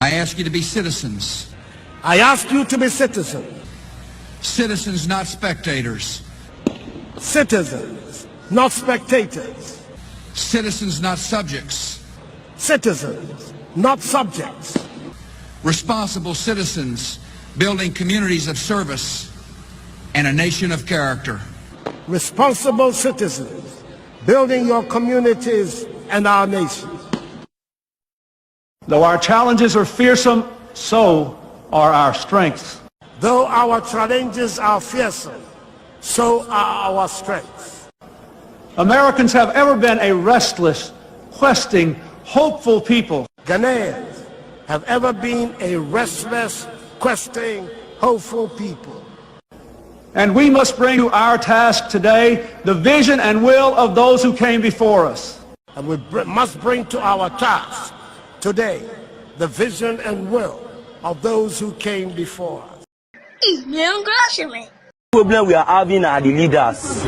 I ask you to be citizens. I ask you to be citizens. Citizens, not spectators. Citizens, not spectators. Citizens, not subjects. Citizens, not subjects. Responsible citizens, building communities of service and a nation of character. Responsible citizens, building your communities and our nation. Though our challenges are fearsome, so are our strengths. Though our challenges are fearsome, so are our strengths. Americans have ever been a restless, questing, hopeful people. Ghanaians have ever been a restless, questing, hopeful people. And we must bring to our task today the vision and will of those who came before us. And we must bring to our task today the vision and will of those who came before us. The problem we are having are the leaders.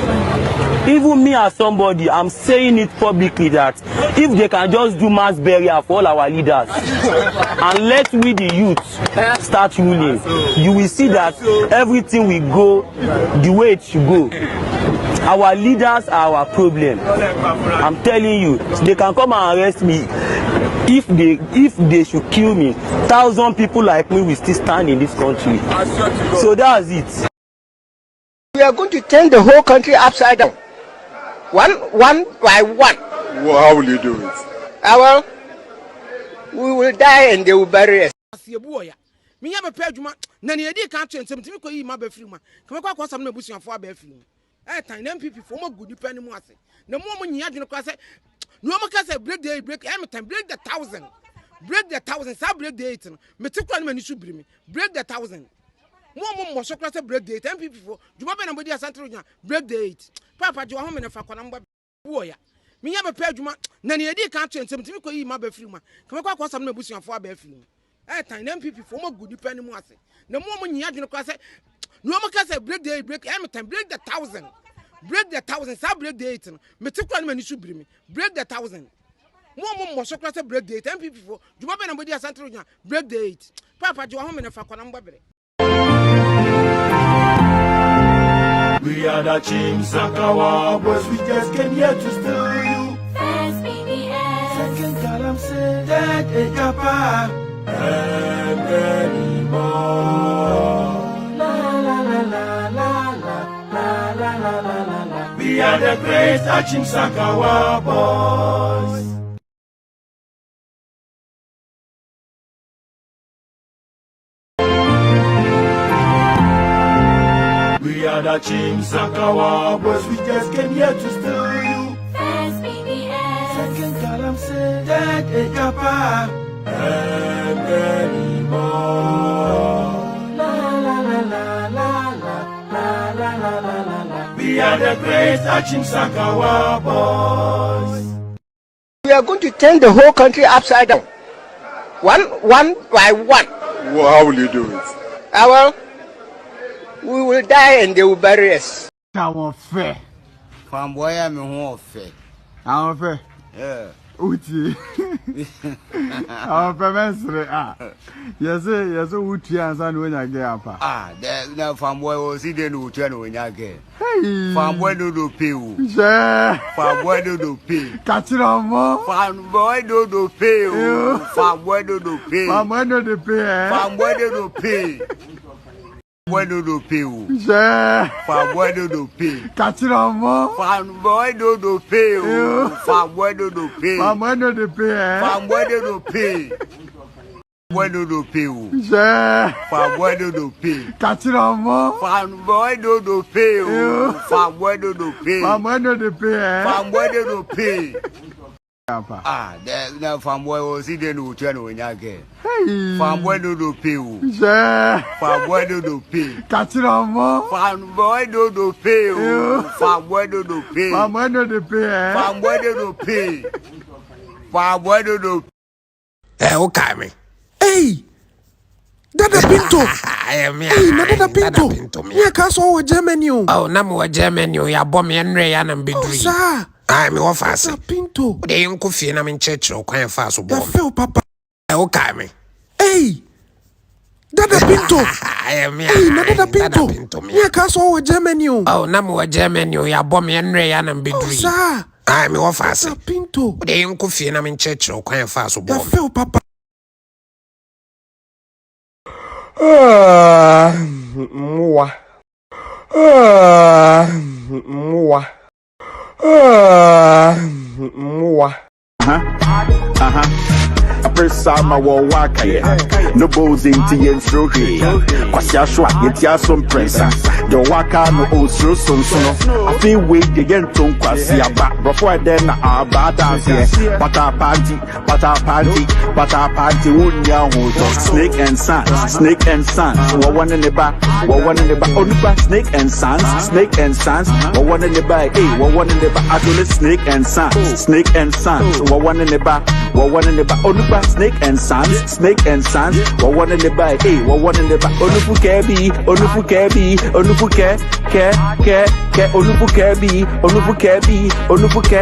Even me as somebody, I'm saying it publicly that if they can just do mass burial for all our leaders and let we the youth start ruling, you will see that everything will go the way it should go. Our leaders are our problem. I'm telling you, they can come and arrest me. If they should kill me, 1,000 people like me will still stand in this country. So that's it. We are going to turn the whole country upside down. One by one. Well, how will you do it? Well, we will die and they will bury us. Me have a pedjuma, Nanny can't change something because you might be free. Come across some nebusian for a bedroom. I time them people for more good depending on the moment you have to cross it. No one can say break the break every time, break the 1,000. Break the 1,000, some break the 8. Metrical man, you should bring me. Break the 1,000. More so class break the 10 people for Jumaba and Bodia Santoria, break the 8. Papa, you are home in a Faconamba warrior. Me have a pedjuma, Nanny can't change something because you might be free. Come across some nebusian for a bedroom. I time them people for more good depending on the moment you have to cross it. No one can say break the break every time, break the 1,000. Break the 1,000, some break the 8. Metrical man, you should bring me. Break the 1,000. More so class break the 10 people for Jumaba and Bodia Santoria, break the 8. Papa, you are home in a Faconamba. We are the Chimsakawa boys, we just came here to steal you. First BBS, Second column said that a kappa and many more. La la la la la la la la la la. We are the great Chimsakawa boys. We are the Chimsakawa boys, we just came here to steal you. First BBS, Second column said that a kappa and many more. La la la la la la la la la la. We are the great Chimsakawa boys. We are going to turn the whole country upside down. One by one. Well, how will you do it? Well, we will die and they will bury us. Our fair. From where I'm home fair. Our fair. Yeah. Uti. Our permesre. Yes, Uti and San when I get up. There's no from where was he then who turn when I get. Hey. From where do you pay? Yeah. From where do you pay? Catch it on more. From where do you pay? From where do you pay? From where do you pay? From where do you pay? Where do you pay? Yeah. From where do you pay? Catch it on more. From where do you pay? From where do you pay? From where do you pay? From where do you pay? Where do you pay? Yeah. From where do you pay? Catch it on more. From where do you pay? From where do you pay? From where do you pay? From where do you pay? There's no from where was he then who turn when I get. Hey. From where do you pay? Yeah. From where do you pay? Catch it on more. From where do you pay? From where do you pay? From where do you pay? From where do you pay? From where do you pay? Okay, me. Hey! Dada Pinto! Hey, Dada Pinto! Yeah, Castle with Germany. Oh, Namu Germany, ya bomb and ray and be doing. Sir! I'm off as Dada Pinto. They ain't coffee and I'm in church or quite fast. I feel, Papa. Okay, me. Hey! Dada Pinto! Hey, Dada Pinto! Yeah, Castle with Germany. Oh, Namu Germany, ya bomb and ray and be doing. Sir! I'm off as Dada Pinto. They ain't coffee and I'm in church or quite fast. I feel, Papa. Mua. Mua. Mua. first time I will walk here. No bows in tea and throw here. Kwasiashwa, Yetiason Prensa. The waka no Osro Son. I feel way again to Kwasia back before then our battles here. Pata party, Unya Hoto. Snake and Sons, Snake and Sons. One in the back, one in the back. Only back, Snake and Sons, Snake and Sons. One in the back, one in the back. Actually, Snake and Sons, Snake and Sons. One in the back, one in the back. Only back, Snake and Sons, Snake and Sons. One in the back, one in the back. Onufu kebi, Onufu kebi, Onufu ke, Onufu kebi, Onufu kebi, Onufu ke.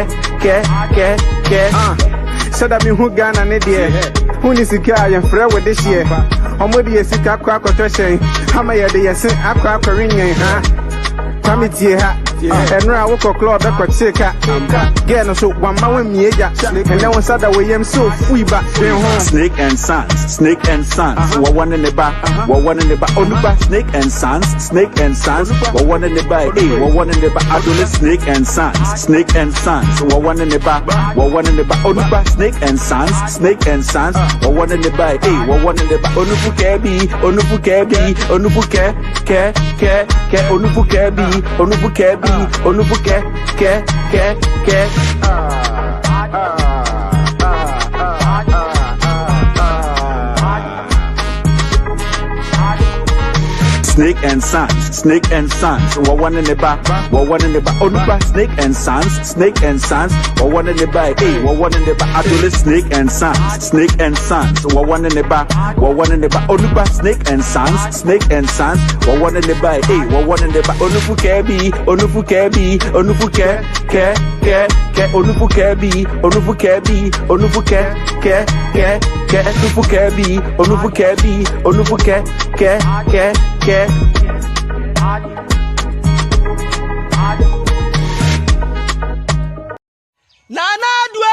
Said I mean who Ghana ne dear. Who is the guy and friend with this year? I'm with the sick aqua question. How may I be a sin aqua carinian, huh? Committee, and now I walk a club that could take her. Get so one man me, and then one side away, I'm so free back. Snake and Sons, Snake and Sons. One in the back, one in the back. On the back, Snake and Sons, Snake and Sons. One in the back, one in the back. I do the Snake and Sons, Snake and Sons. One in the back, one in the back. On the back, Snake and Sons, Snake and Sons. One in the back, one in the back. Onufu kebi, Onufu kebi, Onufu ke, Onufu kebi, Onufu kebi, Onufu ke. Snake and Sons, Snake and Sons. One in the back, one in the back. On the back, Snake and Sons, Snake and Sons. One in the back, one in the back. I do the Snake and Sons, Snake and Sons. One in the back, one in the back. On the back, Snake and Sons, Snake and Sons. One in the back, one in the back. Onufu kebi, Onufu kebi, Onufu ke. Onufu kebi, Onufu kebi, Onufu ke. Onufu kebi, Onufu kebi, Onufu ke. Nana dwe.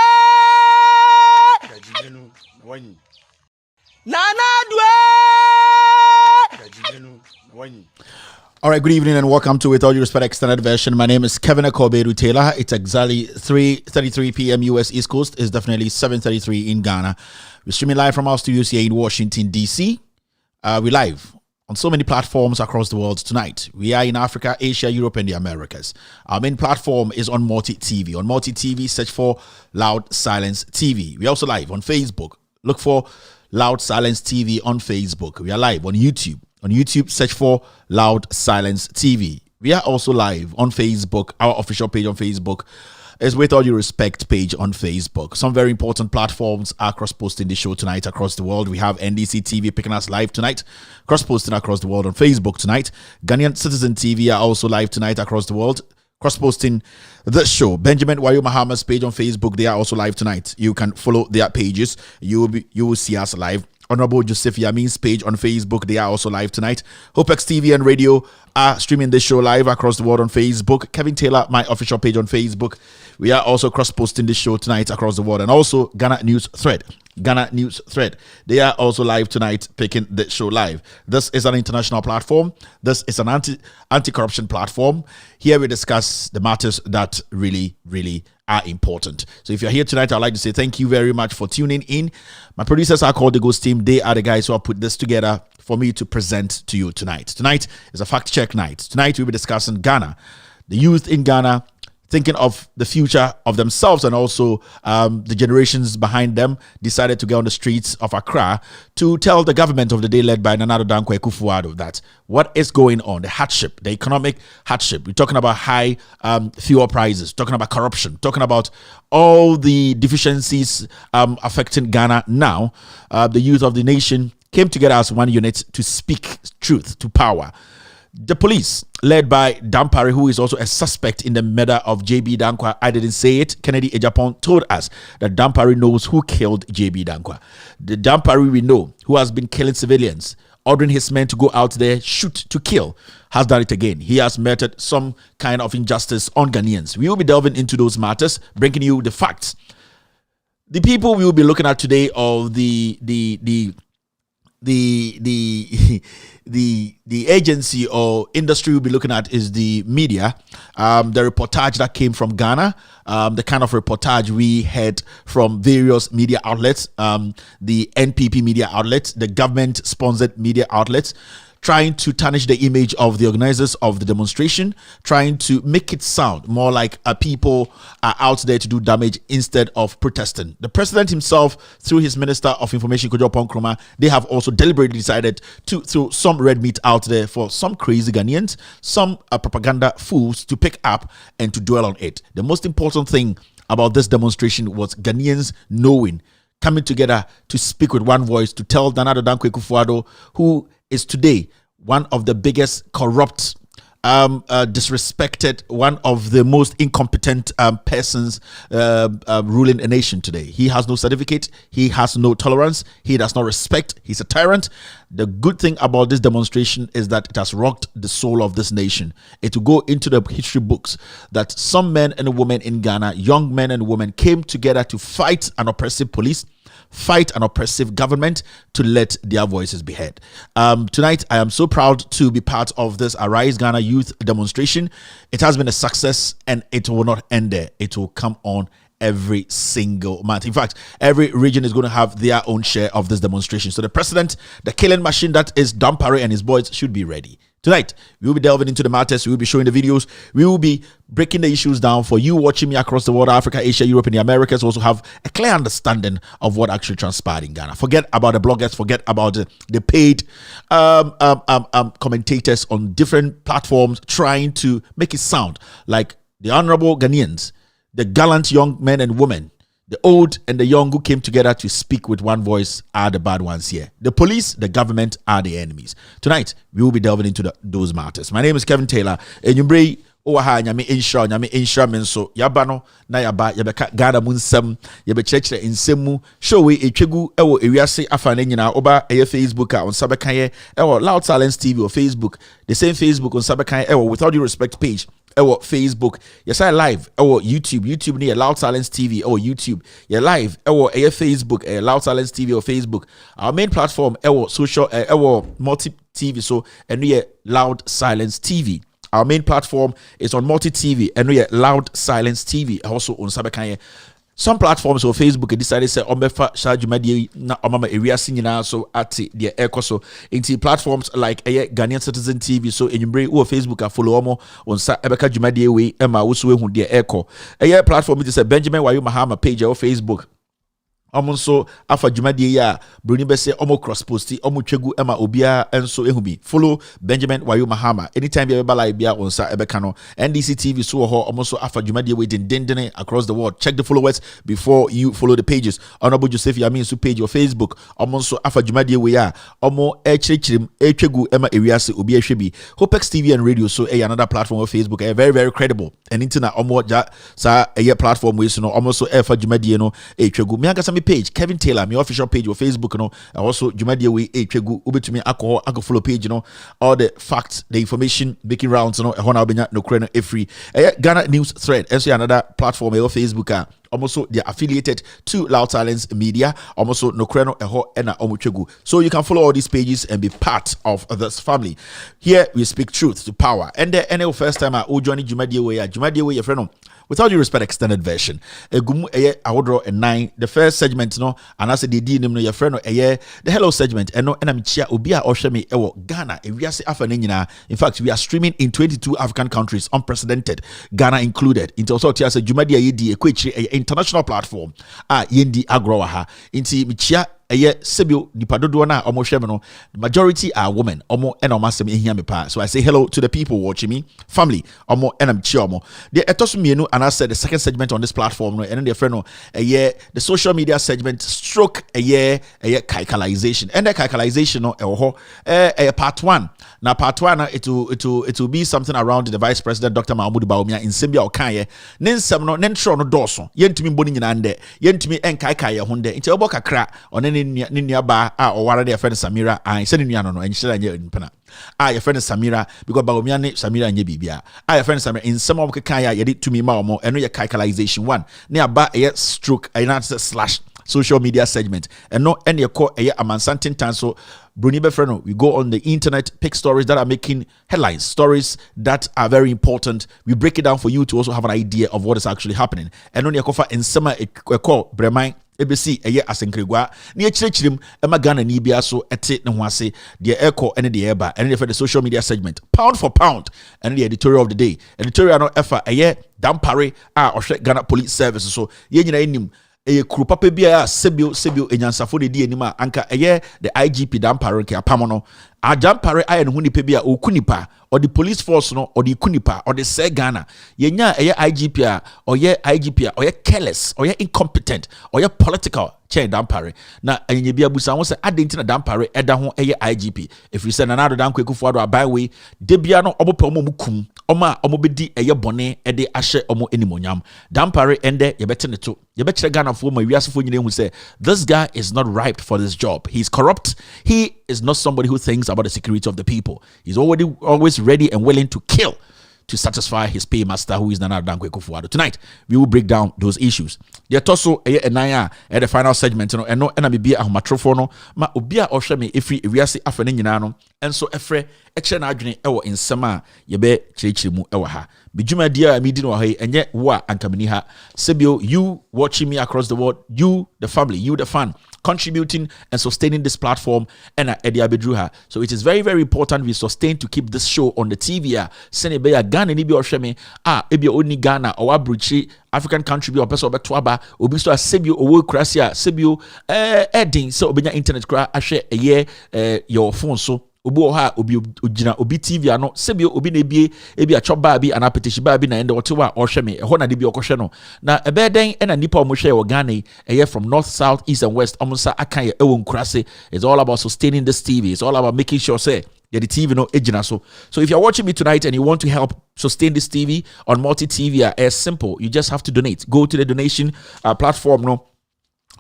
All right, good evening and welcome to With All Due Respect Extended Version. My name is Kevin Akobedu Taylor. It's exactly 3:33 p.m. US East Coast. It's definitely 7:33 in Ghana. We're streaming live from our studios here in Washington, D.C. We're live on so many platforms across the world tonight. We are in Africa, Asia, Europe, and the Americas. Our main platform is on Multi TV. On Multi TV, search for Loud Silence TV. We're also live on Facebook. Look for Loud Silence TV on Facebook. We are live on YouTube. On YouTube, search for Loud Silence TV. We are also live on Facebook. Our official page on Facebook is With All Due Respect page on Facebook. Some very important platforms are cross-posting the show tonight across the world. We have NDC TV picking us live tonight, cross-posting across the world on Facebook tonight. Ghanaian Citizen TV are also live tonight across the world, cross-posting the show. Benjamin Wayo Mahama's page on Facebook, they are also live tonight. You can follow their pages. You will see us live. Honorable Joseph Yamin's page on Facebook, they are also live tonight. HopeX TV and radio are streaming this show live across the world on Facebook. Kevin Taylor, my official page on Facebook. We are also cross-posting this show tonight across the world. And also Ghana News Thread. They are also live tonight, picking the show live. This is an international platform. This is an anti-corruption platform. Here we discuss the matters that really are important. So if you're here tonight, I'd like to say thank you very much for tuning in. My producers are called the Ghost Team. They are the guys who have put this together for me to present to you tonight. Tonight is a fact check night. Tonight we'll be discussing Ghana, the youth in Ghana, thinking of the future of themselves and also the generations behind them, decided to get on the streets of Accra to tell the government of the day led by Nana Danquah Kufuor that what is going on, the hardship, the economic hardship. We're talking about high fuel prices, talking about corruption, talking about all the deficiencies affecting Ghana now. The youth of the nation came together as one unit to speak truth to power. The police, led by Dampari, who is also a suspect in the murder of JB Danquah, I didn't say it, Kennedy Ejapon told us that Dampari knows who killed JB Danquah. The Dampari we know, who has been killing civilians, ordering his men to go out there, shoot to kill, has done it again. He has meted some kind of injustice on Ghanaians. We will be delving into those matters, bringing you the facts. The people we will be looking at today, or the the agency or industry we'll be looking at is the media. The reportage that came from Ghana, the kind of reportage we had from various media outlets, the NPP media outlets, the government-sponsored media outlets, trying to tarnish the image of the organizers of the demonstration, trying to make it sound more like people are out there to do damage instead of protesting. The president himself, through his Minister of Information, Kojo Ponkroma, they have also deliberately decided to throw some red meat out there for some crazy Ghanaians, some propaganda fools to pick up and to dwell on it. The most important thing about this demonstration was Ghanaians knowing, coming together to speak with one voice, to tell Danquah Akufo-Addo, who is today one of the biggest corrupt, disrespected, one of the most incompetent persons ruling a nation today. He has no certificate, he has no tolerance, he does not respect, he's a tyrant. The good thing about this demonstration is that it has rocked the soul of this nation. It will go into the history books that some men and women in Ghana, young men and women, came together to fight an oppressive police, fight an oppressive government, to let their voices be heard. Tonight, I am so proud to be part of this Arise Ghana Youth demonstration. It has been a success and it will not end there. It will come on every single month. In fact, every region is going to have their own share of this demonstration. So the president, the killing machine that is Dampare and his boys, should be ready. Tonight, we will be delving into the matters, we will be showing the videos, we will be breaking the issues down for you watching me across the world, Africa, Asia, Europe, and the Americas, also have a clear understanding of what actually transpired in Ghana. Forget about the bloggers, forget about the paid commentators on different platforms trying to make it sound like the honorable Ghanaians, the gallant young men and women, the old and the young who came together to speak with one voice are the bad ones here. The police, the government are the enemies. Tonight, we will be delving into those matters. My name is Kevin Taylor. And you bring nyame insha menso yabano na yaba yabeka Ghana munsem yabechechre insemu show we etwegu ewo ewiase afa na nyina oba eye Facebook on sabekan ewo Loud Silence TV or Facebook, the same Facebook on sabekan ewo Without Due Respect page ewo Facebook, yes I live ewo YouTube ni Loud Silence TV or YouTube, yeah live ewo eye Facebook Loud Silence TV or Facebook. Our main platform ewo social ewo multi TV, so and we Loud Silence TV. Our main platform is on Multi TV and we are Loud Silence TV, also on Sabekanye. Some platforms or Facebook decided to say Omefa Shajumadi na Omama area singing so at the echo so into platforms like Ghanaian Citizen TV, so in your or Facebook follow omo on Ebeka Jumadi way Emma Usu who the echo. A platform is a Benjamin Wayu Mahama page or Facebook. Also, afa Jumadi ya Bruni Bese omo cross posti omo chegu ema obia enso ehubi. Follow Benjamin Wayu Mahama anytime you ever like bia on sa ebekano. NDC TV so ho almost afa Jumadi we dindindine across the world. Check the followers before you follow the pages. Honorable Joseph Yamin su page or Facebook. Almost afa Jumadi we ya omo echrim echegu ema eriase obi ehwebi. Hopex TV and radio so another platform of Facebook very very credible. And internet omo ja sa platform we so no almost so afa Jumadi no echegu. Me agasa page Kevin Taylor, my official page on Facebook, also Jumadi we Chegu ubetumi alcohol follow page, all the facts, the information making rounds, Hona Benya no Kreno every Ghana news thread, also another platform on Facebook. Also, they are affiliated to Loud Silence Media. Also, Nokreno Eho Ena Omuchegu. So you can follow all these pages and be part of this family. Here we speak truth to power. And the NL first time I join Jumadi way, your friend. Without Due Respect extended version. Gumu I would draw a 9. The first segment, and I said the D name your friend the hello segment, and I'm chia Ubia Oshemi Ewo Ghana. We are say in fact, we are streaming in 22 African countries, unprecedented, Ghana included. Into also Tia said Jumadi Yedi Equachi international platform. Yendi Agrowaha. Inti Michia Sebio Nipadodo na omo hweme no, the majority are women. Omo ena omo asem ehia me pa. So I say hello to the people watching me, family. Omo enam chi omo. The etosu mienu, and I said the second segment on this platform no, and then the friend no the social media segment stroke kaikalization. And the kaikalization no part 1. Now part 1 it will be something around the Vice President Dr. Mahmoud Bawumia in Simbia Okaye. Nensem no nentro no doso. Yentimi boni nyina nde. Yentimi enkaika ye hunde. Inti obo kakra on Ninia ba or their friend Samira, I said in Yano and she in Pena. Your friend Samira, because Baomiani Samira and Yebibia. Your friend Samira in some of Kakaya, you did to me more and no kaikalization 1. Near ba a stroke, a slash. social media segment. And no any call a amansantin tan so Bruni Befreno, we go on the internet, pick stories that are making headlines, stories that are very important. We break it down for you to also have an idea of what is actually happening. And on your cover in summer, a call Bremai. ABC eye asenkregwa na echirechirim ema Ghana ni bia so ete ne ho ase de echo ene de eba ene for the social media segment pound for pound and the editorial of the day editorial no efa eye dampare a ohwe Ghana police service so ye nyina enim eye kru papa bia sebio enyansafo de di enim a anka eye the IGP dampare ke apamo no a dampare aye ne ho nipa bia okunipa or the police force no or the kunipa or the say Ghana yenya eye IGP a or ye IGP a or ye careless or ye incompetent or ye political chain dampare na enye bia busa won say adenti na dampare eda ho eye IGP if you say na nado Danquah Kufuado abaiwe de bia no obope omomukum oma omobedi eye bone ede ahye omo enimonyam dampare ende yebete ne to yebekire Ghana fo ma wiasefo nyine hu say this guy is not ripe for this job. He's corrupt. He is not somebody who thinks about the security of the people. He's always ready and willing to kill to satisfy his paymaster, who is Nana Danquah Kufuado. Tonight, we will break down those issues. The toso enaya at the final segment, no, and no, and I be a matrofono, ma ubia oshemi if we are see afeninano, and so efre echen adwene ewo in sama yebe chirichimu ewa ha. Bijuma dia midino wahe enye wa ankamini ha. Sebio, you watching me across the world, you the family, you the fan, contributing and sustaining this platform and Eddie Abedruha. So it is very, very important we sustain to keep this show on the TV. Sene be Ghana ni bi ohweme ebi oni Ghana or abruchi African country bi opeso obetwaba obi so asebio owo krasia sebio edin so obenya internet kra ahwe eye your phone so obi oha obi ogina obi TV ano sebio obi na ebie ebi achoba bi ana petition ba bi na ende wotewa ohweme eho na de bi okohwe no na ebeden ena nipa omohwe wo Ghana eye from north, south, east and west omonsa akan ye ewo nkurase. It's all about sustaining this TV. It's all about making sure say the TV no ejina so if you're watching me tonight and you want to help sustain this TV on multi TV, it's simple. You just have to donate. Go to the donation platform. No,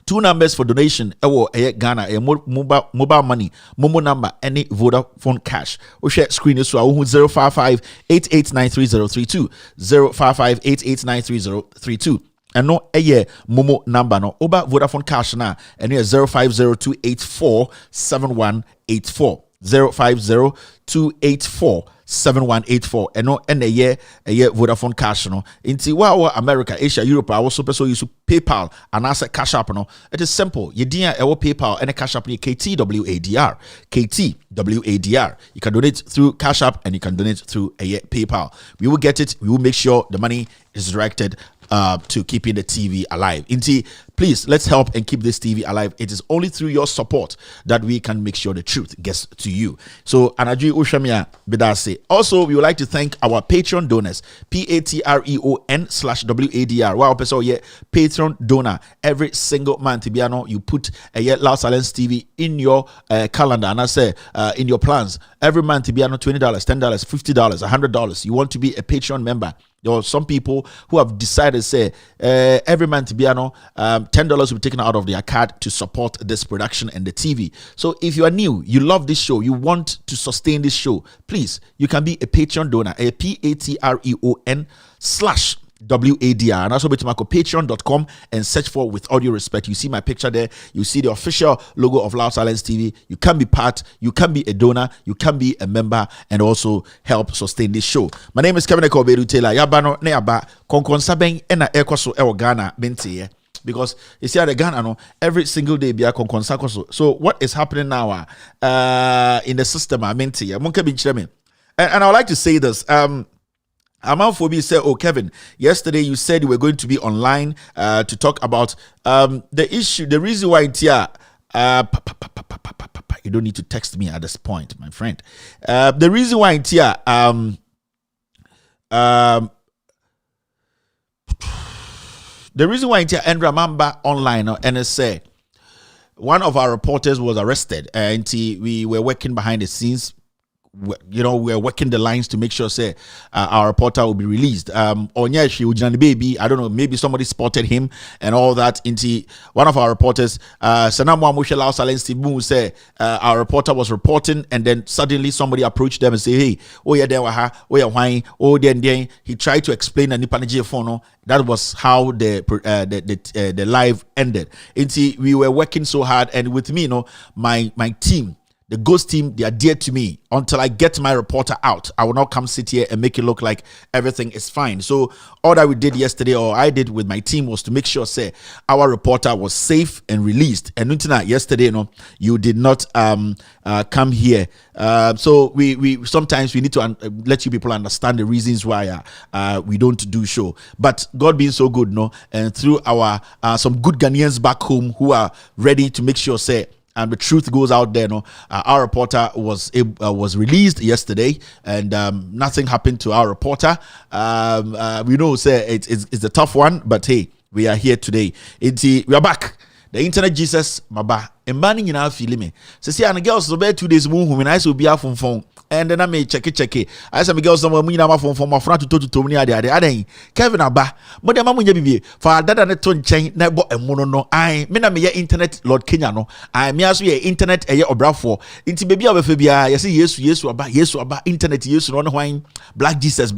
2 numbers for donation. Ghana mobile money Momo number any Vodafone cash. We share screen is 055 8893 055 and no Momo number no oba Vodafone cash na and 0502847184 0502847184 and no and a year Vodafone cash no inti wa America, Asia, Europe I also person use PayPal and asset cash app no. It is simple. You dia ewo PayPal and a cash app ni KTWADR. You can donate through Cash App and you can donate through a PayPal. We will get it. We will make sure the money is directed to keeping the TV alive. Inti, please let's help and keep this TV alive. It is only through your support that we can make sure the truth gets to you. So Anaju Ushamia Bedase. Also, we would like to thank our Patreon donors. Patreon/WADR. Wow, so yeah, Patreon donor every single month. Tibiano, you put a Loud Silence TV in your calendar, and I say in your plans every month. Tibiano $20, $10, $50, $100. You want to be a Patreon member. There are some people who have decided, say, every month, $10 will be taken out of their card to support this production and the TV. So if you are new, you love this show, you want to sustain this show, please, you can be a Patreon donor, a Patreon/WADR. And also go to patreon.com and search for With Audio Respect. You see my picture there. You see the official logo of Loud Silence TV. You can be part, you can be a donor, you can be a member, and also help sustain this show. My name is Kevin Ekobedu Taylor. Yabano ne aba konkonsabeng ena ekoso ewo Ghana bente. Because you see at the Ghana no every single day be a konkonsakoso. So what is happening now in the system mente. And I would like to say this. Amanfobi said, "Oh, Kevin, yesterday you said you were going to be online to talk about the issue, the reason why it's here." You don't need to text me at this point, my friend. The reason why it's here, the reason why it's here, Andra Mamba online or NSA, one of our reporters was arrested, and we were working behind the scenes we're working the lines to make sure say our reporter will be released. Onyeshi Ujani baby, I don't know, maybe somebody spotted him and all that. Into one of our reporters, Sanamu Amushala Salensi Mu say our reporter was reporting, and then suddenly somebody approached them and say, "Hey, oh yeah, there waha, oh yeah, why, oh then." He tried to explain the Nipaniji phono. That was how the live ended. Into we were working so hard, and with me, my team. The ghost team, they are dear to me. Until I get my reporter out, I will not come sit here and make it look like everything is fine. So all that we did yesterday, or I did with my team, was to make sure, say, our reporter was safe and released. And yesterday, you did not come here. So we sometimes we need to let you people understand the reasons why we don't do show. But God being so good, and through our some good Ghanaians back home who are ready to make sure, say, and the truth goes out there. Our reporter was released yesterday, and nothing happened to our reporter. We know, say it's a tough one, but hey, we are here today. We are back. The internet Jesus, maba. Embaning in our feeling. See, and girls so bad 2 days more when I will be off from phone. And then I may check it. I said, girls, someone me now from my friend to me. I Kevin Abba, but the mamma be for that and a tone chain, never a mono. I mean, I'm internet, Lord Kenyano. I may as well internet a year or bravo. Into baby of Fabia. Yes, about internet, yes, on wine, Black Jesus,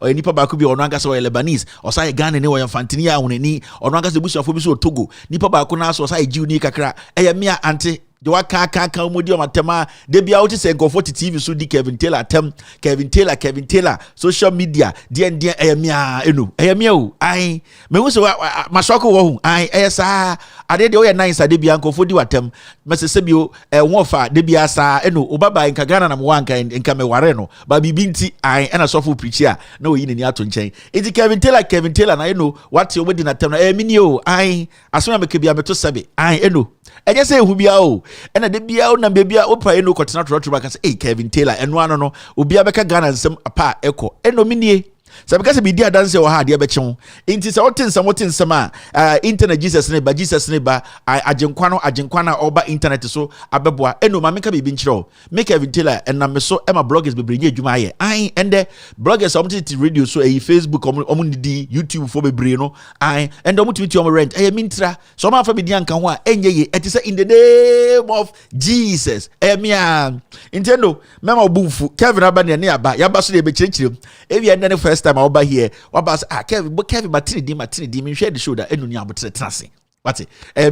or any papa could be on Rangas or Lebanese, or say a gun anywhere in Fantinia on any, or Rangas the bush of Fubiso Togo, Nipa Bakunas, or say Juni Kakra, Mia auntie. The waka mudi matema de bia wuti se go for TV so di Kevin Taylor social media dien eyamia enu eyamia o ai me hu so masoko wo hu ai esa ade de o ye nice ade bia go for di watem mesese bio won fa de bia sa enu obaba nka Ghana na mo wanka nka me ware no ba bibi nti ai na so for preach a na oyi ni ato nchen enti Kevin Taylor na enu what you wedi na tem na mini o ai aso na me ke bia meto sebe ai enu eje se hu bia o ena de bia na bebia opa eno kotena trotro baka say Kevin Taylor eno ano no obi abeka Ghana nsem apa eko eno minie Sabika se bidia dance o ha de beche inti se wotin sama internet Jesus ne ba agenkwa na oba internet so abeboa eno ma meka bibi nchiro make Kevin Taylor and na me so e ma bloggers bebre nya adwuma ye ai ende bloggers omti radio so Facebook omudi YouTube for bebre no ai ende omti om rent mintra so ma fa bidia nka ho a enye ye eti say in the name of Jesus emia intendo mema obufu Kevin abane ne aba yaba so de be chirechire ewi ende ne first time over here wabas Kevin matini di me share the show that enu ni abotre tenase what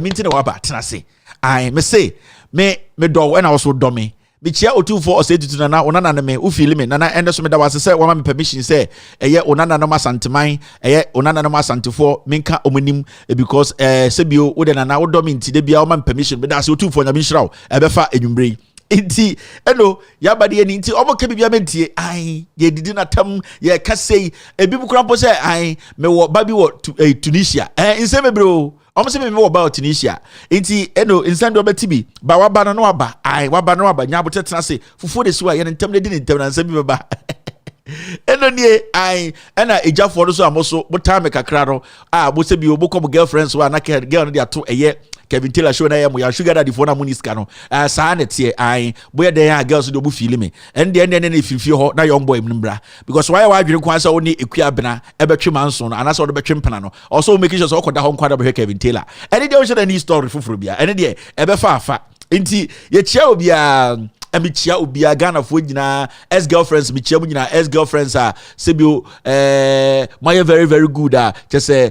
minti na waba tenase I me say me do when I also do me chia otu for say tutu na onana na me u feel me na ende so me da wase say wama me permission say eye onana no masanteman eye onana no masantefo menka omonim because sebio wo de na wo do me nti de bia wama me permission me da say otu for nya me nhyiraw ebefa enwumbre inti eno yabade ani inti omo ka bibia mentie ai ye didi na tam ye ka sei ebi bukura mpo say ai me wo babi wo Tunisia inse mebro omo se me wo ba Tunisia inti eno insando betibi ba waba no waba ai waba no waba nya bote tena se fufu de so ye ntam de di ntam na nsa bi baba eno nie ai ena ejafo no so amoso botame kakra no bo se bi obokom girlfriends wa na girl no de ato eye Kevin Taylor show na ya mo ya sugar daddy for na muniska no saa na tie ai boy dey ha girls do bu feel me and the end ififie ho na young boy mbra because why adwene kwa sa oni ekua bena ebetwe manso no anasa do betwe mpana no also make sure so okoda ho nkwada be Kevin Taylor and the show any story fufuru bia and the ebefa afa nti ye chia obia amichia obia Ghana fo nyina ex girlfriends michia nyina ex girlfriends sebio my very very good just say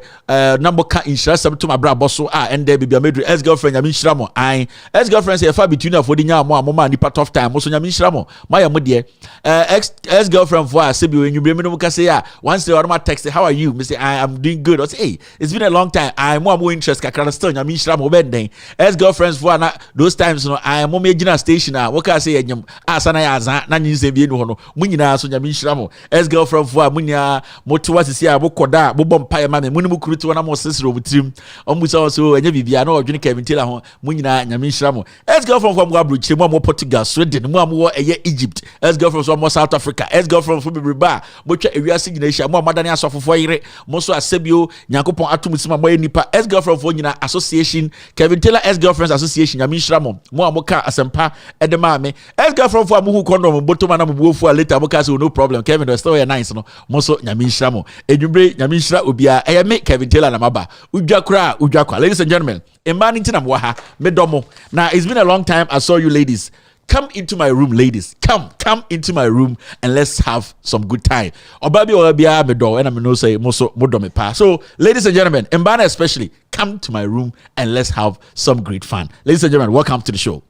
number ka insurance some to my bra bosso and there bibia medru ex girlfriend nyami nhyiramo ai ex girlfriends e fa between afo nya mo nipa tough time mo so nyami nhyiramo my mo de ex girlfriend for sebio enwubre me no ka say once they are my text how are you me say I am doing good or say hey it's been a long time I more interest kakra still nyami nhyiramo benden ex girlfriends for na those times no I am mo me gina station what say enyam asana ya azan na nyinse bi enu ho no munyina so nyame nhyiramo ex girlfriend fo munya moto asisi a bokoda bobom pae ma me munimu kuruti na mo sesero mutrim omusa so enya bibia na odwene Kevin Taylor ho munyina nyame nhyiramo ex girlfriend fo mo abrochire mo Portugal Sweden mo amwo eye Egypt ex girlfriend fo mo South Africa ex girlfriend fo bibriba botwa ewiase nyina hia mo madane asofofo yire mo so asebio nyankopon atomusima mo nipa ex girlfriend fo nyina association Kevin Taylor ex girlfriends association nyame nhyiramo mo amoka asempa edema me Ex-girlfriend for who condom bottom and I'm for later because no problem. Kevin was still nice no. Moso nyamisha mo. Ejumbre nyamisha ubia. I make Kevin Taylor na maba. Ujakra. Ladies and gentlemen, emani ntina mwaha medomo. Now it's been a long time I saw you ladies. Come into my room, ladies. Come into my room and let's have some good time. Obabi Obia medo and I'm no say moso modome pa. So, ladies and gentlemen, Mbana especially, come to my room and let's have some great fun. Ladies and gentlemen, welcome to the show.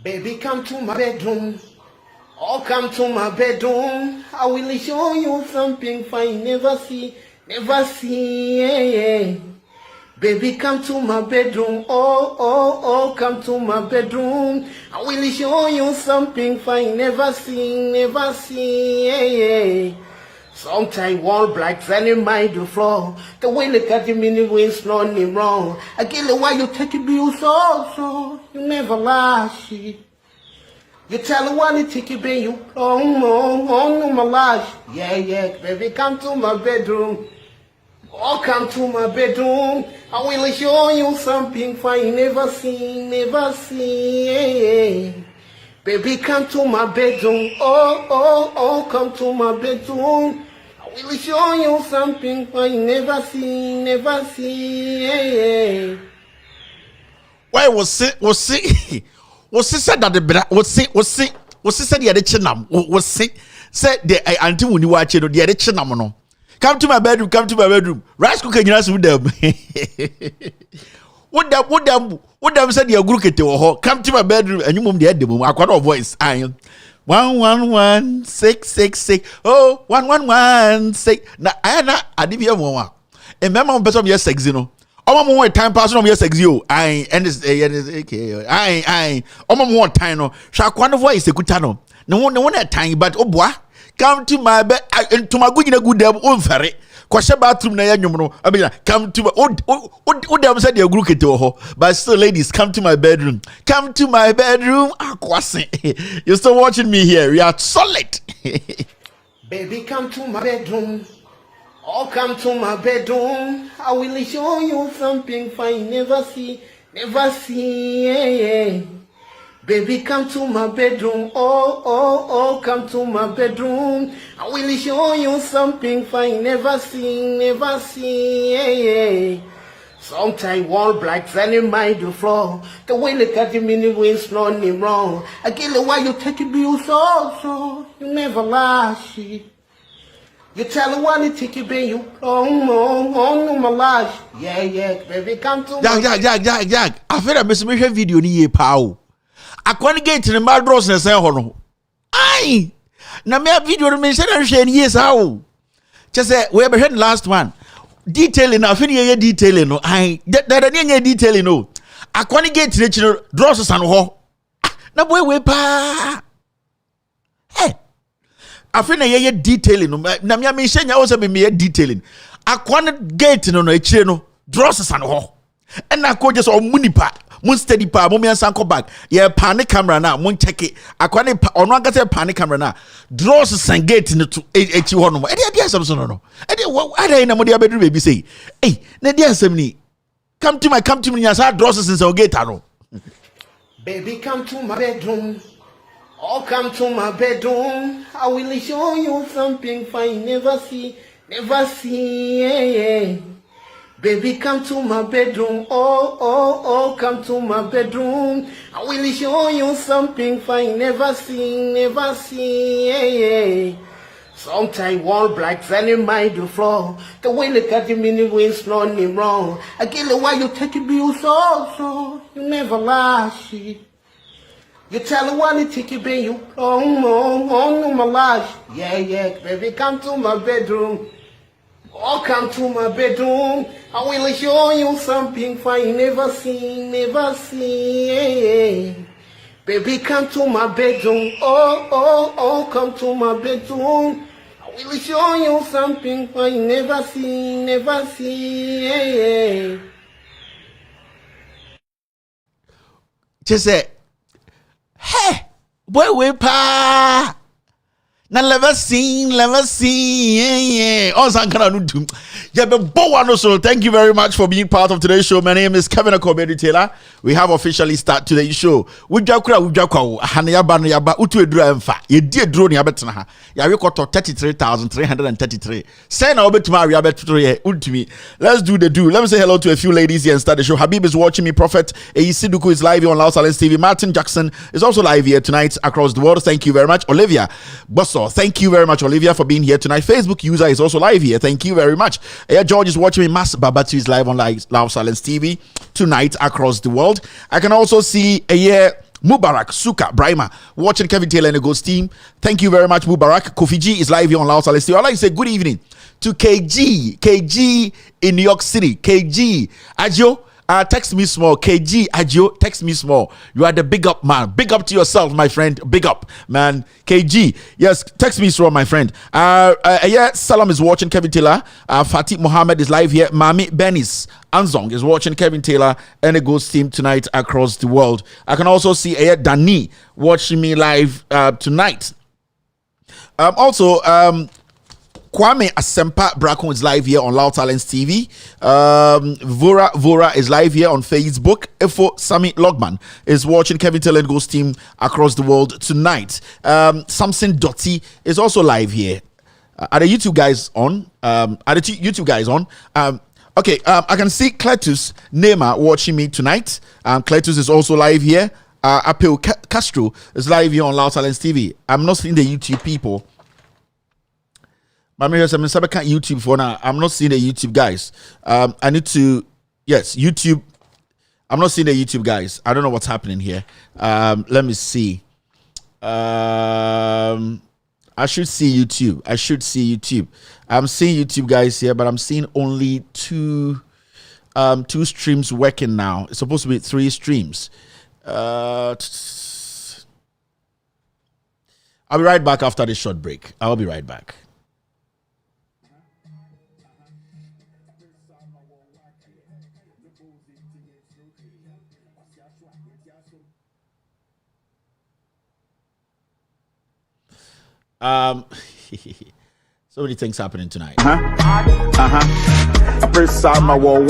Baby, come to my bedroom. Oh, come to my bedroom. I will show you something fine, never see. Yeah. Baby, come to my bedroom. Oh, come to my bedroom. I will show you something fine, never seen. Yeah. Sometimes one black selling my the floor. The way look at the mini wings, nothing wrong. I get the why you take it bills so. You never lie, shit. You tell her why you take it bill, you on my life. Yeah, baby, come to my bedroom. Oh, come to my bedroom. I will show you something fine, never seen. Yeah. Baby, come to my bedroom. Oh, come to my bedroom. I will show you something fine, never seen. Yeah. Why was said that the was said the other chinam was said the auntie when you watch it or the other chinam no. Come to my bedroom. Rice cooker, you know, with them. What them said your group come to my bedroom and you move the head. I got a voice. I am 111-666. Oh, 111-6. Now I did hear one. And remember, I'm better of your sex, you know. Oh, more time passing on your sex, you. I more time. No, shall quite voice a good time. No one at time, but oh, boy. Come to my bed to my good damn unferry. Question bathroom na yanyumo. I mean, come to my damn said your group to but still, ladies, come to my bedroom. Come to my bedroom. You're still watching me here. We are solid. Baby, come to my bedroom. Oh, come to my bedroom. I will show you something fine, never see. Yeah. Baby, come to my bedroom. Oh, come to my bedroom. I will show you something fine, never seen. Yeah. Sometimes one black selling my the floor. The way look at the mini wings, nothing wrong. I get the why you take it bills so. You never lie, shit. You tell her why you take it bill, you on my life. Yeah, baby, come to my Jack. I feel a miss video ni pow. I can't get to the madros and say, oh, aye. Now, my video mention and yes, how just say we have heard last one detailing. I finish detailing. No, I that any detailing. No, I can't get to the draws and ho. Now, boy, we pa. Hey, I finish detailing. Now, me mention you also be me detailing. I can't get no no draws and ho. And I could just on money part. Mun steady pa mo me sanko back ye panic camera na mun check it akwane ono agase panic camera na draws sangate no to echi ho no e dey asem so no e dey adai na mo dey bedru baby say eh na dey asem ni come to me nya sa draws sangate no. Baby, come to my bedroom. Oh, come to my bedroom. I will show you something fine, never see. Yeah. Baby, come to my bedroom. Oh, come to my bedroom. I will show you something fine, never seen. Yeah. Sometimes one black selling my the floor. The way look at the mini wings, nothing wrong. I get the why you take it bills so. You never lie, shit. You tell her why you take it bill, you on my life. Yeah, baby, come to my bedroom. Oh, come to my bedroom. I will show you something fine, never seen. Yeah. Baby, come to my bedroom. Oh, come to my bedroom. I will show you something fine, never seen. Yeah. Just say, hey, boy, we pa. Never seen, yeah. Also, so thank you very much for being part of today's show. My name is Kevin Akobedu Taylor. We have officially started today's show. We got 33,333. Say now bet tomorrow ultimate. Let's do the do. Let me say hello to a few ladies here and start the show. Habib is watching me. Prophet Siduku is live here on Loud Silence TV. Martin Jackson is also live here tonight across the world. Thank you very much. Olivia Bosso, thank you very much, Olivia, for being here tonight. Facebook user is also live here. Thank you very much. George is watching me. Mas Babatu is live on Loud Silence TV tonight across the world. I can also see Mubarak Suka Brahma watching Kevin Taylor and the Ghost team. Thank you very much, Mubarak. Kofi G is live here on Loud Silence TV. I'd like to say good evening to KG in New York City. KG Ajo. Text me small. KG Ajo, text me small. You are the big up man. Big up to yourself, my friend. Big up, man. KG, yes, text me small, my friend. Salam is watching Kevin Taylor. Fatih Mohammed is live here. Mami Benis Anzong is watching Kevin Taylor and the Ghost team tonight across the world. I can also see Dani watching me live tonight. Kwame Asempa Brackon is live here on Loud Talents TV. Vora is live here on Facebook. Efo Sami Logman is watching Kevin Taylor and Ghost team across the world tonight. Samson Dotti is also live here. Are the YouTube guys on? Okay, I can see Cletus Nema watching me tonight. Cletus is also live here. Apel Castro is live here on Loud Talents TV. I'm not seeing the YouTube people. I'm YouTube for now. I'm not seeing the YouTube guys. I need to, yes, YouTube. I'm not seeing the YouTube guys. I don't know what's happening here. Let me see. I should see YouTube. I'm seeing YouTube guys here, but I'm seeing only two streams working now. It's supposed to be 3 streams. I'll be right back after this short break. I'll be right back. So many things happening tonight. I press my wall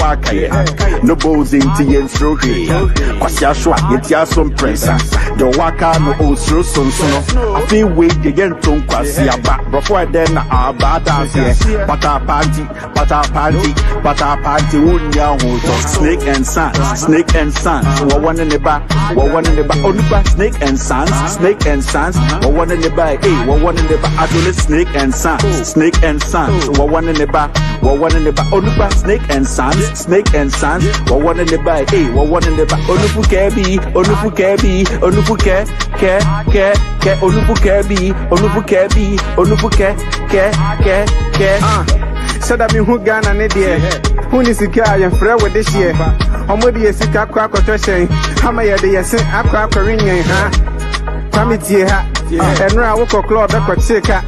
no bows into yen stroke. Quasia shwa, yet ya some press. The waka no old so. I feel wait again to Quasia back before then our bad dance here. Butter party, wouldn't ya hold snake and sand. One in the back, only back snake and sands. One in the back, one in the back, I do snake and sands. One in the back, only back snake and sands. One in the back, one in the back, onufu kebi, said that me who Ghana ne dear. Who is the guy and Fred with this year? Omodi is a crack or trashing. How may I say a crack or ringing, huh? Committee, and now I walk a club that could take a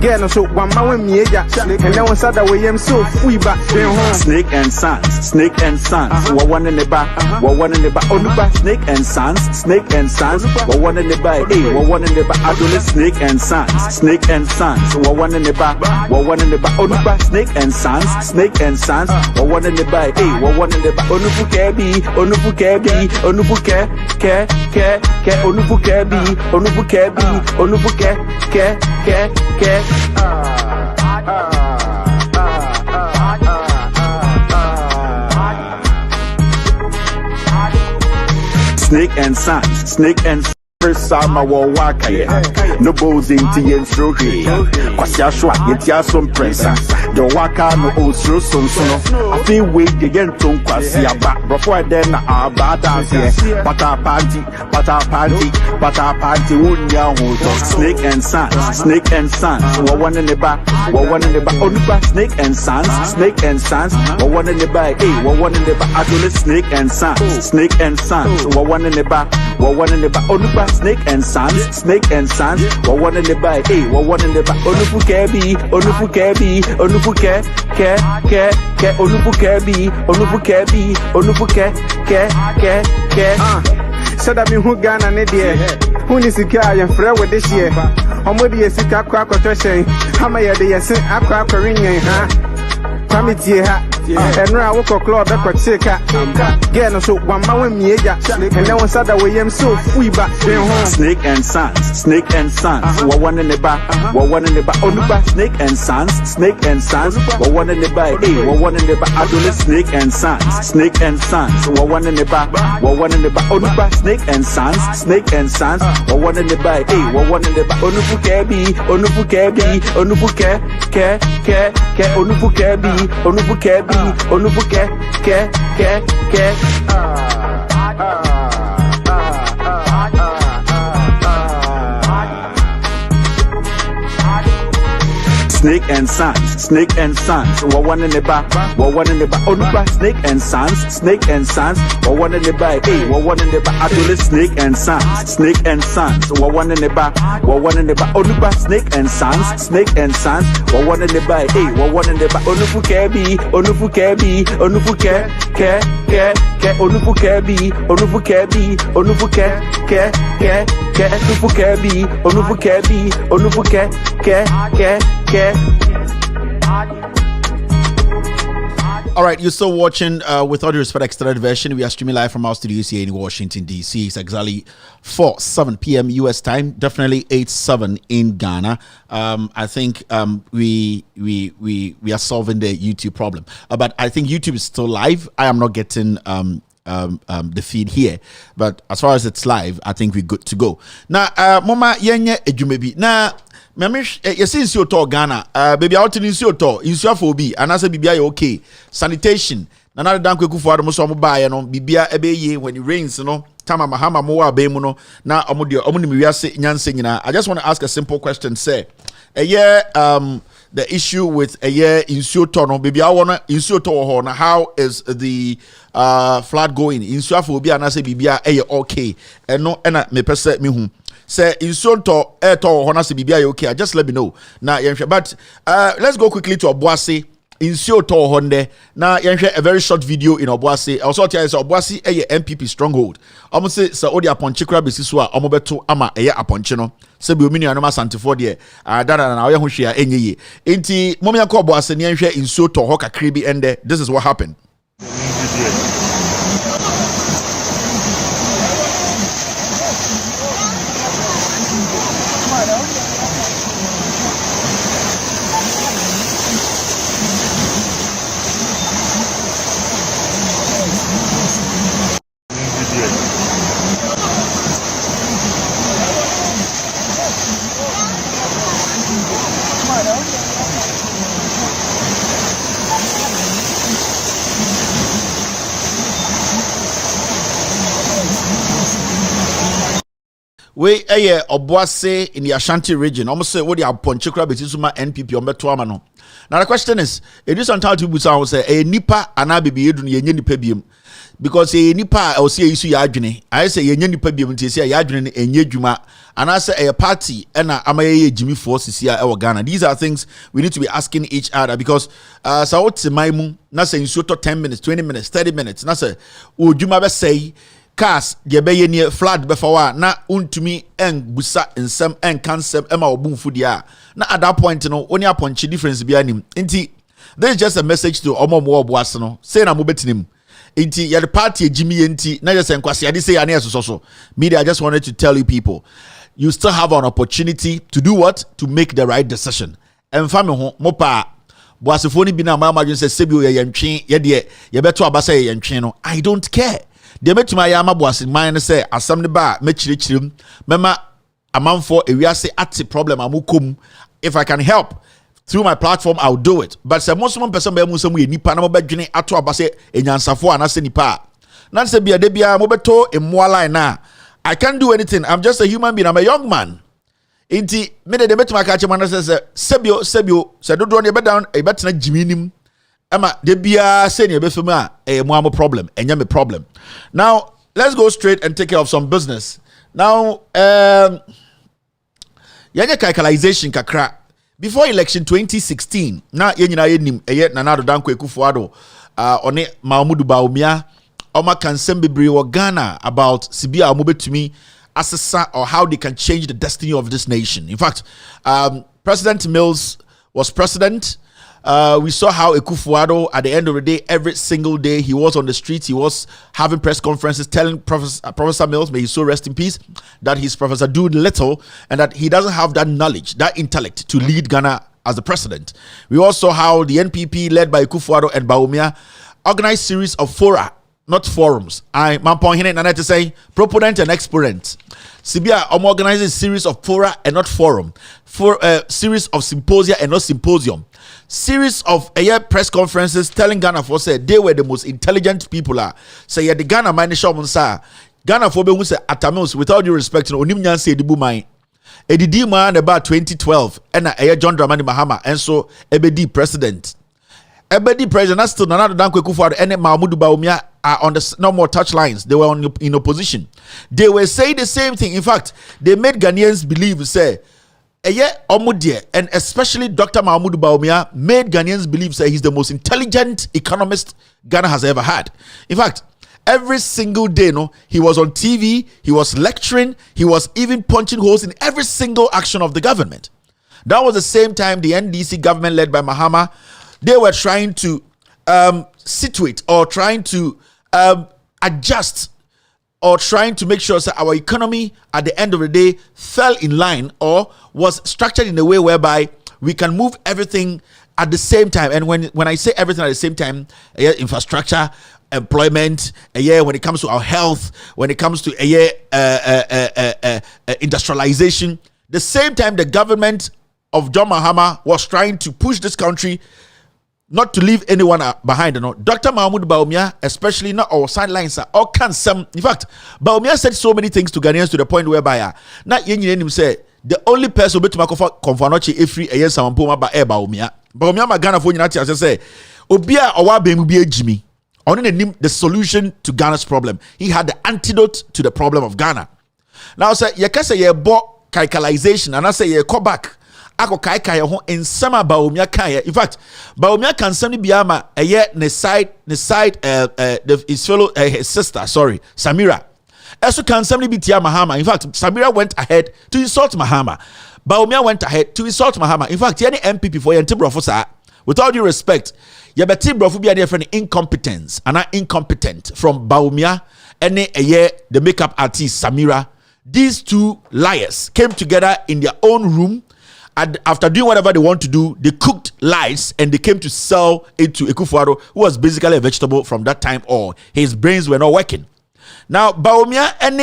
get so 1 hour me, and then one said that we am so free back. Snake and sands. One in the back, one in the back, only back snake and sands. One in the back, one in the back, I do snake and sands. One in the back, one in the back, only back snake and sands. One in the back, one in the back, onufu kebi, snake and sands. First summer war waka no bows into yen stroke. Quasia shwa, yet ya some press. The waka no old so. I feel wait again to Quasia back before then our bad dance here. Butter party, wouldn't ya hold snake and sands. One in the back, only back snake and sands. One in the back, one in the back, I do snake and sands. One in the back, one in the back, only back snake and sands. One in the back, one in the back, onufu kebi, said that me who Ghana ne dear. Who is sika and friend with this year? Omodi sika kwa question. How may they say aqua ring, huh? Committee ha. And now I walk a club that could shake her. Get so one man me, and then one said that we am so free back. Snake and Sons, Snake and Sons, one in the back, one in the back, on the back, Snake and Sons, one in the back, one in the back, Adolescent Snake and Sons, one in the back, one in the back, on the back, Snake and Sons, one in the back, one in the back, on the Fukebi, on the Fukebi, on the Fuke, on the Fukebi, on the Fukebi, on the Fuke, Snake and Sons, one in the back, one in the back, on the back, Snake and Sons, one in the back, one in the back, Adolescent Snake and Sons, one in the back, one in the back, on the back, Snake and Sons, one in the back, one in the back, on the Fukebi, on the Fukebi, on the Fuke, on the Fukebi, on the Fukebi, on the Fuke, on the Fukebi, on the Fuke, All right, you're still watching with all due respect extended version. We are streaming live from our studios here in Washington D.C. It's exactly 7 p.m. U.S. time, definitely 8/7 in Ghana. I think we are solving the YouTube problem, but I think YouTube is still live. I am not getting the feed here, but as far as it's live, I think we're good to go. Now, Mama Yenye Ejumebi. Now, Mamish, yes, in your Ghana, baby, out in your tour, in your phobia, and as a BBI, okay, sanitation. Another Danquah for the Muslim buy and on BBI ebeye when it rains, you know. Tama Mahama Moa Bemuno. Now, I just want to ask a simple question. Say, a year, the issue with a year in Sotono, baby, I want to in Soto. How is the flood going? In Suafobia, and I say BBI, okay, and no, and me perceive me whom. Say in Soto, honestly, BBI, okay, just let me know. Now, but let's go quickly to Obuasi. In Soto Honde, now a very short video in Obuasi. Also, tell you Obuasi a MPP stronghold. Almost say so. Odi upon Chikra Bisiswa, Omobeto Ama a upon Chino. Sebu Mini Anoma Santifordia. Dana and Aya Hushia Enye. Inti Momia Kobuasi Niansha in Soto Hoka Kribi Ende. This is what happened. We Obuasi in the Ashanti region. Almost say what the Ponchikra Betisuma NPP on Betuamano. Now the question is, it is entitled to sound say a nipa anabibi edun ye nipa bium. Because a nipa or see issue yadwene. I say ye nipa bium to say yadwene enye dwuma. And I say a party and amaye Jimmy Force here our Ghana. These are things we need to be asking each other because so what's my moon? Na say in 10 minutes, 20 minutes, 30 minutes. Na say o dwuma be say cars de be ye flood before na untumi en busa nsem en kansem ema obunfu dia na at that point no oni aponchi difference bi anim nti this is just a message to omomo oboase no say na mo betinim nti ya the party Jimmy nti na just enkwase ade say ya na so media. I just wanted to tell you people, you still have an opportunity to do what? To make the right decision. And family ho mo pa boasefo ni bi na ma imagine say sebio ye yentwe ye de ye beto abasa ye yentwe no. I don't care. De metuma ya maboase man say asam ne ba mechirichirim mema amanfo ewiase ate problem amukom. If I can help through my platform, I'll do it. But say most person be mu say nipa na mo bedwene ato abase enyansafo anase nipa na say bia de bia mo beto emwa line na. I can't do anything. I'm just a human being. I'm a young man. Inti me de metuma ka che man say sebio say dodo ne be down e betena jiminim. Emma, de bia say ne be fema e mo am problem. Enya me problem. Now, let's go straight and take care of some business. Now, yanya calculation kakra. Before election 2016, na yenyina yenim eye Nanado Danquah Kufuado one Mahmudu Bawumia Oma Kansem Bibri or Ghana about Sibia Amube to me assessa or how they can change the destiny of this nation. In fact, President Mills was president. We saw how Akufo-Addo, at the end of the day, every single day he was on the streets, he was having press conferences telling Professor Mills, may he so rest in peace, that he's Professor Dude Little and that he doesn't have that knowledge, that intellect to lead Ghana as the president. We also saw how the NPP, led by Akufo-Addo and Bawumia, organized series of fora, not forums. I Mampon Hine Nana to say proponent and exponent. Sibia organized a series of fora and not forum. For series of symposia and not symposium. Series of press conferences telling Ghana for say they were the most intelligent people. Say the Ghana mine shamunsa. Ghana for be who say atamils without due respect no onim nyanse edibu mine. Edidi man about 2012 and John Dramani Mahama and so ebedi president. Ebedi president that's still Nana Danquah Akufo-Addo and Mahmoud Bawumia are on the no more touch lines. They were in opposition. They were saying the same thing. In fact, they made Ghanaians believe say and especially Dr. Mahmoud Bawumia made Ghanaians believe say he's the most intelligent economist Ghana has ever had. In fact, every single day, he was on TV, he was lecturing, he was even punching holes in every single action of the government. That was the same time the NDC government led by Mahama, they were trying to situate or trying to adjust or trying to make sure that our economy at the end of the day fell in line or was structured in a way whereby we can move everything at the same time. And when I say everything at the same time, infrastructure, employment, when it comes to our health, when it comes to industrialization, the same time the government of John Mahama was trying to push this country not to leave anyone behind. Dr. Mahmoud Bawumia, especially not our sidelines, all can some. In fact, Bawumia said so many things to Ghanaians to the point whereby not him say the only person who confanochi every year someone puma ba Bawumia. Bawumia magana for United as I say, Obia owa bemubie Jimmy. Only the solution to Ghana's problem. He had the antidote to the problem of Ghana. Now say you can say you bought calculation and I say you call back. Ako kai kai ho ensama Bawumia kai. In fact, Bawumia can send biama ne side his fellow his sister, Samira. Also can send bitia Mahama. In fact, Samira went ahead to insult Mahama. Bawumia went ahead to insult Mahama. In fact, any MPP for Yantibro for sa, with all due respect, Yabati Bro be a different incompetence and incompetent from Bawumia and the makeup artist Samira. These two liars came together in their own room. And after doing whatever they want to do, they cooked lies and they came to sell it to Akufo-Addo, who was basically a vegetable from that time on. His brains were not working. Now, Bawumia and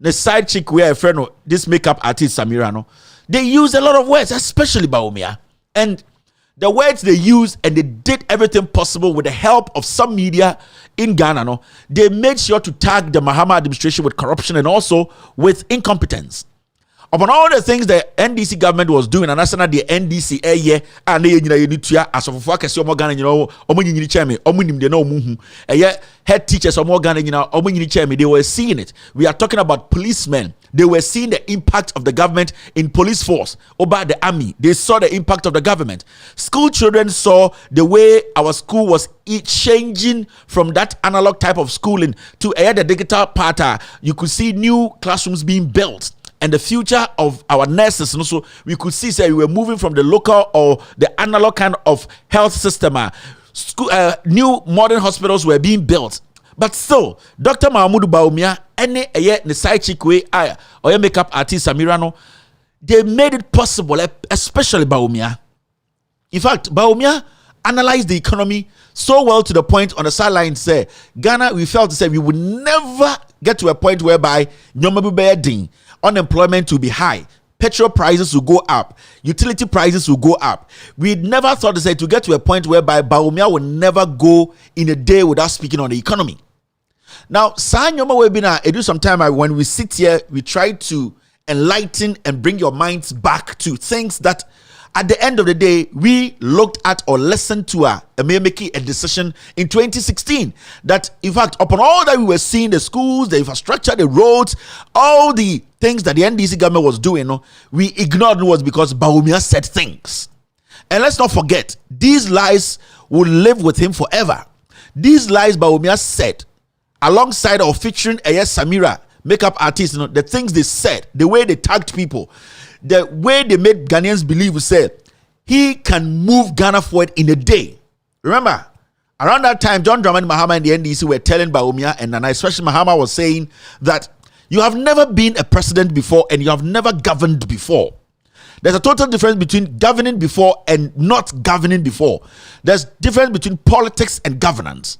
the side chick we are a friend of this makeup artist Samira, they use a lot of words, especially Bawumia. And the words they used and they did everything possible with the help of some media in Ghana. They made sure to tag the Mahama administration with corruption and also with incompetence. Upon all the things the NDC government was doing, and that's not the NDC and they as of head teachers they were seeing it. We are talking about policemen. They were seeing the impact of the government in police force, about the army. They saw the impact of the government. School children saw the way our school was changing from that analog type of schooling to the digital part. You could see new classrooms being built. And the future of our nurses, and also we could see we were moving from the local or the analog kind of health system. New modern hospitals were being built. But still, Dr. Mahmoud Bawumia, the side chick way, or makeup artist Samirano, they made it possible, especially Bawumia. In fact, Bawumia analyzed the economy so well to the point on the sideline say Ghana, we felt to say we would never get to a point whereby unemployment will be high, petrol prices will go up, utility prices will go up. We never thought to say to get to a point whereby Bawumia will never go in a day without speaking on the economy. Now, do sometime when we sit here, we try to enlighten and bring your minds back to things that at the end of the day, we looked at or listened to making a decision in 2016 that, in fact, upon all that we were seeing, the schools, the infrastructure, the roads, all the things that the NDC government was doing, we ignored was because Bawumia said things. And let's not forget, these lies will live with him forever. These lies Bawumia said alongside or featuring Samira, makeup artist, the things they said, the way they tagged people, the way they made Ghanaians believe, said he can move Ghana forward in a day. Remember, around that time, John Dramani Mahama and the NDC were telling Bawumia and Nana, especially Mahama, was saying that you have never been a president before and you have never governed before. There's a total difference between governing before and not governing before. There's difference between politics and governance.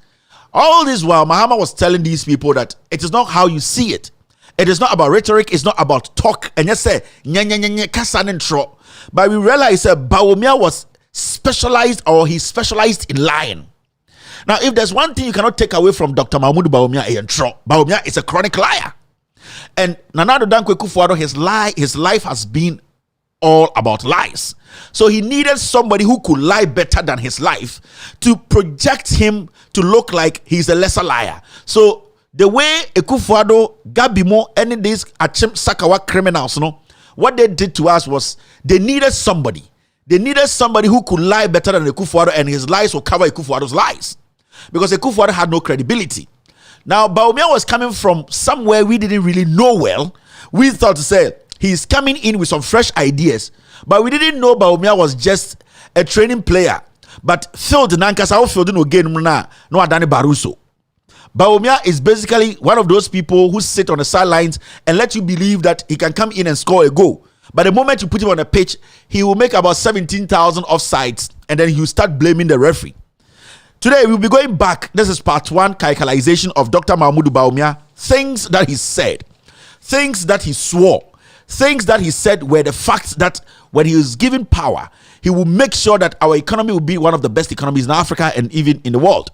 All this while, Mahama was telling these people that it is not how you see it. It is not about rhetoric. It's not about talk. And just say, but we realize that Bawumia was specialized, or he specialized in lying. Now, if there's one thing you cannot take away from Dr. Mahmoud Bawumia is a chronic liar. And Nana Addo Dankwa Akufo-Addo, his life has been all about lies. So he needed somebody who could lie better than his life to project him to look like he's a lesser liar. So the way Akufo-Addo, Gabimo, any of these Achim Sakawa criminals, what they did to us was they needed somebody. They needed somebody who could lie better than Akufo-Addo, and his lies will cover Akufo-Addo's lies. Because Akufo-Addo had no credibility. Now, Bawumia was coming from somewhere we didn't really know well. We thought to say, he's coming in with some fresh ideas. But we didn't know Bawumia was just a training player. But filled Nankasa, filled no game, no Adani Baruso. Bawumia is basically one of those people who sit on the sidelines and let you believe that he can come in and score a goal. But the moment you put him on the pitch, he will make about 17,000 offsides, and then he'll start blaming the referee. Today, we'll be going back. This is part one, characterization of Dr. Mahmoud Bawumia. Things that he said, things that he swore, things that he said were the facts that when he was given power, he will make sure that our economy will be one of the best economies in Africa and even in the world.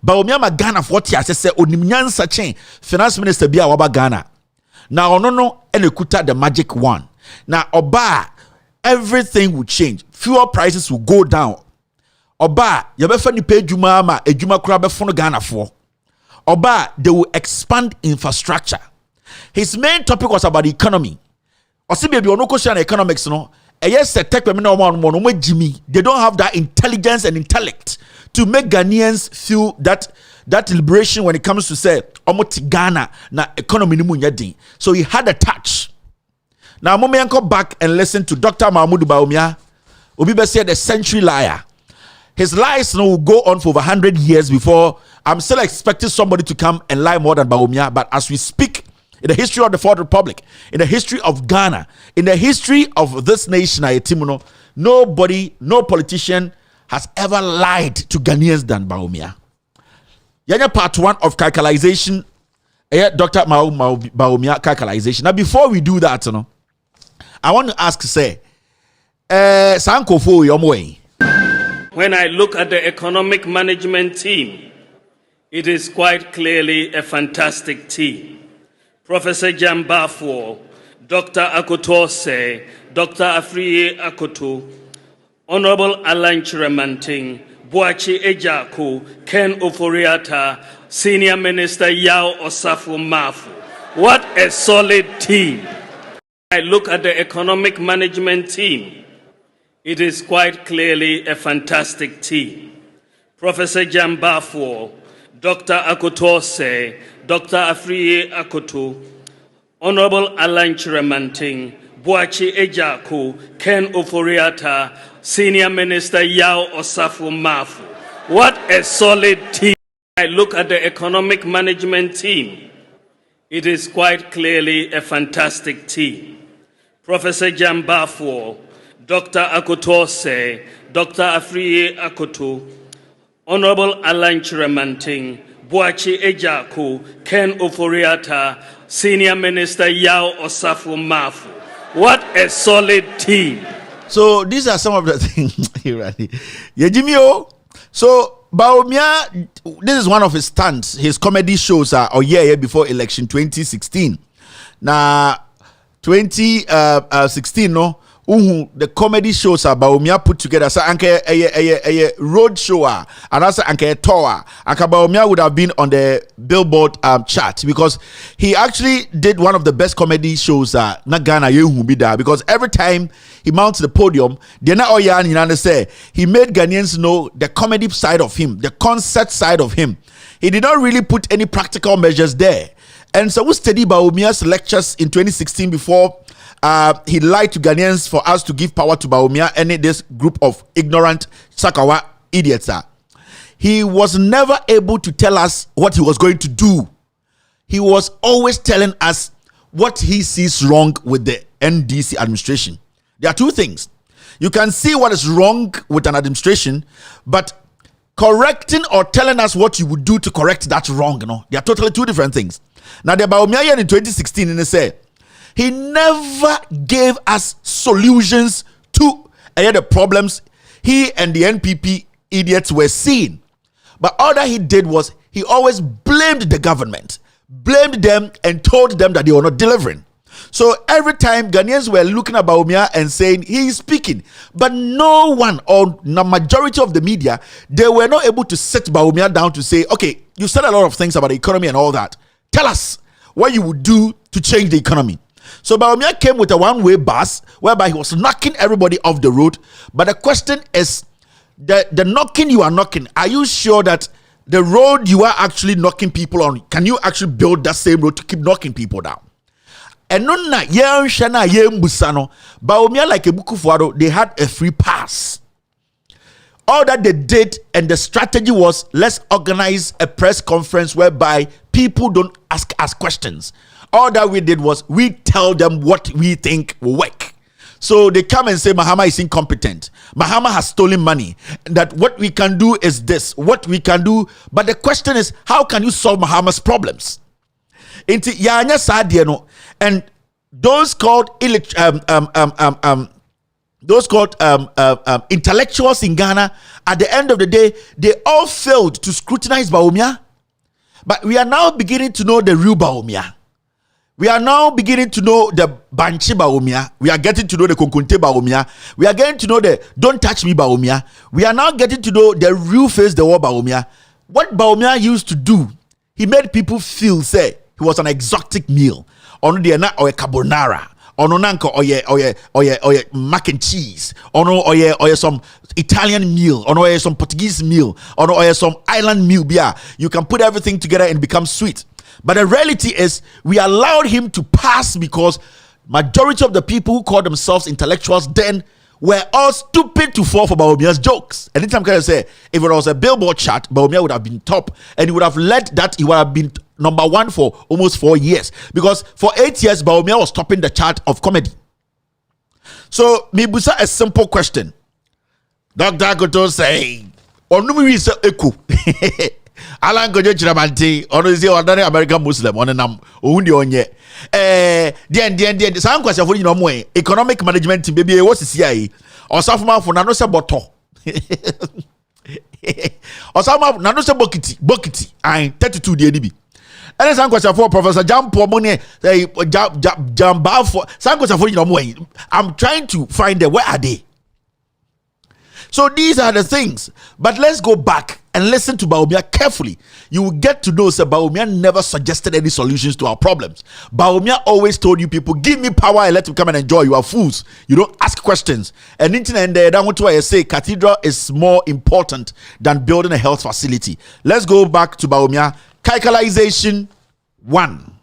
Bawumia Ghana for what he said, Onimnyansa chain, finance minister Bia Waba Ghana. Now, no, Enekuta the magic one. Now, Oba, everything will change. Fuel prices will go down. Oba, yabefa ni pay juma ama ejuma kura befono Ghana for. Oba, they will expand infrastructure. His main topic was about the economy. Osi baby ono question economics no. Yes, tech women no Jimmy. They don't have that intelligence and intellect to make Ghanaians feel that liberation when it comes to say omoti Ghana na economy ni munyadi. So he had a touch. Now, go back and listen to Dr. Mahmoud Bawumia. Obibe said the century liar. His lies will go on for over 100 years before I'm still expecting somebody to come and lie more than Bawumia. But as we speak, in the history of the Fourth Republic, in the history of Ghana, in the history of this nation, nobody, no politician has ever lied to Ghanaians than Bawumia. Yanya part one of characterization, Dr. Bawumia characterization. Now, before we do that, I want to ask, say, Sankofo Yomwe. When I look at the economic management team, it is quite clearly a fantastic team. Professor Jambafo, Dr. Akotose, Dr. Afriye Akoto, Honorable Alan Chiramanting, Boachi Ejaku, Ken Oforiata, Senior Minister Yao Osafo Mafu. What a solid team. I look at the economic management team. It is quite clearly a fantastic team. Professor Jambafo, Dr. Akotose, Dr. Afriye Akoto, Honorable Alan Chiramanting, Boachi Ejaku, Ken Oforiata, Senior Minister Yao Osafo Mafu. What a solid team. I look at the economic management team. It is quite clearly a fantastic team. Professor Jambafo, Dr. Akotose, Dr. Afriye Akoto, Honorable Alan Chiramanting, Boachi Ejaku, Ken Oforiata, Senior Minister Yao Osafo Mafu. What a solid team. So these are some of the things. Yejimio. So Bawumia, this is one of his stunts. His comedy shows are before election 2016. Now 2016 the comedy shows are Bawumia put together. So anke a road show and also anke a tour. Anke Bawumia would have been on the Billboard chart because he actually did one of the best comedy shows na Ghana yehu be there, because every time he mounts the podium, they na say he made Ghanaians know the comedy side of him, the concert side of him. he did not really put any practical measures there. And so we studied Bawumia's lectures in 2016 before he lied to Ghanaians for us to give power to Bawumia and this group of ignorant Sakawa idiots. He was never able to tell us what he was going to do. He was always telling us what he sees wrong with the NDC administration. There are two things. You can see what is wrong with an administration, but correcting or telling us what you would do to correct that wrong, they are totally two different things. Now, the Bawumia in 2016, and they say he never gave us solutions to the problems he and the NPP idiots were seeing. But all that he did was he always blamed the government, blamed them, and told them that they were not delivering. So every time Ghanaians were looking at Bawumia and saying he is speaking, but no one or the majority of the media, they were not able to sit Bawumia down to say, okay, you said a lot of things about the economy and all that. Tell us what you would do to change the economy. So Bawumia came with a one-way bus whereby he was knocking everybody off the road. But the question is, the knocking you are knocking, are you sure that the road you are actually knocking people on, can you actually build that same road to keep knocking people down? And no na shana busano Bawumia like a bukufuado, they had a free pass. All that they did and the strategy was, let's organize a press conference whereby people don't ask us questions. All that we did was we tell them what we think will work. So they come and say Mahama is incompetent. Mahama has stolen money. That what we can do is this, what we can do. But the question is, how can you solve Mahama's problems? And those called intellectuals in Ghana, at the end of the day, they all failed to scrutinize Bawumia. But we are now beginning to know the real Bawumia. We are now beginning to know the Banchi Bawumia. We are getting to know the Konkunte Bawumia. We are getting to know the Don't Touch Me Bawumia. We are now getting to know the real face the war Bawumia. What Bawumia used to do, he made people feel, say, he was an exotic meal. Ono de na oye carbonara. Ono nanko oye mac and cheese. Ono oye some Italian meal. Ono oye some Portuguese meal. Ono oye some island meal. Yeah, you can put everything together and become sweet. But the reality is, we allowed him to pass because majority of the people who call themselves intellectuals then were all stupid to fall for Bawumia's jokes. Anytime can I say, if it was a billboard chart, Bawumia would have been top, and he would have led that. He would have been number one for almost 4 years, because for 8 years Bawumia was topping the chart of comedy. So Mibusa, a simple question. Dr. Akoto say, "Onumi is eku." Alan Gojo Chiramanti, or is the ordinary American Muslim on a num undi onye. Some question for you know more economic management team, baby. What's the CIA? Or some for Nanosa Boto. Or some Nanosa Bokiti, I 32 DDB. And some question for Professor Jampo Money, Jamba for some question for you know more. I'm trying to find them. Where are they? So these are the things. But let's go back and listen to Bawumia carefully. You will get to know that Bawumia never suggested any solutions to our problems. Bawumia always told you people, give me power and let me come and enjoy. You are fools. You don't ask questions. And that's what I say, cathedral is more important than building a health facility. Let's go back to Bawumia. Calculization 1.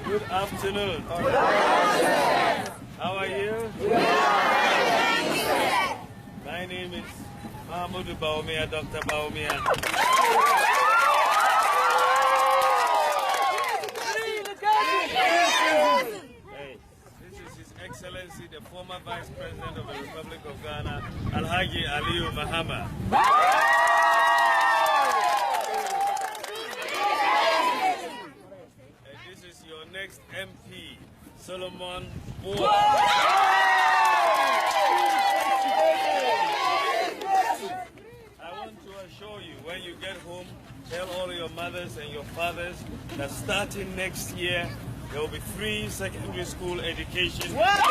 Good afternoon. How are you? My name is Mahmoud Baumia, Dr. Baumia. Hey, this is His Excellency, the former Vice President of the Republic of Ghana, Alhaji Aliyu Mahama. And this is your next MP, Solomon Boa. I want to assure you, when you get home, tell all your mothers and your fathers that starting next year, there will be free secondary school education. That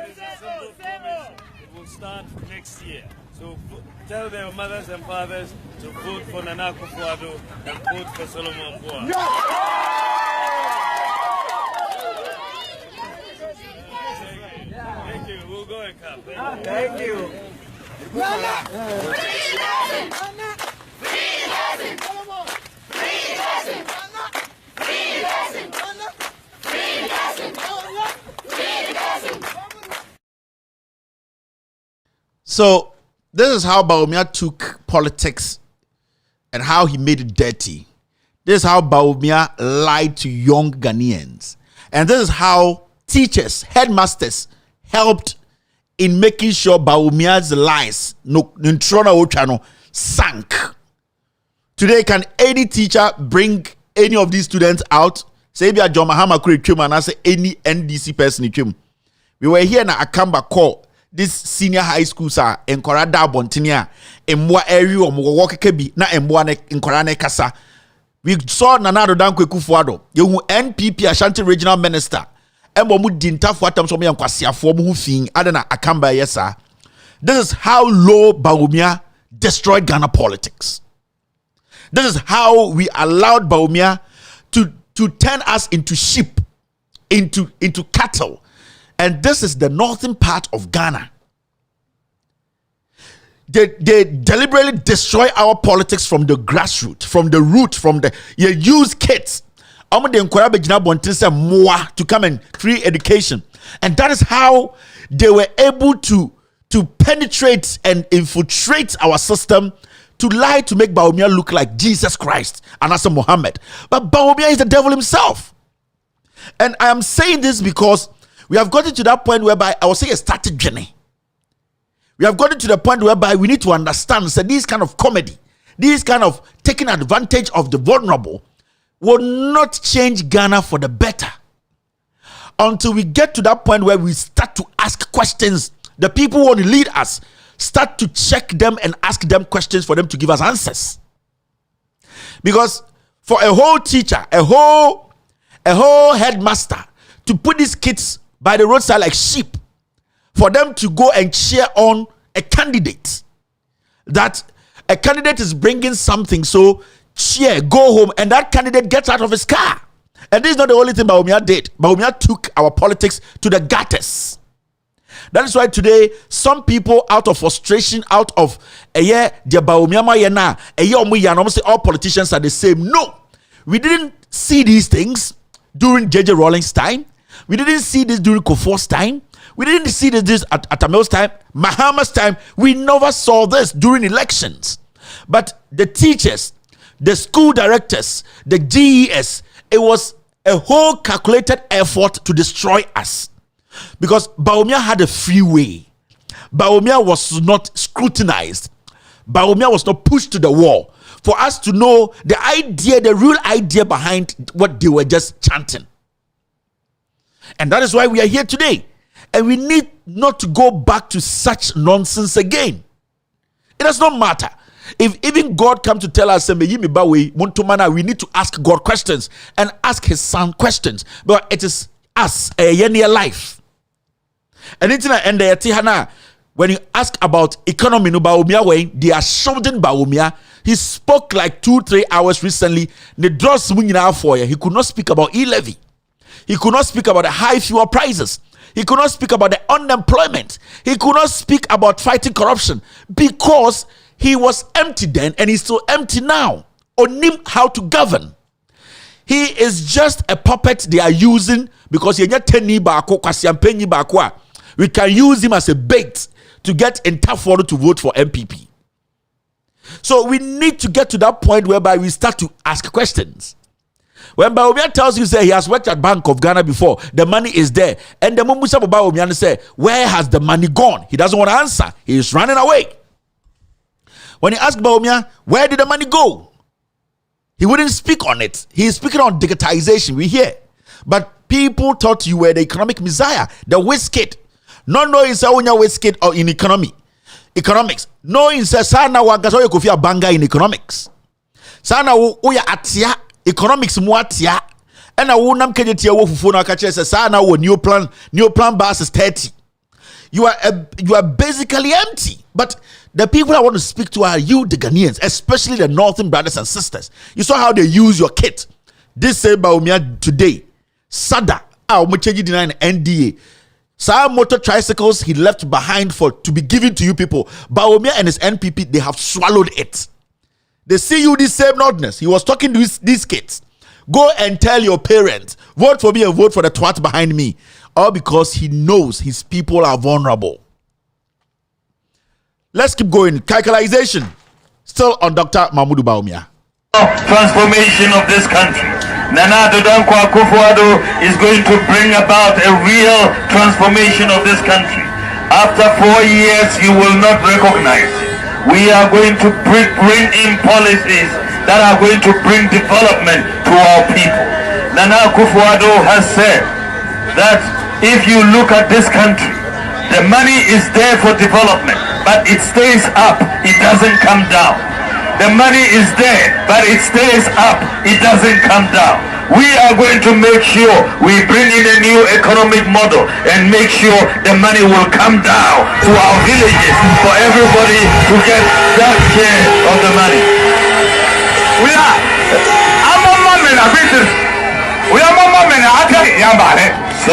is a simple promise. It will start next year. So tell their mothers and fathers to vote for Nana Akufo-Addo and vote for Solomon Boa. Thank you. We'll go and come. Thank you. So this is how Bawumia took politics and how he made it dirty. This is how Bawumia lied to young Ghanaians. And this is how teachers, headmasters helped in making sure Bawumia's lies sank. Today, can any teacher bring any of these students out? Say, be a John Mahama Kurichum and I say any NDC person. We were here na Akamba call. This senior high school sir enkora da bontinia emwa area omwo kekebi na emwa ne enkora ne kasa. We saw Nana Danquah Akufo-Addo yehu NPP Ashanti regional minister embo mu dintafo atam so me yankwasiafo mu hu fin adena akamba yesa. This is how low Bawumia destroyed Ghana politics. This is how we allowed Bawumia to turn us into sheep, into cattle. And this is the northern part of Ghana. They deliberately destroy our politics from the grassroots, from the root, you use kids to come and free education. And that is how they were able to penetrate and infiltrate our system, to lie to make Bawumia look like Jesus Christ and as a Muhammad. But Bawumia is the devil himself. And I am saying this because we have gotten to that point whereby I will say a started journey. We have gotten to the point whereby we need to understand that this kind of comedy, this kind of taking advantage of the vulnerable will not change Ghana for the better. Until we get to that point where we start to ask questions, the people who want to lead us start to check them and ask them questions for them to give us answers. Because for a whole teacher, a whole headmaster to put these kids by the roadside like sheep, for them to go and cheer on a candidate, that a candidate is bringing something, so cheer, go home, and that candidate gets out of his car. And this is not the only thing Bawumia did. Bawumia took our politics to the gutters. That is why today some people, out of frustration, out of all politicians are the same. No, we didn't see these things during JJ Rawlings' time. We didn't see this during Kufuor's time. We didn't see this at Atamil's time, Mahama's time. We never saw this during elections. But the teachers, the school directors, the GES, it was a whole calculated effort to destroy us. Because Bawumia had a free way. Bawumia was not scrutinized. Bawumia was not pushed to the wall for us to know the idea, the real idea behind what they were just chanting. And that is why we are here today. And we need not to go back to such nonsense again. It does not matter. If even God come to tell us, we need to ask God questions and ask his son questions. But it is us, a near life. And when you ask about economy, they are shouting Bawumia. He spoke like 2-3 hours recently. He could not speak about e-levy. He could not speak about the high fuel prices. He could not speak about the unemployment. He could not speak about fighting corruption because he was empty then and he's still empty now. On him how to govern. He is just a puppet they are using because we can use him as a bait to get Interforo to vote for MPP. So we need to get to that point whereby we start to ask questions. When Bawumia tells you, say, he has worked at Bank of Ghana before, the money is there. And the Mumusa Bawumia say, where has the money gone? He doesn't want to answer. He is running away. When he asked Bawumia, where did the money go? He wouldn't speak on it. He is speaking on digitization. We hear. But people thought you were the economic messiah, the whiskit. Not knowing say unya whiskit or in economics. Knowing say sana wagaso yo kofia banga in economics. Sana uya atia economics mu atia. Ena wo nam kenye tie wo fufu na ka kire say sana wo new plan bus is 30. You are basically empty. But the people I want to speak to are you, the Ghanaians, especially the Northern brothers and sisters. You saw how they use your kit. This say Bawumia today. Sada, denying NDA. Some motor tricycles he left behind to be given to you people. Bawumia and his NPP, they have swallowed it. They see you the same nodness. He was talking to these kids. Go and tell your parents, vote for me and vote for the twat behind me. All because he knows his people are vulnerable. Let's keep going. Calculation. Still on Dr. Mahmoud Bawumia. Transformation of this country. Nana Danquah is going to bring about a real transformation of this country. After 4 years, you will not recognize it. We are going to bring in policies that are going to bring development to our people. Nana Akufo-Addo has said that if you look at this country, the money is there for development, but it stays up, it doesn't come down. The money is there, but it stays up, it doesn't come down. We are going to make sure we bring in a new economic model and make sure the money will come down to our villages for everybody to get that share of the money. So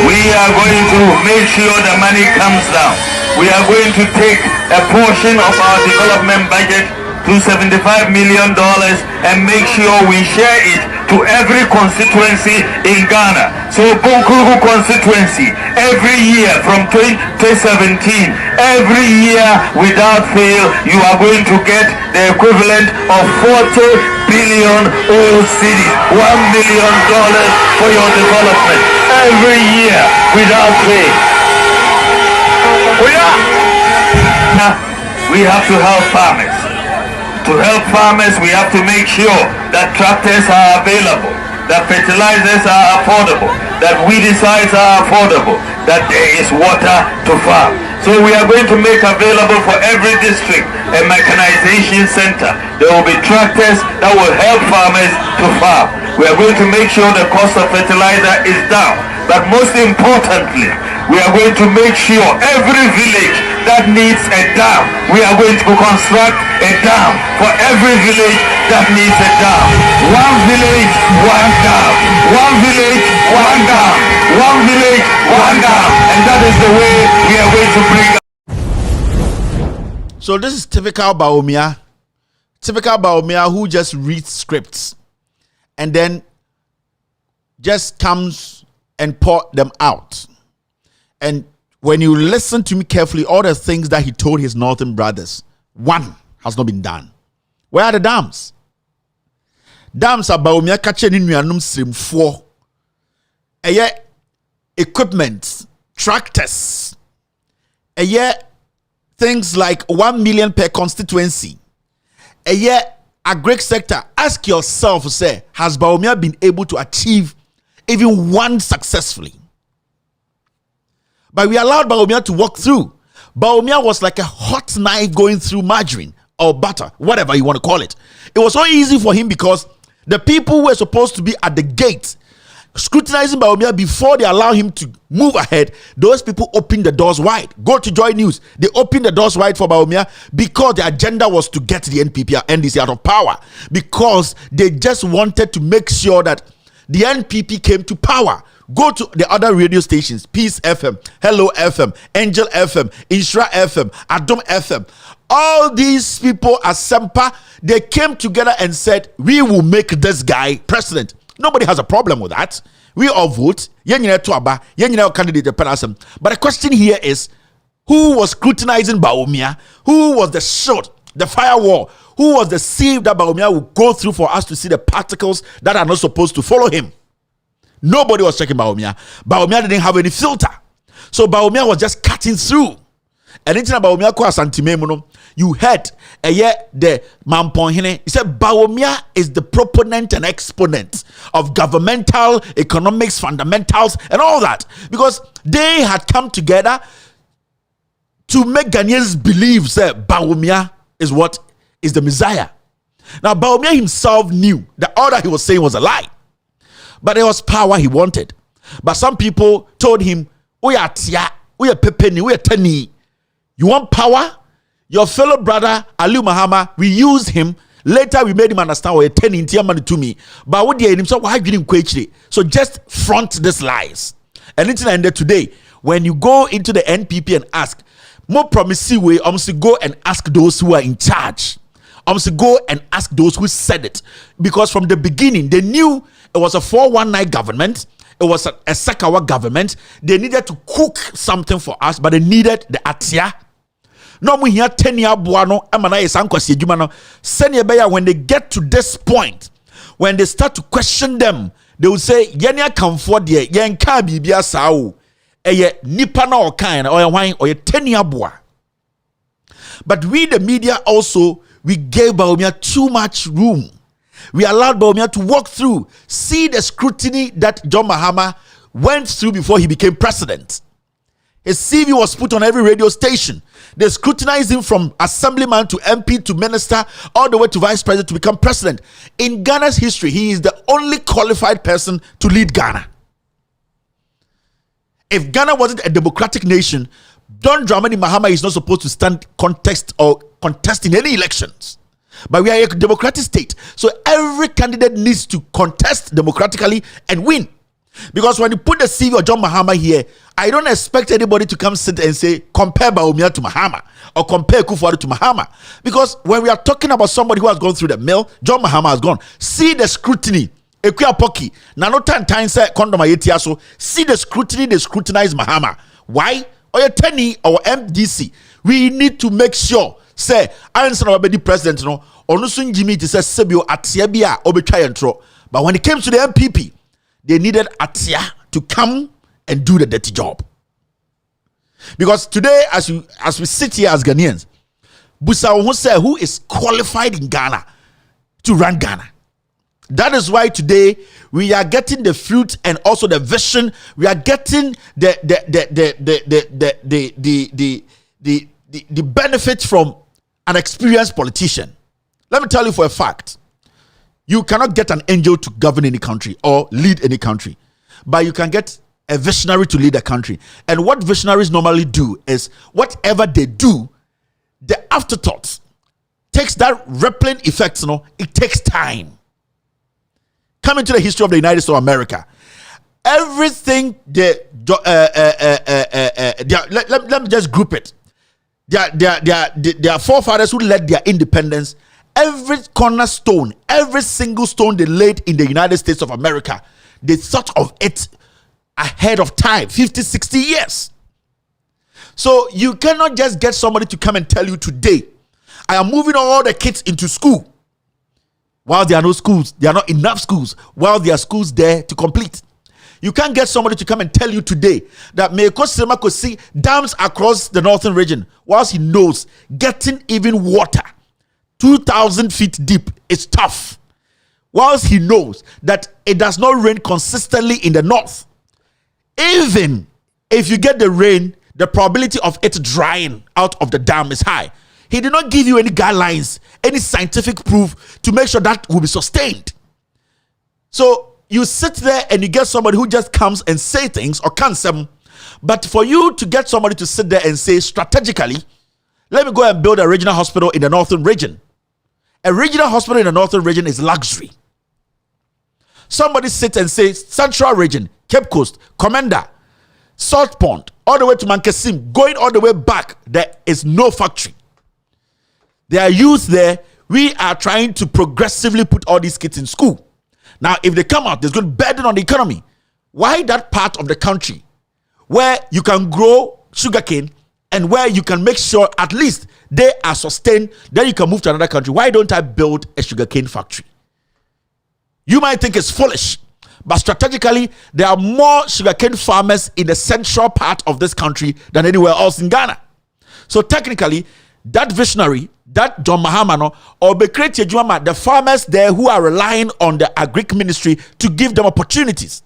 we are going to make sure the money comes down. We are going to take a portion of our development budget to $75 million and make sure we share it to every constituency in Ghana. So Bonkuru constituency, every year from 2017, every year without fail, you are going to get the equivalent of 40 billion old cities, $1 million for your development. Every year without fail. We have to help farmers. To help farmers, we have to make sure that tractors are available, that fertilizers are affordable, that weedicides are affordable, that there is water to farm. So we are going to make available for every district a mechanization center. There will be tractors that will help farmers to farm. We are going to make sure the cost of fertilizer is down. But most importantly, we are going to make sure every village that needs a dam, we are going to construct a dam for every village that needs a dam. One village, one dam. One village, one dam. One village, one dam. And that is the way we are going to bring. So this is typical Bawumia. Typical Bawumia who just reads scripts and then just comes and pour them out. And when you listen to me carefully, all the things that he told his northern brothers, one has not been done. Where are the dams? Dams are Bawumia catching in your stream 4. Equipment, tractors, things like 1 million per constituency. Agri sector. Ask yourself, say, has Bawumia been able to achieve even one successfully? But we allowed Bawumia to walk through. Bawumia was like a hot knife going through margarine or butter, whatever you want to call it. It was so easy for him because the people who were supposed to be at the gate scrutinizing Bawumia before they allow him to move ahead, those people opened the doors wide. Go to Joy News. They opened the doors wide for Bawumia because the agenda was to get the NPP or NDC out of power, because they just wanted to make sure that the NPP came to power. Go to the other radio stations, Peace FM, Hello FM, Angel FM, Inshra FM, Adom FM. All these people at Sempa, they came together and said, we will make this guy president. Nobody has a problem with that. We all vote. But the question here is, who was scrutinizing Bawumia? Who was the shield, the firewall? Who was the sieve that Bawumia would go through for us to see the particles that are not supposed to follow him? Nobody was checking Bawumia. Bawumia didn't have any filter. So Bawumia was just cutting through. And anything about Bawumia ko asantime, you heard the Mamponhine. He said Bawumia is the proponent and exponent of governmental economics, fundamentals, and all that. Because they had come together to make Ghanaians believe that Bawumia is what is the Messiah. Now Bawumia himself knew that all that he was saying was a lie. But there was power he wanted. But some people told him, we are tia, we are pepeni, we are tani. You want power? Your fellow brother Ali Mahama, we used him. Later we made him understand we are turning money to me. But what did him so why didn't quench? So just front these lies. And it's ended today. When you go into the NPP and ask, more promising way, go and ask those who are in charge. Go and ask those who said it. Because from the beginning, they knew it was a 419 government. It was a Sakawa government. They needed to cook something for us, but they needed the atia. No, we hear 10 year buano, when they get to this point, when they start to question them, they will say, Yenya come for the Yenka Bibia Sao, Nipana or kind or wine or 10 year bua. But we, the media, also, we gave Bawumia too much room. We allowed Bawumia to walk through, see the scrutiny that John Mahama went through before he became president. His CV was put on every radio station. They scrutinized him from assemblyman to MP to minister, all the way to vice president to become president. In Ghana's history, he is the only qualified person to lead Ghana. If Ghana wasn't a democratic nation, John Dramani Mahama is not supposed to stand contest in any elections. But we are a democratic state. So every candidate needs to contest democratically and win. Because when you put the CV of John Mahama here, I don't expect anybody to come sit and say, compare Bawumia to Mahama or compare Kufuor to Mahama. Because when we are talking about somebody who has gone through the mill, John Mahama has gone. See the scrutiny. Ekuya Poki. Nanota time say condom ayetiaso. See the scrutiny, they scrutinize Mahama. Why? Or your TENI or MDC. We need to make sure, say, answer our president, no, or no soon Jimmy to say Sebio Atiabia or betray and throw. But when it came to the MPP, they needed Atia to come and do the dirty job. Because today, as we sit here as Ghanaians, Busa who is qualified in Ghana to run Ghana. That is why today we are getting the fruit and also the vision. We are getting the benefit from an experienced politician. Let me tell you for a fact. You cannot get an angel to govern any country or lead any country, but you can get a visionary to lead a country. And what visionaries normally do is whatever they do, the afterthought takes that rippling effect. It takes time. Coming to the history of the United States of America, everything let me just group it. Their forefathers who led their independence. Every cornerstone, every single stone they laid in the United States of America, they thought of it ahead of time, 50, 60 years. So you cannot just get somebody to come and tell you today, I am moving all the kids into school. While there are no schools, there are not enough schools, while there are schools there to complete. You can't get somebody to come and tell you today that Meko Sema could see dams across the northern region, whilst he knows getting even water 2,000 feet deep is tough. Whilst he knows that it does not rain consistently in the north. Even if you get the rain, the probability of it drying out of the dam is high. He did not give you any guidelines, any scientific proof to make sure that will be sustained. So you sit there and you get somebody who just comes and say things or can't say them. But for you to get somebody to sit there and say strategically, let me go and build a regional hospital in the northern region. A regional hospital in the northern region is luxury. Somebody sit and say Central Region, Cape Coast, Commander, Salt Pond, all the way to Mankasim, going all the way back, there is no factory. There are youth there. We are trying to progressively put all these kids in school. Now, if they come out, there's going to be burden on the economy. Why that part of the country where you can grow sugarcane and where you can make sure at least they are sustained, then you can move to another country? Why don't I build a sugarcane factory? You might think it's foolish, but strategically, there are more sugarcane farmers in the central part of this country than anywhere else in Ghana. So technically, that visionary, that John Mahamano, or Bekreti Juama, the farmers there who are relying on the agric ministry to give them opportunities.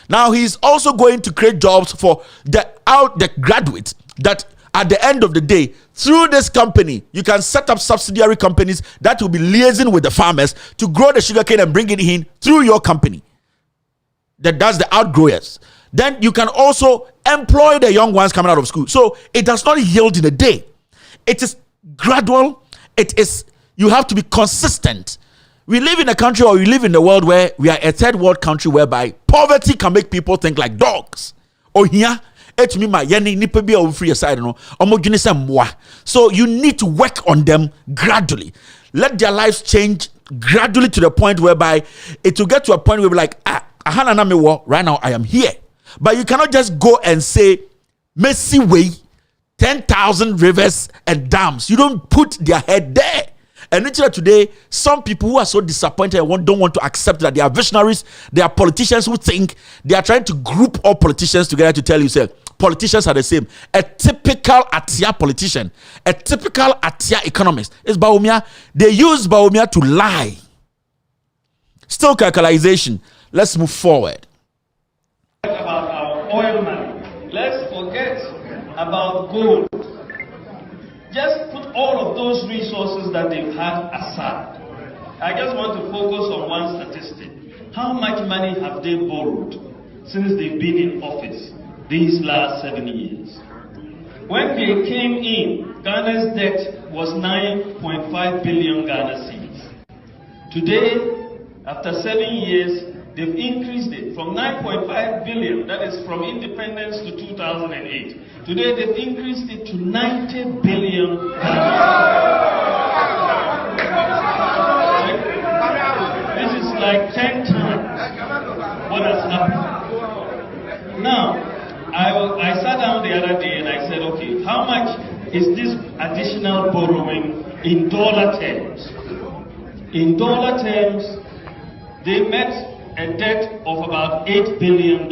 Now, he's also going to create jobs for the graduates that at the end of the day, through this company, you can set up subsidiary companies that will be liaising with the farmers to grow the sugarcane and bring it in through your company. That's the outgrowers. Then you can also employ the young ones coming out of school. So it does not yield in a day. It is gradual. You have to be consistent. We live in a country, or we live in a world where we are a third world country whereby poverty can make people think like dogs. Oh, here. So you need to work on them gradually. Let their lives change gradually to the point whereby it will get to a point where we're like, right now I am here. But you cannot just go and say, Messi way, 10,000 rivers and dams. You don't put their head there. And today, some people who are so disappointed and don't want to accept that they are visionaries, they are politicians who think they are trying to group all politicians together to tell you, say, politicians are the same. A typical Atia politician, a typical Atia economist is Bawumia. They use Bawumia to lie. Still calculation. Let's move forward. About our oil money. Let's forget about gold. Just put all of those resources that they've had aside. I just want to focus on one statistic. How much money have they borrowed since they've been in office these last 7 years? When they came in, Ghana's debt was 9.5 billion Ghana cedis. Today, after 7 years, they've increased it from 9.5 billion, that is from independence to 2008. Today they've increased it to 90 billion. This is like 10 times what has happened. Now, I sat down the other day and I said, okay, how much is this additional borrowing in dollar terms? In dollar terms, they met a debt of about $8 billion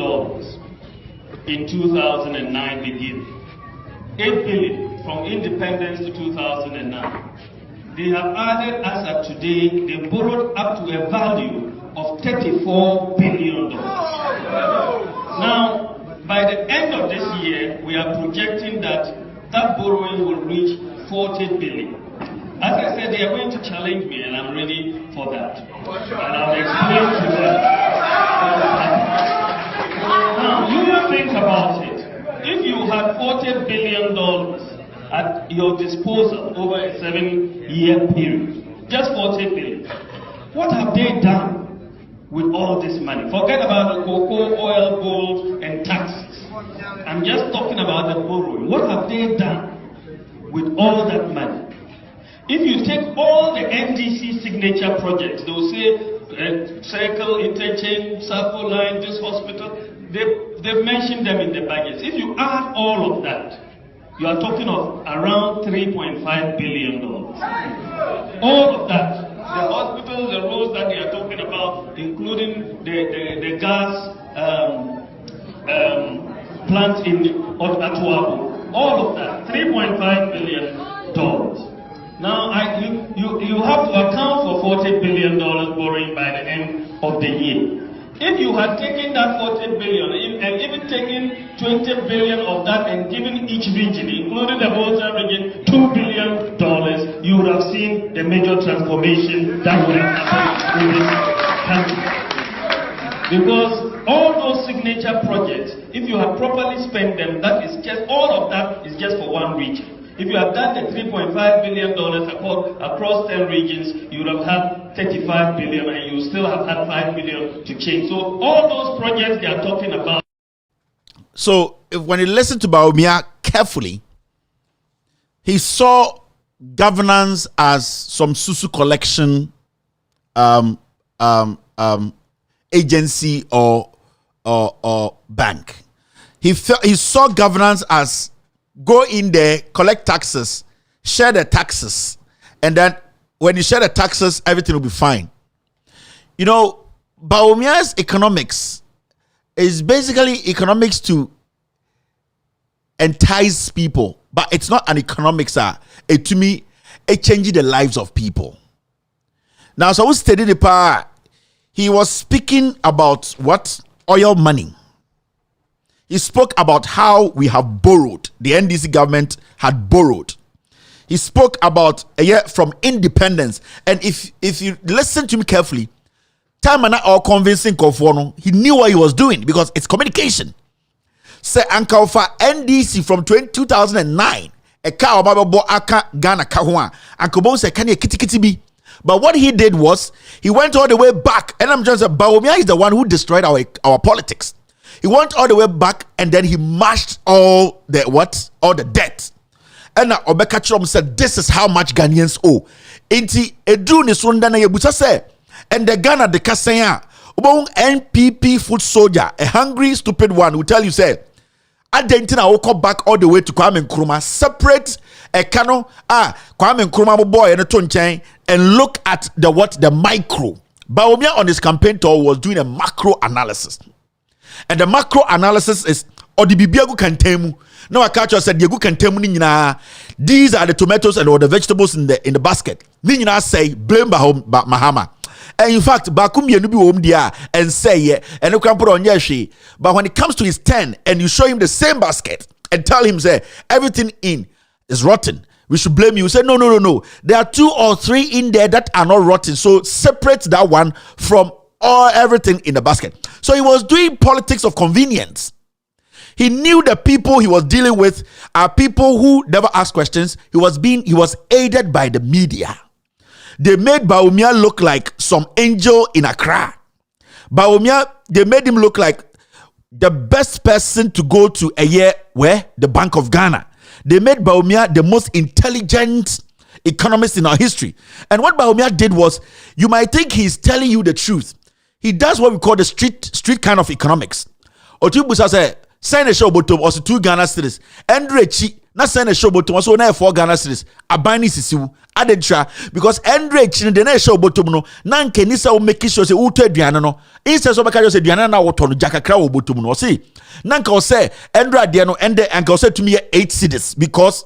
in 2009 beginning. 8 billion from independence to 2009. They have added, as of today, they borrowed up to a value of $34 billion. Now, by the end of this year, we are projecting that borrowing will reach 40 billion. As I said, they are going to challenge me, and I'm ready for that. And I'll explain to them. Now, you think about it. If you had $40 billion at your disposal over a 7-year period, just 40 billion, what have they done with all this money? Forget about the cocoa, oil, gold, and taxes. I'm just talking about the borrowing. What have they done with all that money? If you take all the NDC signature projects, they'll say circle, interchange, Sapo line, this hospital, they've mentioned them in the budgets. If you add all of that, you are talking of around $3.5 billion. All of that, the hospitals, the roads that they are talking about, including the gas plant in Atuabo, all of that, $3.5 billion. Now, you have to account for $40 billion borrowing by the end of the year. If you had taken that 40 billion and even taken 20 billion of that and given each region, including the Volta region, $2 billion, you would have seen the major transformation that would have happened in this country. Because all those signature projects, if you have properly spent them, that is just, all of that is just for one region. If you have done the $3.5 billion across 10 regions, you would have had $35 billion and you still have had $5 billion to change. So all those projects they are talking about. So when you listen to Bawumia carefully, he saw governance as some susu collection agency or bank. He saw governance as go in there, collect taxes, share the taxes, and then when you share the taxes, everything will be fine. You know, Bawumia's economics is basically economics to entice people, but it's not an economics. To me, it changes the lives of people. Now, so we studied the power. He was speaking about what? Oil money. He spoke about how we have borrowed. The NDC government had borrowed. He spoke about a year from independence. And if you listen to me carefully, time and or convincing Kofono, he knew what he was doing because it's communication. Say Uncle for NDC from 2009, a car about aka Ghana Kahua. Uncle Bo said, can you kitty be? But what he did was he went all the way back, and I'm just saying, Bawumia is the one who destroyed our politics. He went all the way back, and then he mashed all the debt. And Obeka Chrom said, this is how much Ghanaians owe. Inti edu ni sunda na yebusa say, and the Ghana de Kasenya, NPP foot soldier, a hungry stupid one, will tell you say, Adentina will come back all the way to Kwame Nkrumah, separate a cano, Kwame Nkrumah boy and a tonchain, and look at the micro. Bawumia on his campaign tour was doing a macro analysis. And the macro analysis is Odibibiagu Kantemu. Now I catch you said Diegu Kantemu Nina. These are the tomatoes and all the vegetables in the basket. Nina say blame Mahama. And in fact, Bakum Yenubi wom dia and say and you can put on Yeshi. But when it comes to his 10 and you show him the same basket and tell him say everything in is rotten, we should blame you. Say no. There are 2 or 3 in there that are not rotten. So separate that one from everything in the basket. So he was doing politics of convenience. He knew the people he was dealing with are people who never ask questions. He was aided by the media. They made Bawumia look like some angel in Accra. They made him look like the best person to go to a year where the Bank of Ghana. They made Bawumia the most intelligent economist in our history. And what Bawumia did was, you might think he's telling you the truth. He does what we call the street kind of economics. Otubusa said, send a show bottom or 2 Ghana cedis. Andre Chi, not send a show bottom, also 4 Ghana cedis. Abani Sisiu, Adedra, because Andre Chi, the show bottom, no, Nanke Nisa will make sure say, Uto Diana, instead of Bakajo said, Diana, Waton, Jacka bottom, no, see. Nanka will say, Andra Diano, and Uncle said to me 8 cedis, because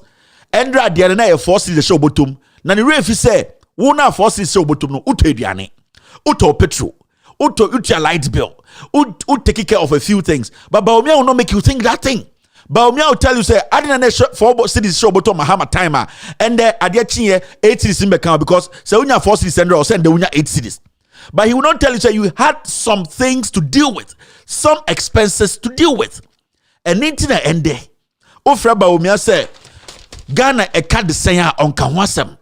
Andra Diana 4 cedis show bottom. Nani Refi say, Wona 4 cedis show bottom, no, Uto Diane, Uto Petro. Uto your light bill. Ut take care of a few things. But Bawumia will not make you think that thing. Bawumia will tell you, say, I didn't know 4 cities show bottom Mahama timer. And there are 8 cities in Bekama because say unya 4 cities and or send the unya 8 cities. But he will not tell you, say, you had some things to deal with, some expenses to deal with. And intina ende. Ofra Bawumia say, Ghana a card the saying on Kanwasem.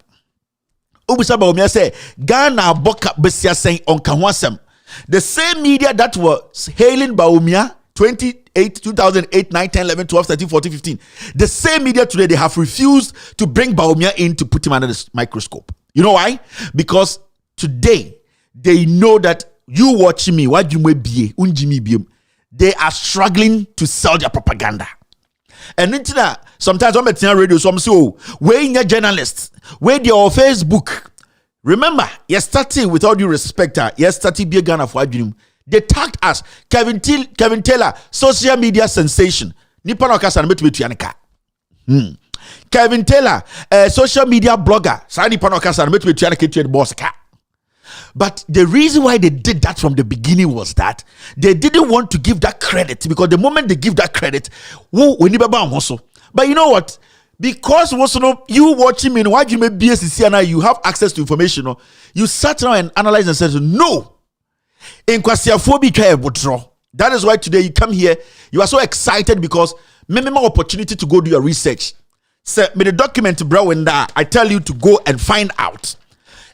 Ubisa Bawumia say, Ghana boka besia saying on Kanwasem. The same media that was hailing Bawumia 2008, 9, 10, 11, 12, 13, 14, 15. The same media today, they have refused to bring Bawumia in to put him under the microscope. You know why? Because today, they know that you watching me, they are struggling to sell their propaganda. And sometimes I'm at radio, so I'm so, where in your journalists, where your Facebook. Remember, yesterday, with all due respect, yesterday, be Ghana for Adjunum. They tagged us, Kevin Taylor, social media sensation. Nippon Okasan met with Yanika. Kevin Taylor, social media blogger. Sa Nippon Okasan met with Yanika Boska. But the reason why they did that from the beginning was that they didn't want to give that credit, because the moment they give that credit, but you know what? Because you watching me, why you make BSC and you have access to information, you sat down and analyze and said, no. That is why today you come here, you are so excited because maybe more opportunity to go do your research. So, me the document, bro, and I tell you to go and find out.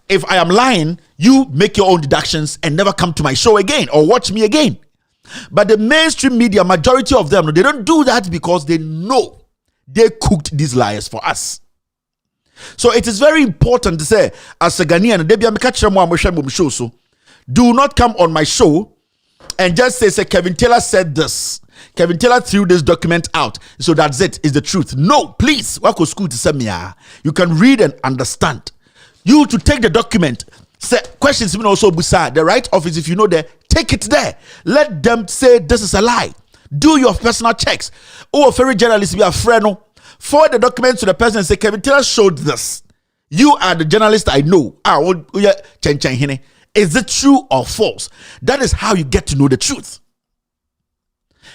If I am lying, you make your own deductions and never come to my show again or watch me again. But the mainstream media, majority of them, they don't do that because they know they cooked these liars for us. So it is very important to say, as a Ghanaian, do not come on my show and just say Kevin Taylor said this. Kevin Taylor threw this document out. So that's it. It's the truth. No, please. Wako school to say you can read and understand. You to take the document. Say questions also beside the right office. If you know there, take it there. Let them say this is a lie. Do your personal checks. Oh, very journalist be a friend. Forward the document to the person and say Kevin Taylor showed this. You are the journalist I know. Is it true or false? That is how you get to know the truth.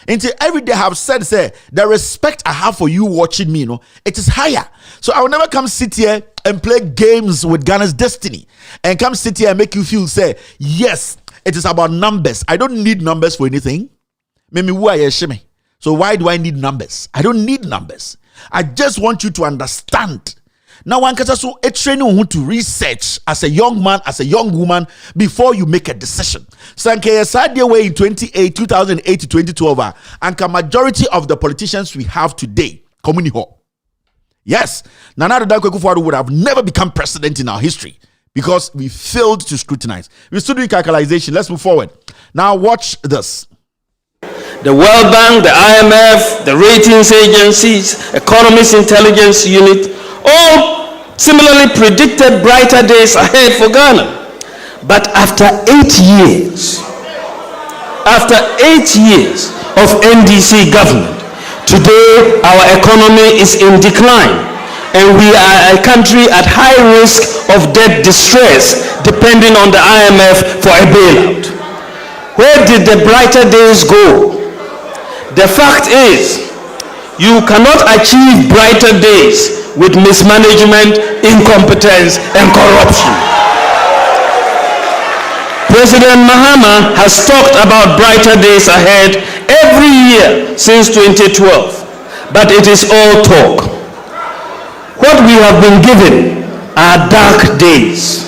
Until every day I have said, say, the respect I have for you watching me, it is higher. So I will never come sit here and play games with Ghana's destiny and come sit here and make you feel, say, yes, it is about numbers. I don't need numbers for anything. So why do I need numbers? I don't need numbers. I just want you to understand. Now, one can also train you to research as a young man, as a young woman, before you make a decision. So, in 2008 to 2012, and the majority of the politicians we have today, yes, Nana Danquah Akufo-Addo would have never become president in our history because we failed to scrutinize. We're still doing calculation. Let's move forward. Now, watch this. The World Bank, the IMF, the ratings agencies, Economist Intelligence Unit, all similarly predicted brighter days ahead for Ghana. But after 8 years of NDC government, today our economy is in decline and we are a country at high risk of debt distress depending on the IMF for a bailout. Where did the brighter days go? The fact is, you cannot achieve brighter days with mismanagement, incompetence, and corruption. President Mahama has talked about brighter days ahead every year since 2012, but it is all talk. What we have been given are dark days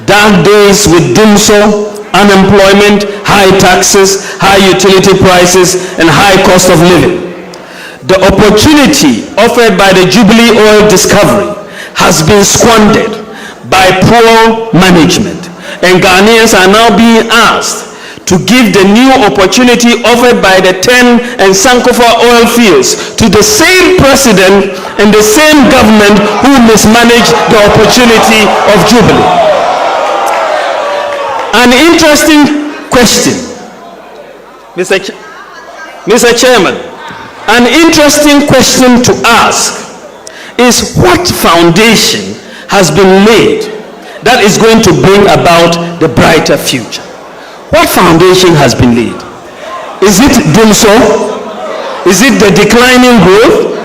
with doomsday, unemployment, high taxes, high utility prices, and high cost of living. The opportunity offered by the Jubilee oil discovery has been squandered by poor management, and Ghanaians are now being asked to give the new opportunity offered by the 10 and Sankofa oil fields to the same president and the same government who mismanaged the opportunity of Jubilee. An interesting question, Mr. Chairman, an interesting question to ask is what foundation has been laid that is going to bring about the brighter future? What foundation has been laid? Is it doomsday? Is it the declining growth?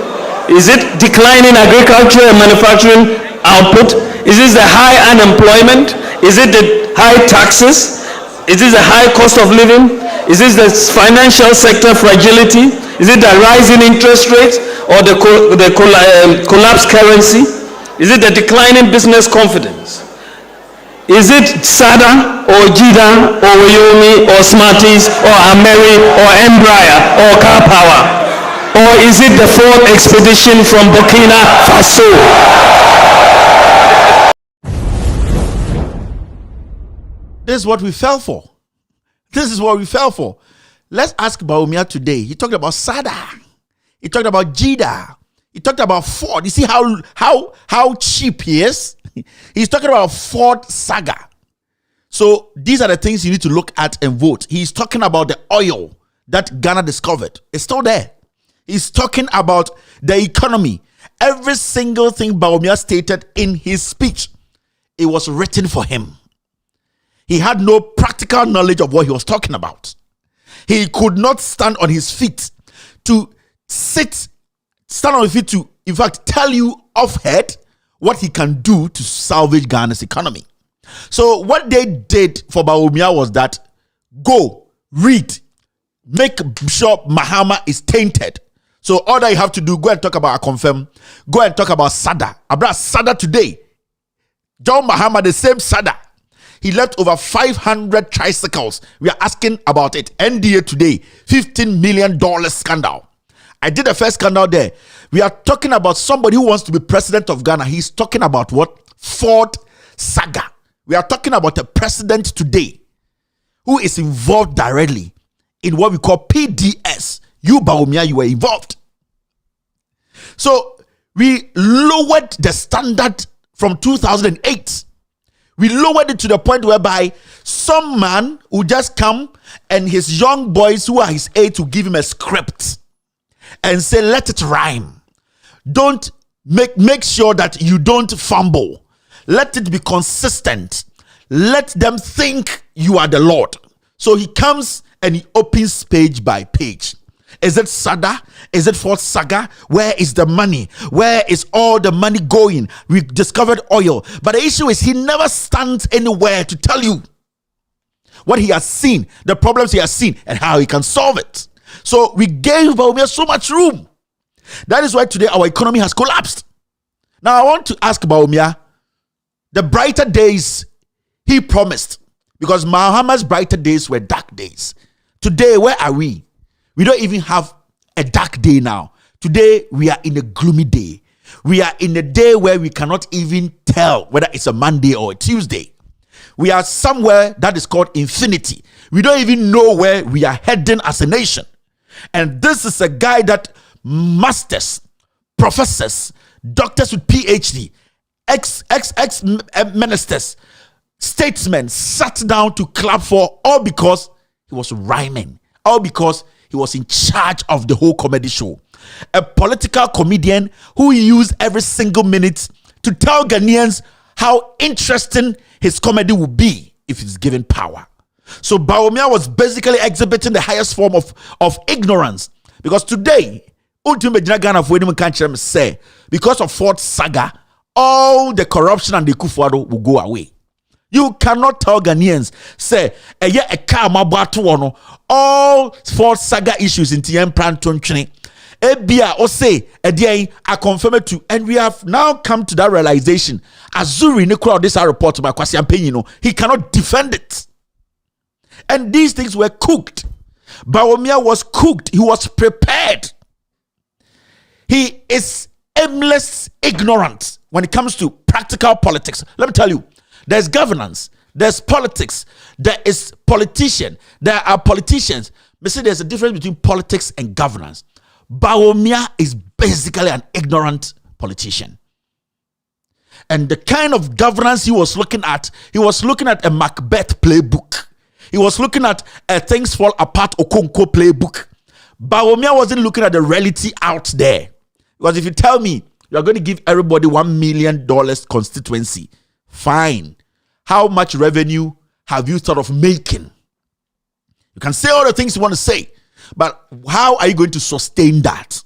Is it declining agriculture and manufacturing output? Is it the high unemployment? Is it the high taxes? Is it the high cost of living? Is it the financial sector fragility? Is it the rising interest rates or the collapsed currency? Is it the declining business confidence? Is it SADA or JIDA or Wyoming or Smarties or Ameri or Embraer or Car Power? Or is it the fourth expedition from Burkina Faso? This is what we fell for. This is what we fell for. Let's ask Bawumia today. He talked about SADA. He talked about JIDA. He talked about Ford. You see how cheap he is? He's talking about Ford saga. So these are the things you need to look at and vote. He's talking about the oil that Ghana discovered. It's still there. He's talking about the economy. Every single thing Bawumia stated in his speech, it was written for him. He had no practical knowledge of what he was talking about. He could not stand on his feet to in fact, tell you off head what he can do to salvage Ghana's economy. So what they did for Bawumia was that go, read, make sure Mahama is tainted. So all that you have to do, go and talk about Confirm, go and talk about SADA. Abra SADA today. John Mahama, the same SADA. He left over 500 tricycles. We are asking about it. NDA today, $15 million scandal. I did the first scandal there. We are talking about somebody who wants to be president of Ghana. He's talking about what? Ford saga. We are talking about a president today who is involved directly in what we call PDS. You, Bawumia, you were involved. So we lowered the standard from 2008. We lowered it to the point whereby some man will just come and his young boys who are his age will give him a script and say, let it rhyme. Don't make sure that you don't fumble. Let it be consistent. Let them think you are the Lord. So he comes and he opens page by page. Is it Sada? Is it Fort Saga? Where is the money? Where is all the money going? We discovered oil. But the issue is he never stands anywhere to tell you what he has seen, the problems he has seen, and how he can solve it. So we gave Bawumia so much room. That is why today our economy has collapsed. Now I want to ask Bawumia, the brighter days he promised, because Muhammad's brighter days were dark days. Today, where are we? We don't even have a dark day now. Today, we are in a gloomy day. We are in a day where we cannot even tell whether it's a Monday or a Tuesday. We are somewhere that is called infinity. We don't even know where we are heading as a nation. And this is a guy that masters, professors, doctors with PhD, ex-ministers, statesmen sat down to clap for, all because he was rhyming, all because he was in charge of the whole comedy show. A political comedian who used every single minute to tell Ghanaians how interesting his comedy would be if he's given power. So Bawumia was basically exhibiting the highest form of ignorance. Because today, because of Ford saga, all the corruption and the Kufuado will go away. You cannot tell Ghanaians, say, all Ford saga issues in TM Pranton Ebia or say, I confirm it too. And we have now come to that realization. Azuri Nicola, this report by Kwasi Ampanyino, he cannot defend it. And these things were cooked. Bawumia was cooked. He was prepared. He is aimless ignorant when it comes to practical politics. Let me tell you, there's governance, there's politics, there is politician, there are politicians. But see, there's a difference between politics and governance. Bawumia is basically an ignorant politician. And the kind of governance he was looking at a Macbeth playbook. He was looking at a Things Fall Apart Okonko playbook. Bawumia wasn't looking at the reality out there. Because if you tell me you're going to give everybody $1 million constituency, fine. How much revenue have you thought of making? You can say all the things you want to say, but how are you going to sustain that?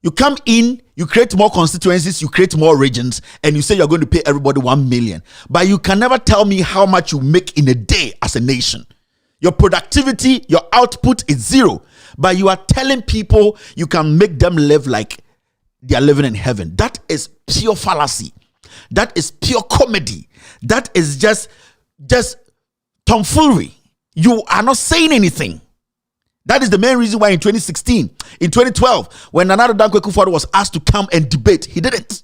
You come in, you create more constituencies, you create more regions, and you say you're going to pay everybody 1 million. But you can never tell me how much you make in a day as a nation. Your productivity, your output is zero. But you are telling people you can make them live like they are living in heaven. That is pure fallacy. That is pure comedy. That is just tomfoolery. You are not saying anything. That is the main reason why in 2016, in 2012, when Nana Danquah was asked to come and debate, he didn't.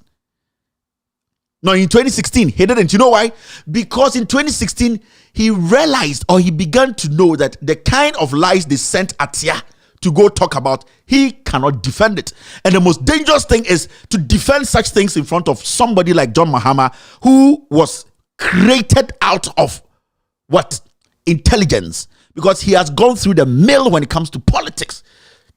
No, in 2016, he didn't. You know why? Because in 2016, he realized, or he began to know, that the kind of lies they sent Atia to go talk about, he cannot defend it. And the most dangerous thing is to defend such things in front of somebody like John Mahama, who was created out of what? Intelligence. Because he has gone through the mill when it comes to politics.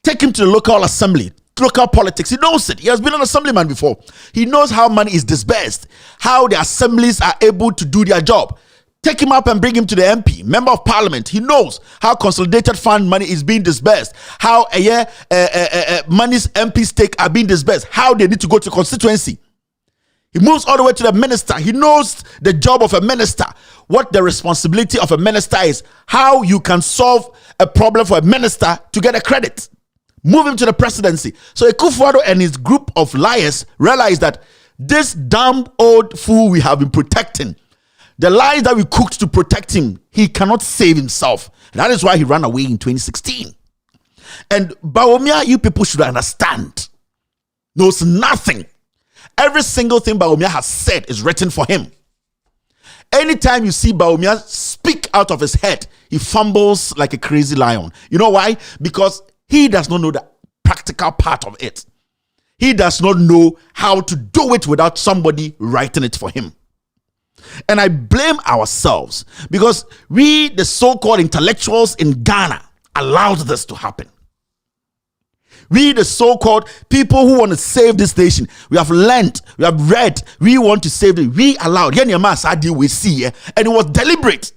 Take him to the local assembly, local politics. He knows it. He has been an assemblyman before. He knows how money is disbursed, how the assemblies are able to do their job. Take him up and bring him to the MP, member of parliament. He knows how consolidated fund money is being disbursed, how money's MP stake are being disbursed, how they need to go to constituency. He moves all the way to the minister. He knows the job of a minister, what the responsibility of a minister is, how you can solve a problem for a minister to get a credit. Move him to the presidency. So Akufo-Addo and his group of liars realized that this damn old fool we have been protecting, the lies that we cooked to protect him, he cannot save himself. That is why he ran away in 2016. And Bawumia, you people should understand, knows nothing. Every single thing Bawumia has said is written for him. Anytime you see Bawumia speak out of his head, he fumbles like a crazy lion. You know why? Because he does not know the practical part of it. He does not know how to do it without somebody writing it for him. And I blame ourselves because we, the so-called intellectuals in Ghana, allowed this to happen. We, the so-called people who want to save this nation, we have learned, we have read, we want to save it. We allowed. And it was deliberate.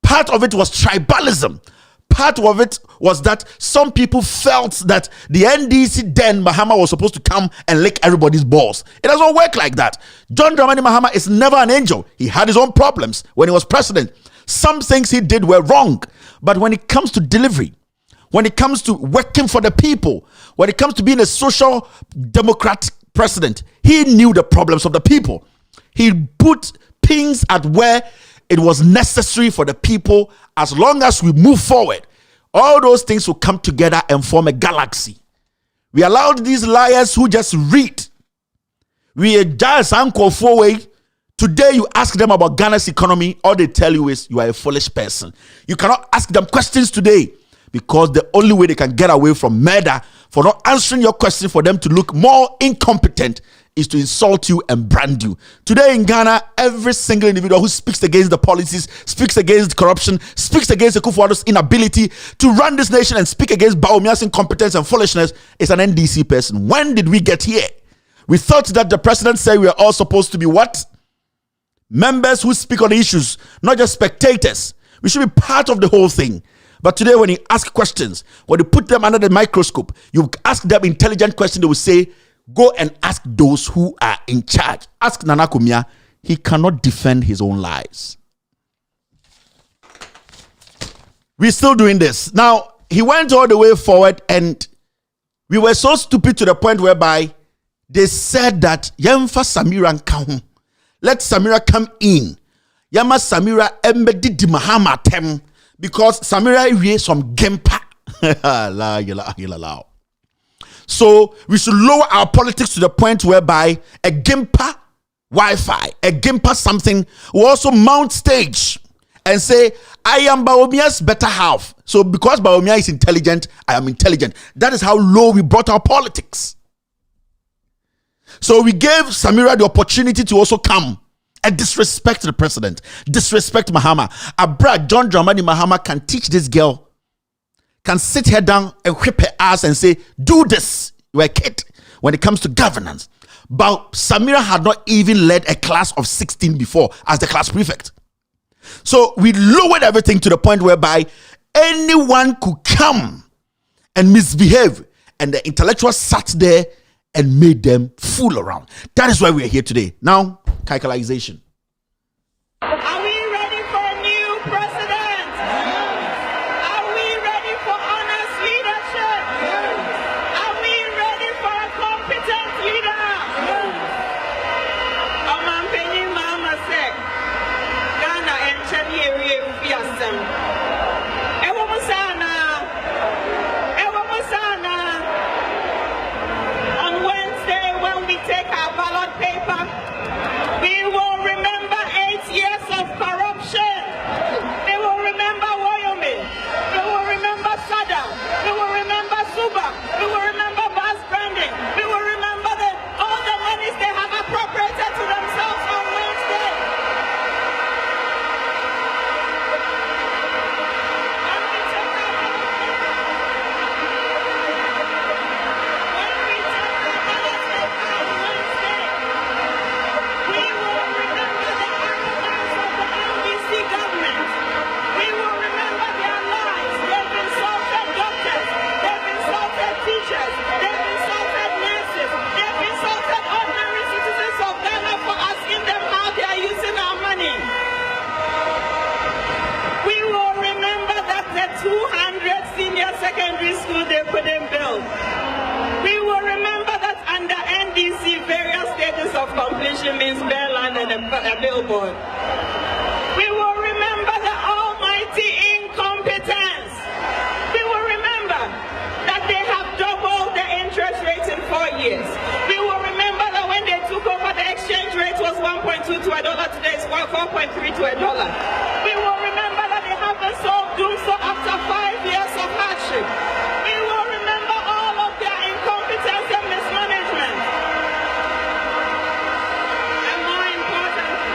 Part of it was tribalism. Part of it was that some people felt that the NDC then Mahama was supposed to come and lick everybody's balls. It doesn't work like that. John Dramani Mahama is never an angel. He had his own problems when he was president. Some things he did were wrong. But when it comes to delivery, when it comes to working for the people, when it comes to being a social democratic president, he knew the problems of the people. He put things at where it was necessary for the people. As long as we move forward, all those things will come together and form a galaxy. We allowed these liars who just read. We just uncle way. Today you ask them about Ghana's economy, all they tell you is you are a foolish person. You cannot ask them questions today because the only way they can get away from murder for not answering your question, for them to look more incompetent, is to insult you and brand you. Today in Ghana, every single individual who speaks against the policies, speaks against corruption, speaks against the Kufuor's inability to run this nation and speak against Bawumia's incompetence and foolishness is an NDC person. When did we get here? We thought that the president said we are all supposed to be what? Members who speak on the issues, not just spectators. We should be part of the whole thing. But today when you ask questions, when you put them under the microscope, you ask them intelligent questions, they will say, go and ask those who are in charge. Ask Nana Kumia. He cannot defend his own lies. We're still doing this. Now, he went all the way forward and we were so stupid to the point whereby they said that Yemfa Samira Nkahun. Let Samira come in. Yama Samira embedi di Mahama tem because Samira raised some gempa. So we should lower our politics to the point whereby a gimpa Wi-Fi, a gimpa something will also mount stage and say, I am Bawumia's better half. So because Bawumia is intelligent, I am intelligent. That is how low we brought our politics. So we gave Samira the opportunity to also come and disrespect the president, disrespect Mahama. Abra John Dramani Mahama can teach this girl, can sit her down and whip her ass and say, do this. You're a kid when it comes to governance. But Samira had not even led a class of 16 before as the class prefect. So we lowered everything to the point whereby anyone could come and misbehave. And the intellectuals sat there and made them fool around. That is why we are here today. Now, calculation. Are we ready for a new president? Are we ready for honest leadership? Are we ready for a competent leader? Oman Penny Mama said, Ghana and Chadi area will be a sim. Ewa Musana. On Wednesday, when we take our ballot paper, we will remember 8 years of corruption. We will remember Wyoming. We will remember Sada. We will remember Suba. We will remember bus branding. We will remember all the monies they have appropriated to themselves on Wednesday. Secondary school they couldn't build. We will remember that under NDC, various stages of completion means bare land and a billboard. We will remember the almighty incompetence. We will remember 4.3 to $1. We will remember that they have been so doomed so after 5 years of hardship. We will remember all of their incompetence and mismanagement. And more importantly,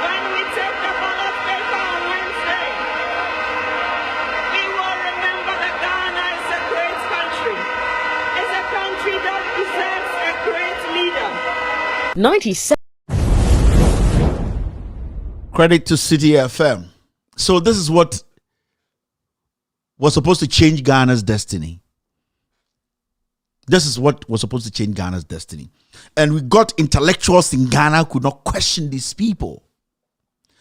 when we take the ballot paper on Wednesday, we will remember that Ghana is a great country. It's a country that deserves a great leader. 97. Credit to City FM. So this is what was supposed to change Ghana's destiny. This is what was supposed to change Ghana's destiny. And we got intellectuals in Ghana who could not question these people.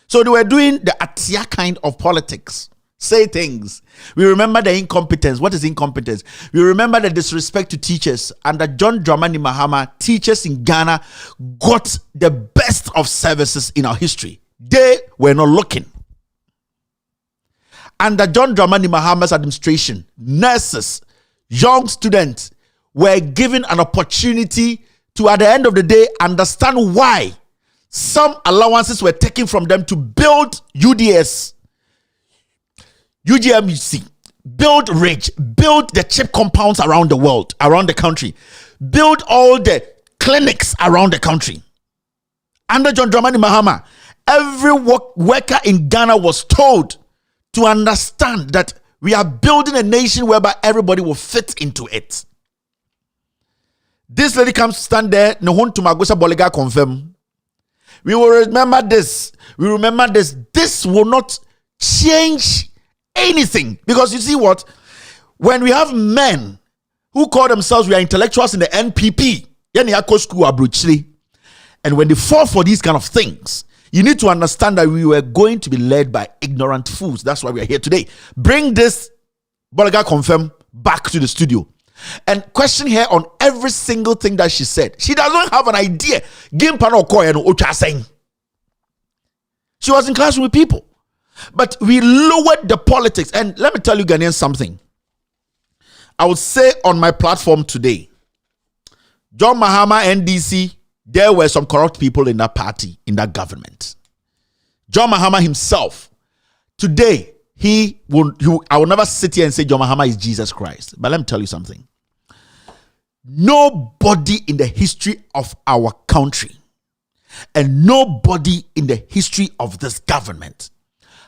So they were doing the Atia kind of politics. Say things. We remember the incompetence. What is incompetence? We remember the disrespect to teachers. Under John Dramani Mahama, teachers in Ghana got the best of services in our history. They were not looking. Under John Dramani Mahama's administration, nurses, young students were given an opportunity to, at the end of the day, understand why some allowances were taken from them to build UDS, UGMC, build Ridge, build the chip compounds around the world, around the country, build all the clinics around the country. Under John Dramani Mahama, every worker in Ghana was told to understand that we are building a nation whereby everybody will fit into it. This lady comes to stand there. Confirm. We will remember this. We remember this. This will not change anything. Because you see what? When we have men who call themselves, we are intellectuals in the NPP, and when they fall for these kind of things, you need to understand that we were going to be led by ignorant fools. That's why we are here today. Bring this Bolaga Confirm back to the studio and question her on every single thing that she said. She doesn't have an idea. She was in class with people. But we lowered the politics. And let me tell you, Ghanaians, something. I would say on my platform today, John Mahama, NDC, there were some corrupt people in that party, in that government. John Mahama himself, today, I will never sit here and say John Mahama is Jesus Christ. But let me tell you something. Nobody in the history of our country and nobody in the history of this government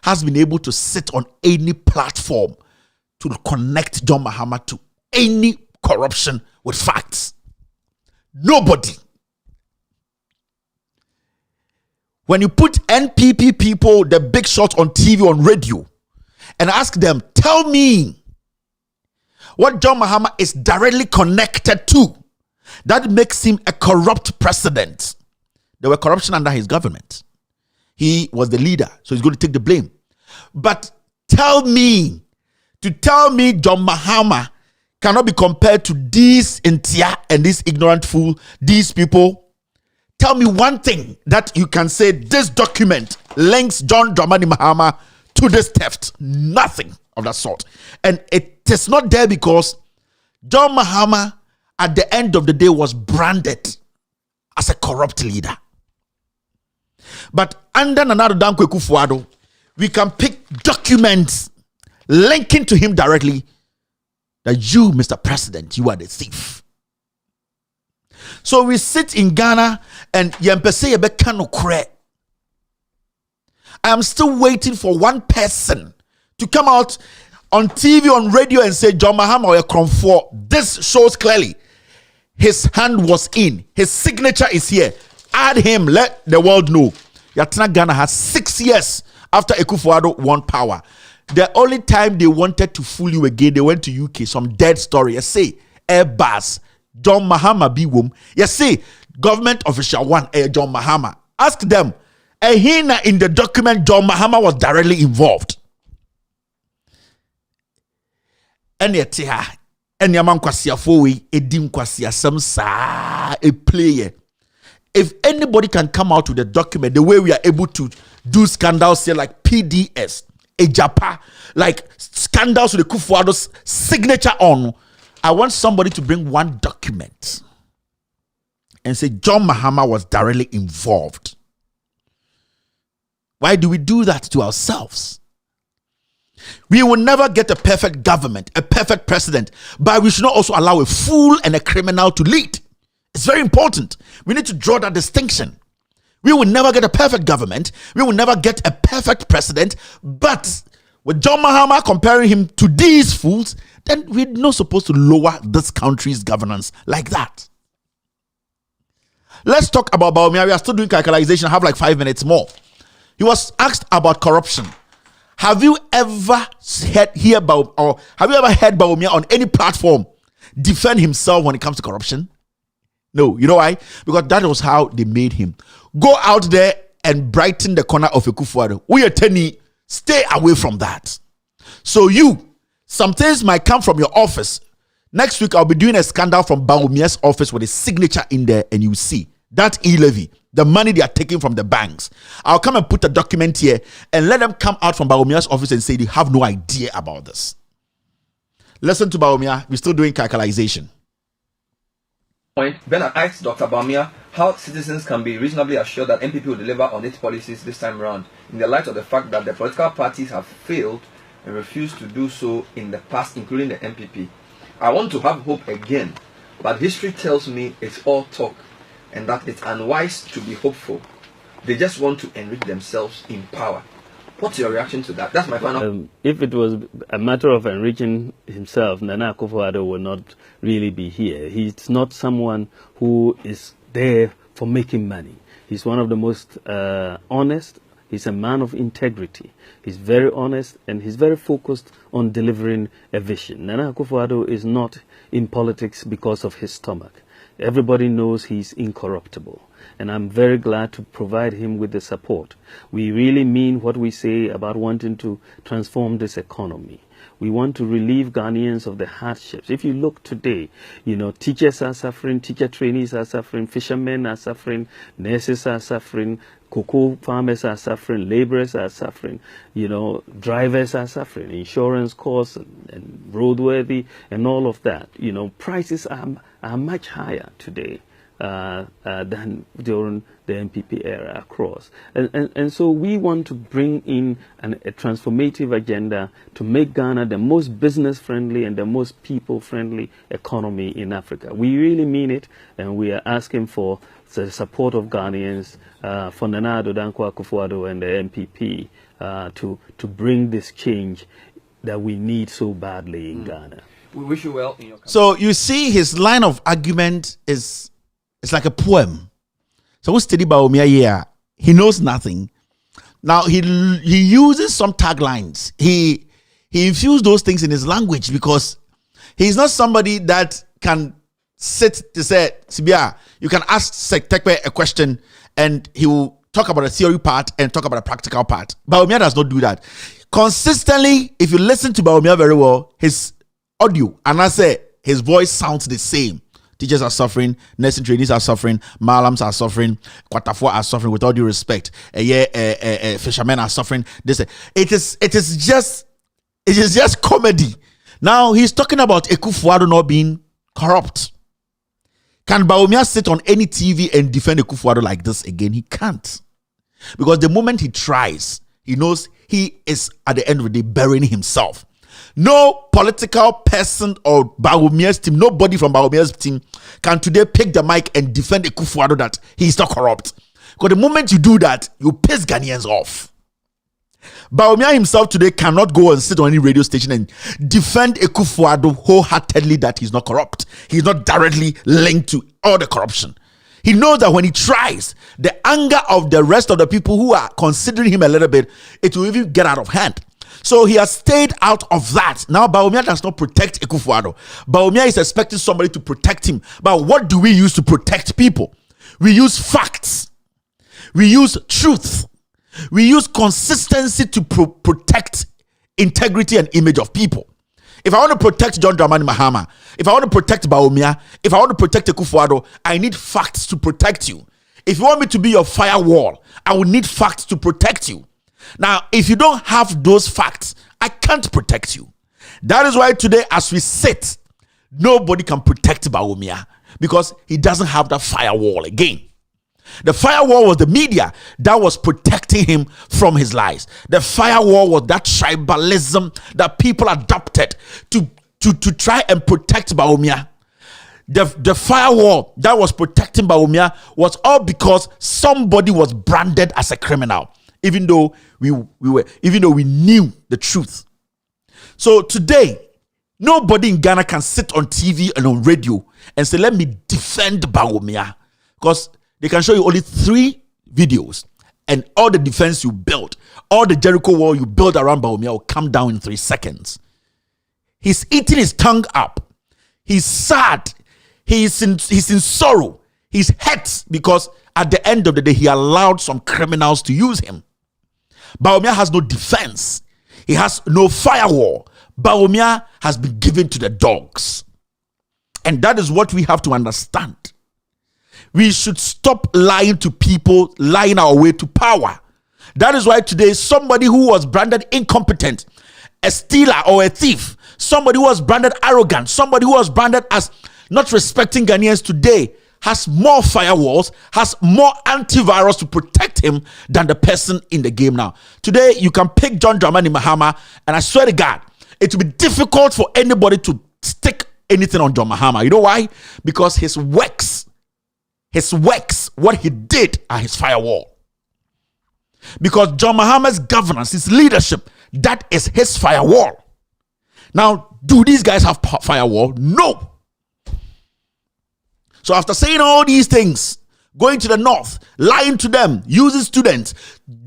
has been able to sit on any platform to connect John Mahama to any corruption with facts. Nobody. When you put NPP people, the big shots on TV, on radio, and ask them, tell me what John Mahama is directly connected to that makes him a corrupt president. There were corruption under his government. He was the leader, so he's going to take the blame. But tell me John Mahama cannot be compared to these Intia and this ignorant fool, these people. Tell me one thing that you can say this document links John Dramani Mahama to this theft. Nothing of that sort. And it is not there because John Mahama at the end of the day was branded as a corrupt leader. But under Nana Danquah Kufuado, we can pick documents linking to him directly that you, Mr. President, you are the thief. So we sit in Ghana and I am still waiting for one person to come out on TV, on radio and say John Mahama or Kronfor. This shows clearly his hand was in. His signature is here. Add him. Let the world know. Yatana Ghana has 6 years after Akufo-Addo won power. The only time they wanted to fool you again, they went to UK. Some dead story. You say Airbus. John Mahama be wom. You see, government official one, John Mahama. Ask them, Ehina in the document, John Mahama was directly involved. And yet, and yaman kwasia fowi, edim kwasia samsa, a player. If anybody can come out with a document, the way we are able to do scandals here, like PDS, Ejapa, like scandals with the Kufuado's signature on. I want somebody to bring one document and say John Mahama was directly involved. Why do we do that to ourselves? We will never get a perfect government, a perfect president, but we should not also allow a fool and a criminal to lead. It's very important. We need to draw that distinction. We will never get a perfect government. We will never get a perfect president, but with John Mahama comparing him to these fools, then we're not supposed to lower this country's governance like that. Let's talk about Bawumia. We are still doing calculation. I have like 5 minutes more. He was asked about corruption. Have you ever heard Bawumia on any platform defend himself when it comes to corruption? No. You know why? Because that was how they made him. Go out there and brighten the corner of Akufo-Addo. We are telling, stay away from that. So some things might come from your office. Next week, I'll be doing a scandal from Bawumia's office with a signature in there, and you see that e-levy, the money they are taking from the banks. I'll come and put a document here and let them come out from Bawumia's office and say they have no idea about this. Listen to Bawumia. We're still doing calculation. Bernard asked Dr. Bawumia how citizens can be reasonably assured that MPP will deliver on its policies this time around, in the light of the fact that the political parties have failed and refused to do so in the past, including the MPP. I want to have hope again, but history tells me it's all talk and that it's unwise to be hopeful. They just want to enrich themselves in power. What's your reaction to that? That's my final. If it was a matter of enriching himself, Nana Akufo-Addo will not really be here. He's not someone who is there for making money. He's one of the most honest. He's a man of integrity. He's very honest and he's very focused on delivering a vision. Nana Akufo-Addo is not in politics because of his stomach. Everybody knows he's incorruptible. And I'm very glad to provide him with the support. We really mean what we say about wanting to transform this economy. We want to relieve Ghanaians of the hardships. If you look today, teachers are suffering, teacher trainees are suffering, fishermen are suffering, nurses are suffering, cocoa farmers are suffering, laborers are suffering, drivers are suffering, insurance costs and roadworthy and all of that. Prices are much higher today than during the MPP era across. And so we want to bring in a transformative agenda to make Ghana the most business-friendly and the most people-friendly economy in Africa. We really mean it, and we are asking for the support of Ghanaians, for Nana Danquah Akufo-Addo and the MPP to bring this change that we need so badly in Ghana. We wish you well in your campaign. So you see, his line of argument is like a poem. So who's study Bawumia here? He knows nothing. Now he uses some taglines. He infused those things in his language because he's not somebody that can sit to say, Sibia, you can ask Tekpe a question and he will talk about the theory part and talk about the practical part. Bawumia does not do that. Consistently, if you listen to Bawumia very well, his audio and I say his voice sounds the same. Teachers are suffering, nursing trainees are suffering, malams are suffering, Kwatafo are suffering, with all due respect. Fishermen are suffering. It is just comedy. Now he's talking about Akufo-Addo not being corrupt. Can Bawumia sit on any TV and defend Akufo-Addo like this again? He can't. Because the moment he tries, he knows he is at the end of the day burying himself. No political person or Bawumia's team, nobody from Bawumia's team can today pick the mic and defend Akufo-Addo that he's not corrupt. Because the moment you do that, you piss Ghanaians off. Bawumia himself today cannot go and sit on any radio station and defend Akufo-Addo wholeheartedly that he's not corrupt. He's not directly linked to all the corruption. He knows that when he tries, the anger of the rest of the people who are considering him a little bit, it will even get out of hand. So he has stayed out of that. Now Bawumia does not protect Akufo-Addo. Bawumia is expecting somebody to protect him. But what do we use to protect people? We use facts. We use truth. We use consistency to protect integrity and image of people. If I want to protect John Dramani Mahama, if I want to protect Bawumia, if I want to protect Akufo-Addo, I need facts to protect you. If you want me to be your firewall, I will need facts to protect you. Now, if you don't have those facts, I can't protect you. That is why today, as we sit, nobody can protect Bawumia because he doesn't have that firewall again. The firewall was the media that was protecting him from his lies. The firewall was that tribalism that people adopted to try and protect Bawumia. The firewall that was protecting Bawumia was all because somebody was branded as a criminal, even though we knew the truth. So today, nobody in Ghana can sit on TV and on radio and say, let me defend Bawumia, because they can show you only 3 videos, and all the defense you built, all the Jericho wall you built around Bawumia will come down in 3 seconds. He's eating his tongue up. He's sad. He's in sorrow. He's hurt because at the end of the day, he allowed some criminals to use him. Bawumia has no defense. He has no firewall. Bawumia has been given to the dogs. And that is what we have to understand. We should stop lying to people, lying our way to power. That is why today somebody who was branded incompetent, a stealer or a thief, somebody who was branded arrogant, somebody who was branded as not respecting Ghanaians today has more firewalls, has more antivirus to protect him than the person in the game now. Today, you can pick John Dramani Mahama, and I swear to God, it will be difficult for anybody to stick anything on John Mahama. You know why? Because his works, what he did are his firewall. Because John Mahama's governance, his leadership, that is his firewall. Now, do these guys have firewall? No. So after saying all these things, going to the north, lying to them, using students,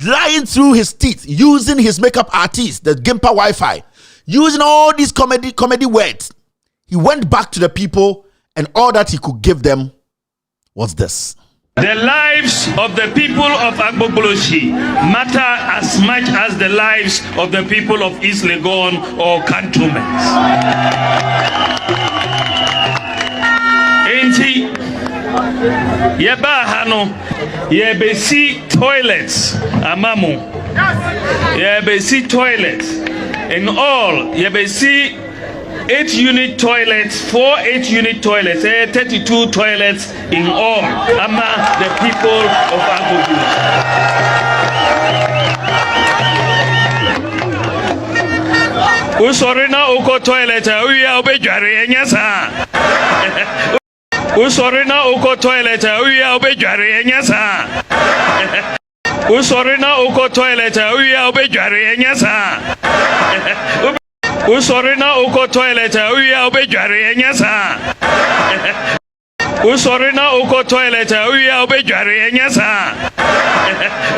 lying through his teeth, using his makeup artist, the Gimpa Wi-Fi, using all these comedy words, he went back to the people, and all that he could give them was this. The lives of the people of Agbogbolosyi matter as much as the lives of the people of East Legon or cantonments. Enti yeba hano yebesi toilets amamo yebesi toilets in all yebesi 8-unit toilets, 4 8-unit toilets, 32 toilets in all among the people of Agbogbo. Usorina uko toilet uya obejare enyasa. Usorina uko toilet uya obejare enyasa. Usorina uko toilet uya obejare enyasa. Usorina uko toilet uya obejare enyasa. Usorina uko toilet uya obejare enyasa.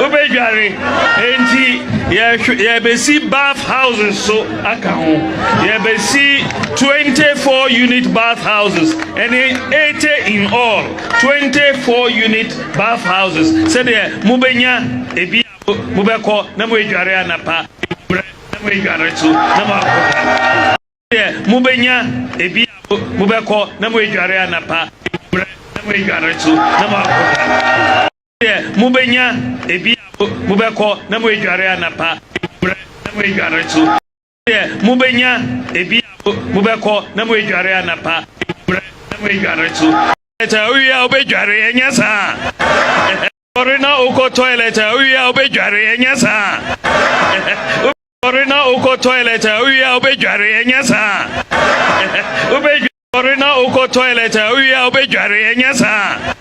Obejare enti yebesi bath houses so akaho. Yebesi 24-unit bath houses and 80 in all. 24-unit bath houses. Say there mubenya ebi mubeko na mujare anapa. Mubenya ebi mubeko na mujare anapa mubenya ebi mubeko na mujare anapa mubenya ebi mubeko na mujare anapa uya obejare enyasa orina uko toilet uya obejare enyasa Orina uko toilet uya obejare enyasa. Orina uko toilet uya obejare enyasa.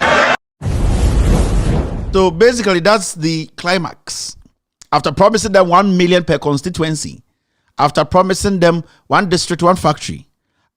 So basically that's the climax. After promising them 1 million per constituency, after promising them 1 district, 1 factory,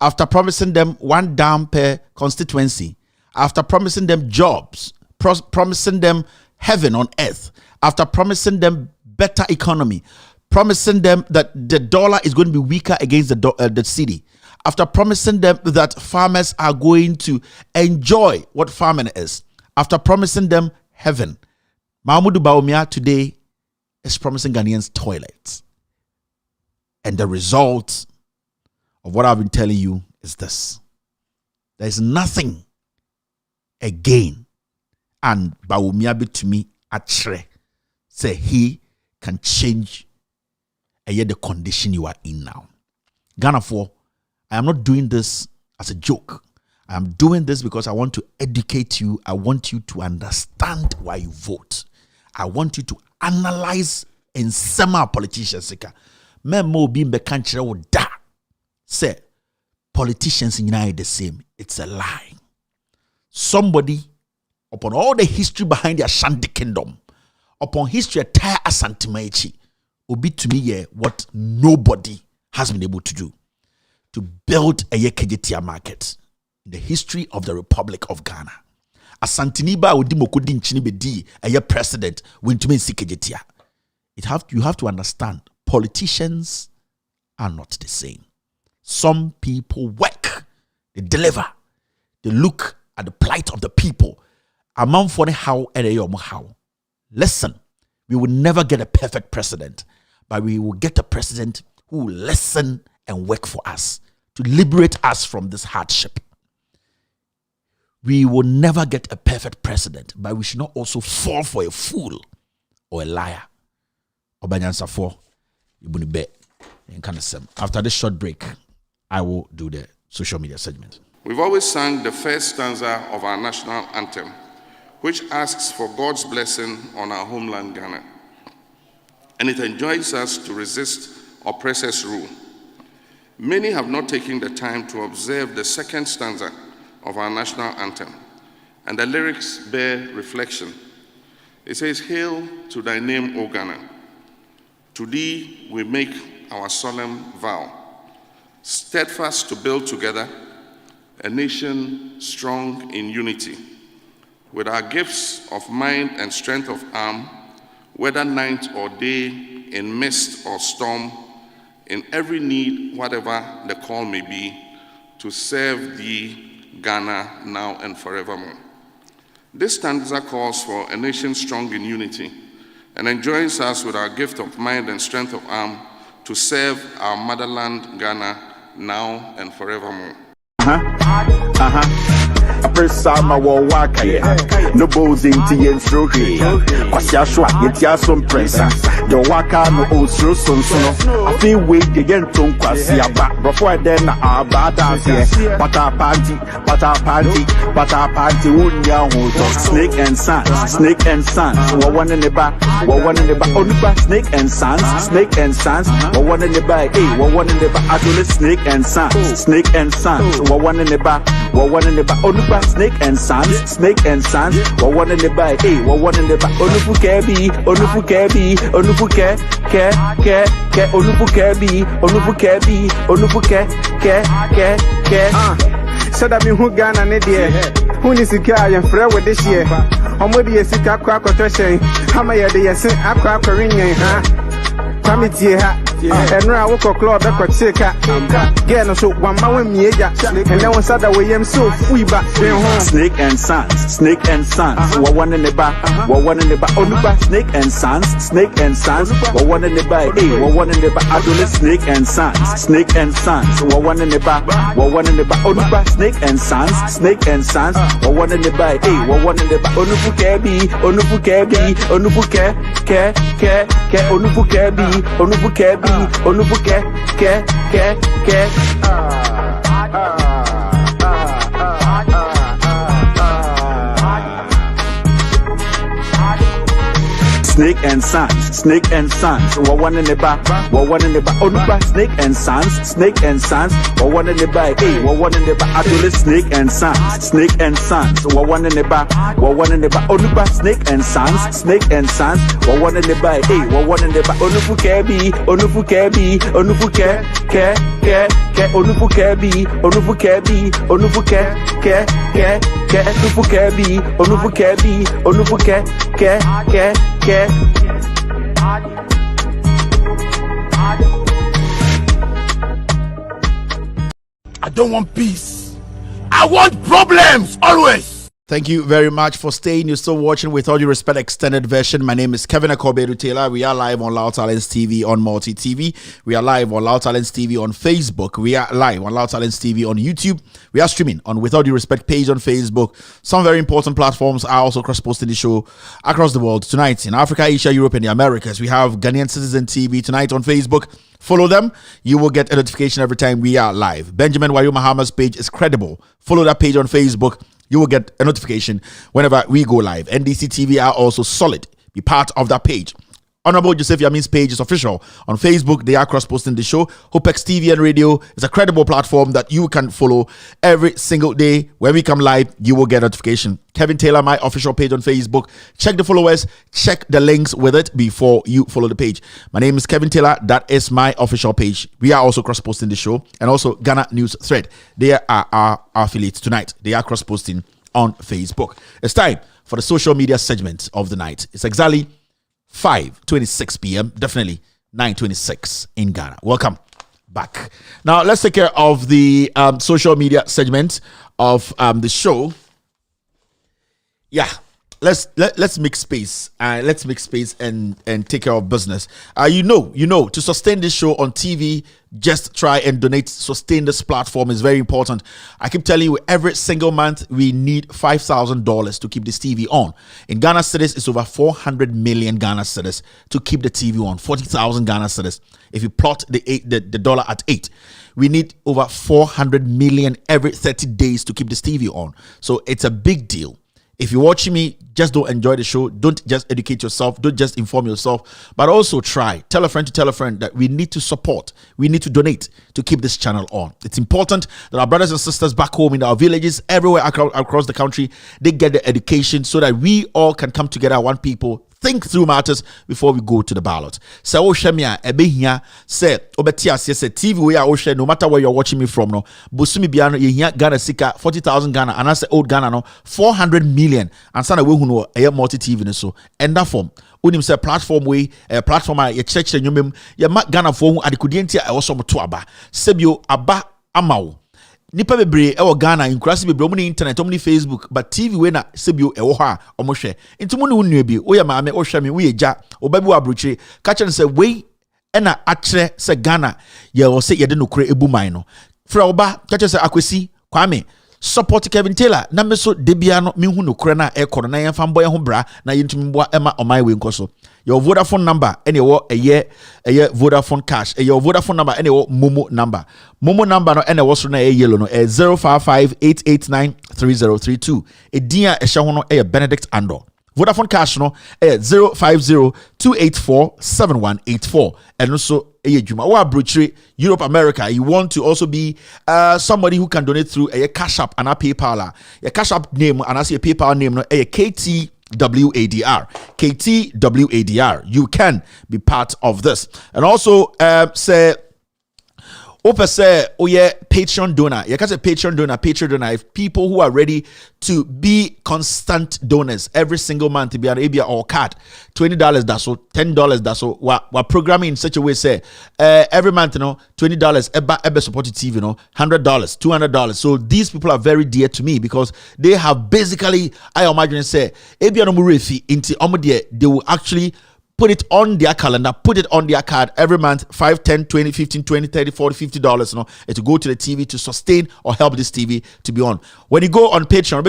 after promising them 1 dam per constituency, after promising them jobs, promising them heaven on earth, after promising them better economy, promising them that the dollar is going to be weaker against the cedi, after promising them that farmers are going to enjoy what farming is, after promising them heaven, Mahmoud Bawumia today is promising Ghanaians toilets. And the result of what I've been telling you is this. There is nothing again. And Bawumia be to me atre say he can change the condition you are in now. Ghana, I am not doing this as a joke. I'm doing this because I want to educate you. I want you to understand why you vote. I want you to analyze and semi politicians. Memo being the country would da say politicians in United the same. It's a lie. Somebody upon all the history behind the Ashanti kingdom, upon history entire Asantemechi, will be to me what nobody has been able to do to build a Yekejetia market in the history of the Republic of Ghana. Asantiniba Odimokodi Nchinibedi, a president, went to me Sikejetia. You have to understand, politicians are not the same. Some people work, they deliver, they look at the plight of the people. Among for how. Listen, we will never get a perfect president, but we will get a president who will listen and work for us to liberate us from this hardship. We will never get a perfect president, but we should not also fall for a fool or a liar. After this short break, I will do the social media segment. We've always sung the first stanza of our national anthem, which asks for God's blessing on our homeland, Ghana. And it enjoins us to resist oppressors' rule. Many have not taken the time to observe the second stanza of our national anthem, and the lyrics bear reflection. It says, "Hail to thy name, O Ghana. To thee we make our solemn vow, steadfast to build together a nation strong in unity, with our gifts of mind and strength of arm, whether night or day, in mist or storm, in every need, whatever the call may be, to serve thee, Ghana, now and forevermore." This stanza calls for a nation strong in unity and enjoins us with our gift of mind and strength of arm to serve our motherland, Ghana, now and forevermore. Sama wa waka ya no bozi nti yensrohi kwasya shwa yetia som presa the waka no osro sonsono afi we de yenton kwasya ba before then aba dance pata party unya ho snake and sons wo one in the back onuba snake and sons wo one in the back wo one in the back atole snake and sons wo one in the back onuba snake and sons, what one in the back, what one in the back, onufu kebi, so that me who Ghana ne dear, who is the guy and friend with this year, omodi yesika kwa kotoshen, hama ya de yesin akwa korinye ha, kwamiti ha. And now I walk a club back with Sika. Get so one man with and then one side away am so free back. Snake and sons, what one in the back, what one in the back, Onuba, snake and sons, what one in the back, what one in the back, Adole, snake and sons, what one in the back, what one in the back, Onuba, snake and sons, what one in the back, what one in the back, Onubu Kebi, Onubu Kebi, Onubuke, ke. Snake and sons, what one in the back, Onuba, snake and sons, what one in the back, what one in the back, Adole, snake and sons, what one in the back, Onuba, snake and sons, what one in the back, what one in the back, Onubu Kebi, I don't want peace. I want problems always. Thank you very much for staying. You're still watching With All Due Respect Extended Version. My name is Kevin Akobedu Taylor. We are live on Loud Talents TV on Multi TV. We are live on Loud Talents TV on Facebook. We are live on Loud Talents TV on YouTube. We are streaming on With All Due Respect page on Facebook. Some very important platforms are also cross-posting the show across the world. Tonight in Africa, Asia, Europe, and the Americas, we have Ghanaian Citizen TV tonight on Facebook. Follow them. You will get a notification every time we are live. Benjamin Wayo Mahama's page is credible. Follow that page on Facebook. You will get a notification whenever we go live. NDC TV are also solid. Be part of that page. Honorable Joseph Yamin's page is official. On Facebook, they are cross-posting the show. Hopex TV and Radio is a credible platform that you can follow every single day. When we come live, you will get a notification. Kevin Taylor, my official page on Facebook. Check the followers. Check the links with it before you follow the page. My name is Kevin Taylor. That is my official page. We are also cross-posting the show. And also Ghana News Thread. They are our affiliates tonight. They are cross-posting on Facebook. It's time for the social media segment of the night. It's exactly 5:26 p.m. Definitely 9:26 in Ghana. Welcome back. Now let's take care of the social media segment of the show. Yeah, let's make space. Let's make space and take care of business. You know, to sustain this show on TV, just try and donate. Sustain this platform is very important. I keep telling you, every single month we need $5,000 to keep this TV on. In Ghana cedis, it's over 400 million Ghana cedis to keep the TV on. 40,000 Ghana cedis. If you plot the dollar at 8, we need over 400 million every 30 days to keep this TV on. So it's a big deal. If you're watching me, just don't enjoy the show. Don't just educate yourself. Don't just inform yourself. But also try. Tell a friend to tell a friend that we need to support. We need to donate to keep this channel on. It's important that our brothers and sisters back home in our villages, everywhere across the country, they get the education so that we all can come together as one people, think through matters before we go to the ballot. So, ebehia say obetia say TV we are no matter where you're watching me from, no busumi biano yehia Ghana sika 40,000 Ghana and I say old Ghana no 400 million and sana we hu no multi TV no so and that form unim say platform we platform ye church nyomem ye ma Ghana for hu adekudie ntia e wo so moto aba sebio aba amawo nipa bebre e wo Ghana inkurasi bebre omo ni internet omo ni Facebook but TV we na sebio e wo ha omo hwe ntumo ne wonu bi wo ya maame wo hwe me wo ye ja obabi wa abrochire ka chen say we e na akere say Ghana ye wo say ye de nokure ebuman no fra oba ka chen say akwesi kwame support Kevin Taylor na me so debia no me hu nokure na e kono na ye fa mboy ho bra na ye ntumi mboa ema omai we nkoso your Vodafone number and your eye Vodafone cash your Vodafone number and your Momo number no and was na yellow no 055-889-3032 dia ehye ho no Benedict Andor Vodafone cash no 050-284-7184 and also Juma or Bruchri, Europe, America. You want to also be somebody who can donate through a Cash App and a PayPal. Your Cash App name and I see a PayPal name no KTWADR. You can be part of this. And also say Opa say, oh yeah, Patreon donor. You can say Patreon donor. If people who are ready to be constant donors every single month to be an ABA or card, $20 that's so, $10 that's so. We're programming in such a way say every month, $20 eba support TV, $100, $200. So these people are very dear to me because they have basically, I imagine say, ABA no murefi into they will actually put it on their calendar, put it on their card every month, $5, $10, $20, $15, $20, $30, $40, $50, and to go to the TV to sustain or help this TV to be on. When you go on Patreon,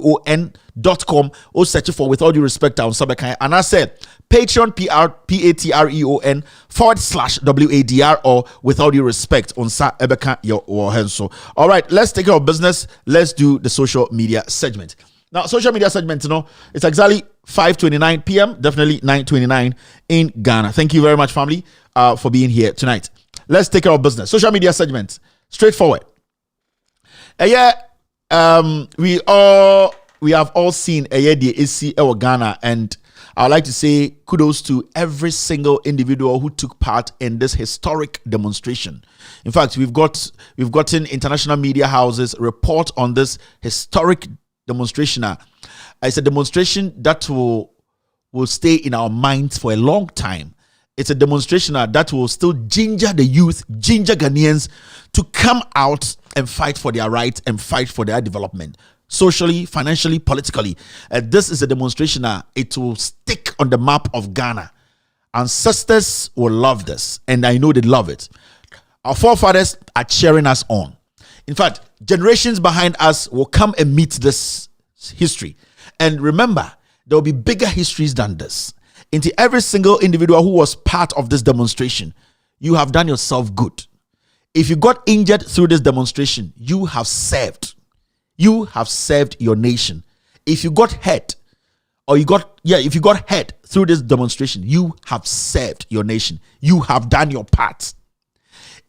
patreon.com or search for With All Due Respect on Sabekai. And I said, Patreon, patreon.com/WADR or With All Due Respect on Sabeka your Henso. All right, let's take care of business. Let's do the social media segment. Now, social media segment, it's exactly 5:29 p.m., definitely 9:29 in Ghana. Thank you very much, family, for being here tonight. Let's take care of business. Social media segment, straightforward. We have all seen the AC Ghana, and I would like to say kudos to every single individual who took part in this historic demonstration. In fact, we've gotten international media houses report on this historic demonstration. It's a demonstration that will stay in our minds for a long time. It's a demonstration that will still ginger the youth, ginger Ghanaians to come out and fight for their rights and fight for their development. socially, financially, politically. This is a demonstration. It will stick on the map of Ghana. Ancestors will love this, and I know they love it. Our forefathers are cheering us on. In fact, generations behind us will come and meet this history. And remember, there will be bigger histories than this. Into every single individual who was part of this demonstration, you have done yourself good. If you got injured through this demonstration, you have served. You have served your nation. If you got hurt, if you got hurt through this demonstration, you have served your nation. You have done your part.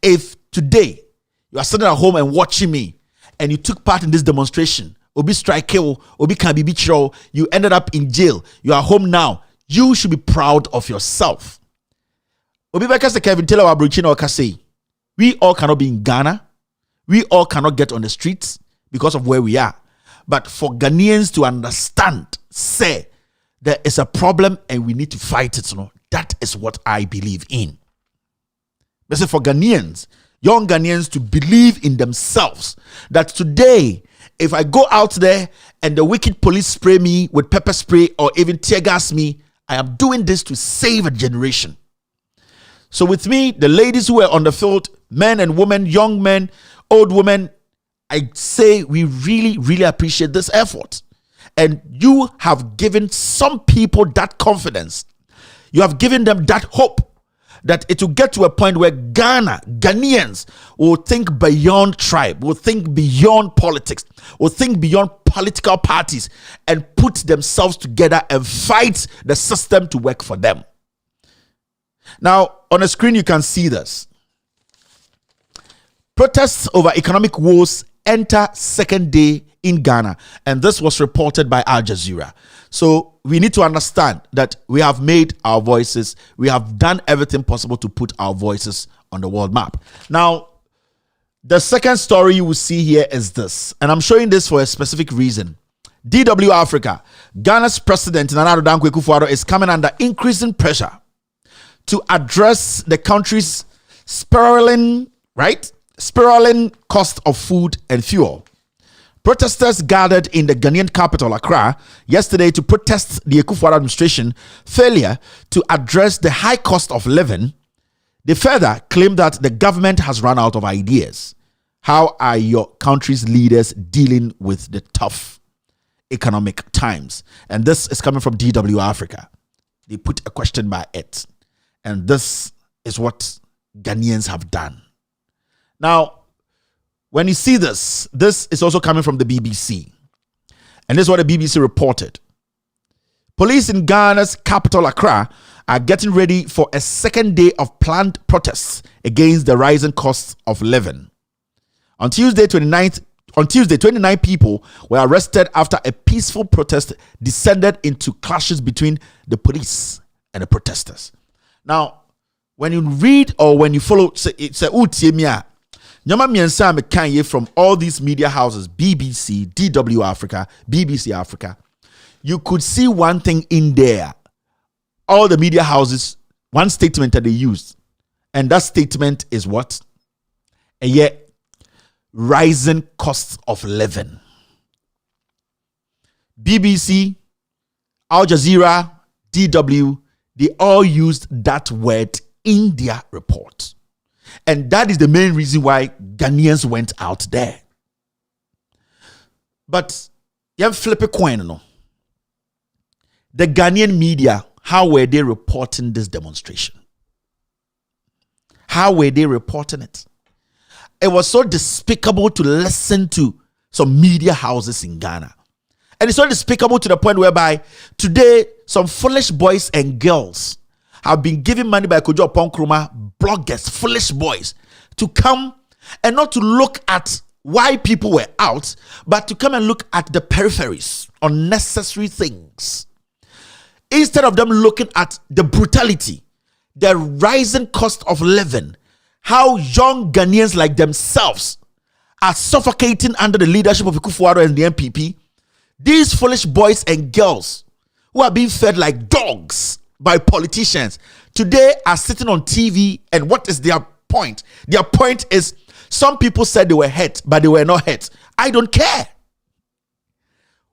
If today you are sitting at home and watching me, and you took part in this demonstration, Obi strike, Obi can be betrayal, you ended up in jail, you are home now, you should be proud of yourself. Obi Bekase Kevin Taylor Wabrichino Okase, we all cannot be in Ghana, we all cannot get on the streets because of where we are. But for Ghanaians to understand, say, there is a problem and we need to fight it. That is what I believe in. But for Ghanaians, young Ghanaians to believe in themselves, that today, if I go out there and the wicked police spray me with pepper spray or even tear gas me, I am doing this to save a generation. So with me, the ladies who are on the field, men and women, young men, old women, I say we really, really appreciate this effort. And you have given some people that confidence. You have given them that hope that it will get to a point where Ghanaians will think beyond tribe, will think beyond politics, will think beyond political parties and put themselves together and fight the system to work for them. Now, on the screen, you can see this. Protests over economic woes enter second day in Ghana, and this was reported by Al Jazeera. So we need to understand that we have made our voices, we have done everything possible to put our voices on the world map. Now, the second story you will see here is this, and I'm showing this for a specific reason. DW Africa, Ghana's president Nana Addo Dankwa Akufo-Addo is coming under increasing pressure to address the country's spiraling cost of food and fuel. Protesters gathered in the Ghanaian capital, Accra, yesterday to protest the Akufo-Addo administration's failure to address the high cost of living. They further claimed that the government has run out of ideas. How are your country's leaders dealing with the tough economic times? And this is coming from DW Africa. They put a question by it. And this is what Ghanaians have done. Now, when you see this, this is also coming from the BBC. And this is what the BBC reported. Police in Ghana's capital, Accra, are getting ready for a second day of planned protests against the rising costs of living. On Tuesday, 29 people were arrested after a peaceful protest descended into clashes between the police and the protesters. Now, when you read or when you follow, it's a utimia. Nyama miensa mekanye from all these media houses, BBC, DW Africa, BBC Africa. You could see one thing in there. All the media houses, one statement that they used. And that statement is what? And yet, rising costs of living. BBC, Al Jazeera, DW, they all used that word in their report. And that is the main reason why Ghanaians went out there. But, you flip a coin, no? The Ghanaian media, how were they reporting this demonstration? How were they reporting it? It was so despicable to listen to some media houses in Ghana. And it's so despicable to the point whereby today, some foolish boys and girls have been given money by Kojo Ponkruma, bloggers, foolish boys, to come and not to look at why people were out, but to come and look at the peripheries, unnecessary things. Instead of them looking at the brutality, the rising cost of living, how young Ghanaians like themselves are suffocating under the leadership of Akufo-Addo and the NPP, these foolish boys and girls who are being fed like dogs by politicians today are sitting on TV, and what is their point? Their point is some people said they were hurt, but they were not hurt. I don't care.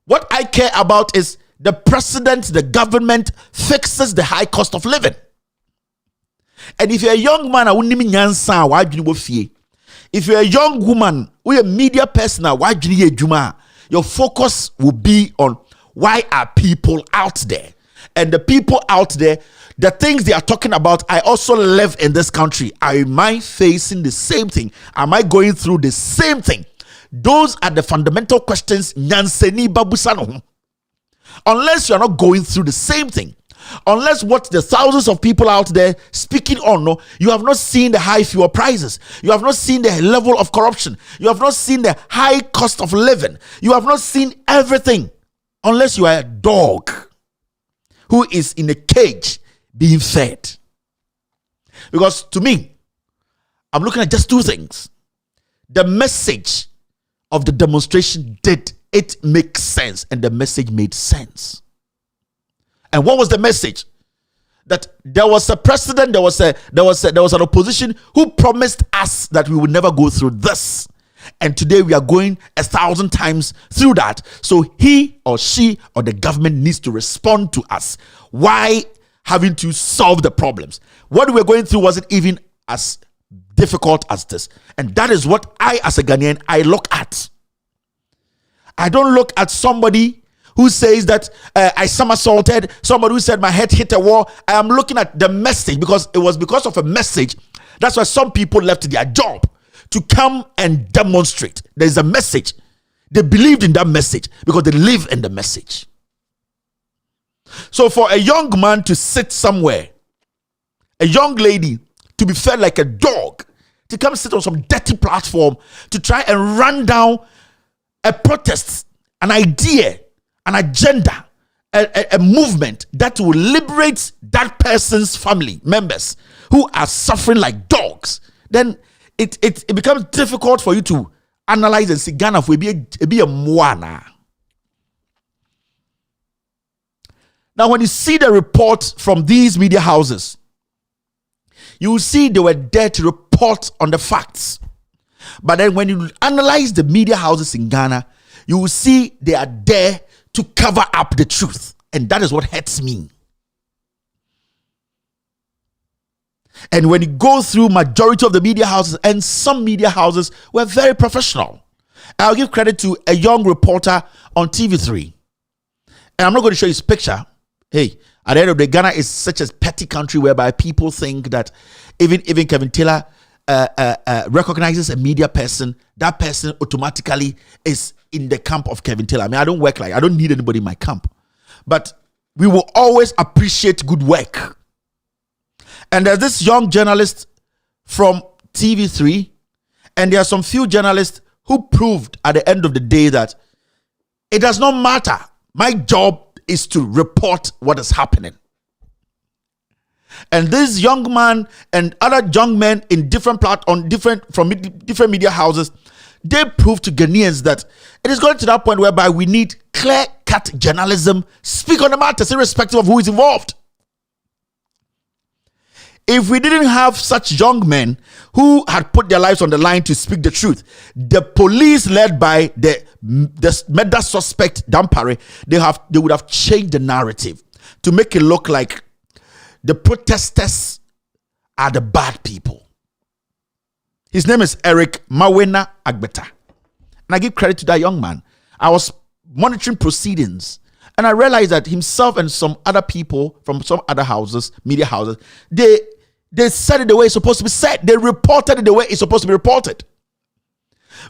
What I care about is the president, the government fixes the high cost of living. And if you're a young man, if you're a young woman, or a media person, your focus will be on why are people out there? And the people out there, the things they are talking about, I also live in this country. Am I facing the same thing? Am I going through the same thing? Those are the fundamental questions. Unless you're not going through the same thing, unless what the thousands of people out there speaking on, no, you have not seen the high fuel prices, you have not seen the level of corruption, you have not seen the high cost of living, you have not seen everything, unless you are a dog who is in a cage being fed. Because to me, I'm looking at just two things. The message of the demonstration, did it make sense? And the message made sense. And what was the message? That there was a president, there was an opposition who promised us that we would never go through this. And today we are going 1,000 times through that. So he or she or the government needs to respond to us. Why having to solve the problems? What we're going through wasn't even as difficult as this. And that is what I, as a Ghanaian, I look at. I don't look at somebody who says that I somersaulted, somebody who said my head hit a wall. I am looking at the message, because it was because of a message. That's why some people left their job to come and demonstrate. There's a message. They believed in that message because they live in the message. So for a young man to sit somewhere, a young lady to be fed like a dog, to come sit on some dirty platform to try and run down a protest, an idea, an agenda, a movement that will liberate that person's family members who are suffering like dogs, then it becomes difficult for you to analyze and see Ghana will be a moana. Now, when you see the report from these media houses, you will see they were there to report on the facts. But then when you analyze the media houses in Ghana, you will see they are there to cover up the truth. And that is what hurts me. And when you go through majority of the media houses, and some media houses were very professional. I'll give credit to a young reporter on TV3. And I'm not going to show you his picture. Hey, at the end of the day, Ghana is such a petty country whereby people think that even Kevin Taylor recognizes a media person, that person automatically is in the camp of Kevin Taylor. I mean, I don't need anybody in my camp. But we will always appreciate good work. And there's this young journalist from TV3, and there are some few journalists who proved at the end of the day that it does not matter. My job is to report what is happening. And this young man and other young men in different media houses, they prove to Ghanaians that it is going to that point whereby we need clear-cut journalism, speak on the matters irrespective of who is involved. If we didn't have such young men who had put their lives on the line to speak the truth, the police led by the murder suspect Dampare, they would have changed the narrative to make it look like the protesters are the bad people. His name is Eric Mawena Agbeta. And I give credit to that young man. I was monitoring proceedings, and I realized that himself and some other people from some other houses, media houses, they said it the way it's supposed to be said. They reported it the way it's supposed to be reported.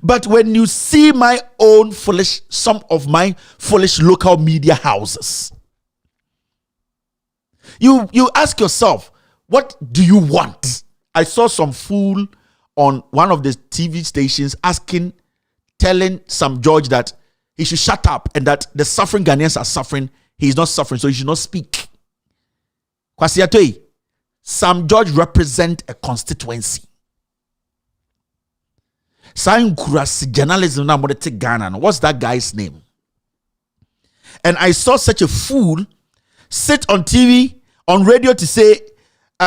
But when you see some of my foolish local media houses, you ask yourself, what do you want? I saw some fool on one of the TV stations telling some judge that he should shut up and that the suffering Ghanaians are suffering. He's not suffering, so he should not speak. Kwasi Atoyi, some judge represent a constituency. Journalism now Ghana. What's that guy's name? And I saw such a fool sit on TV, on radio to say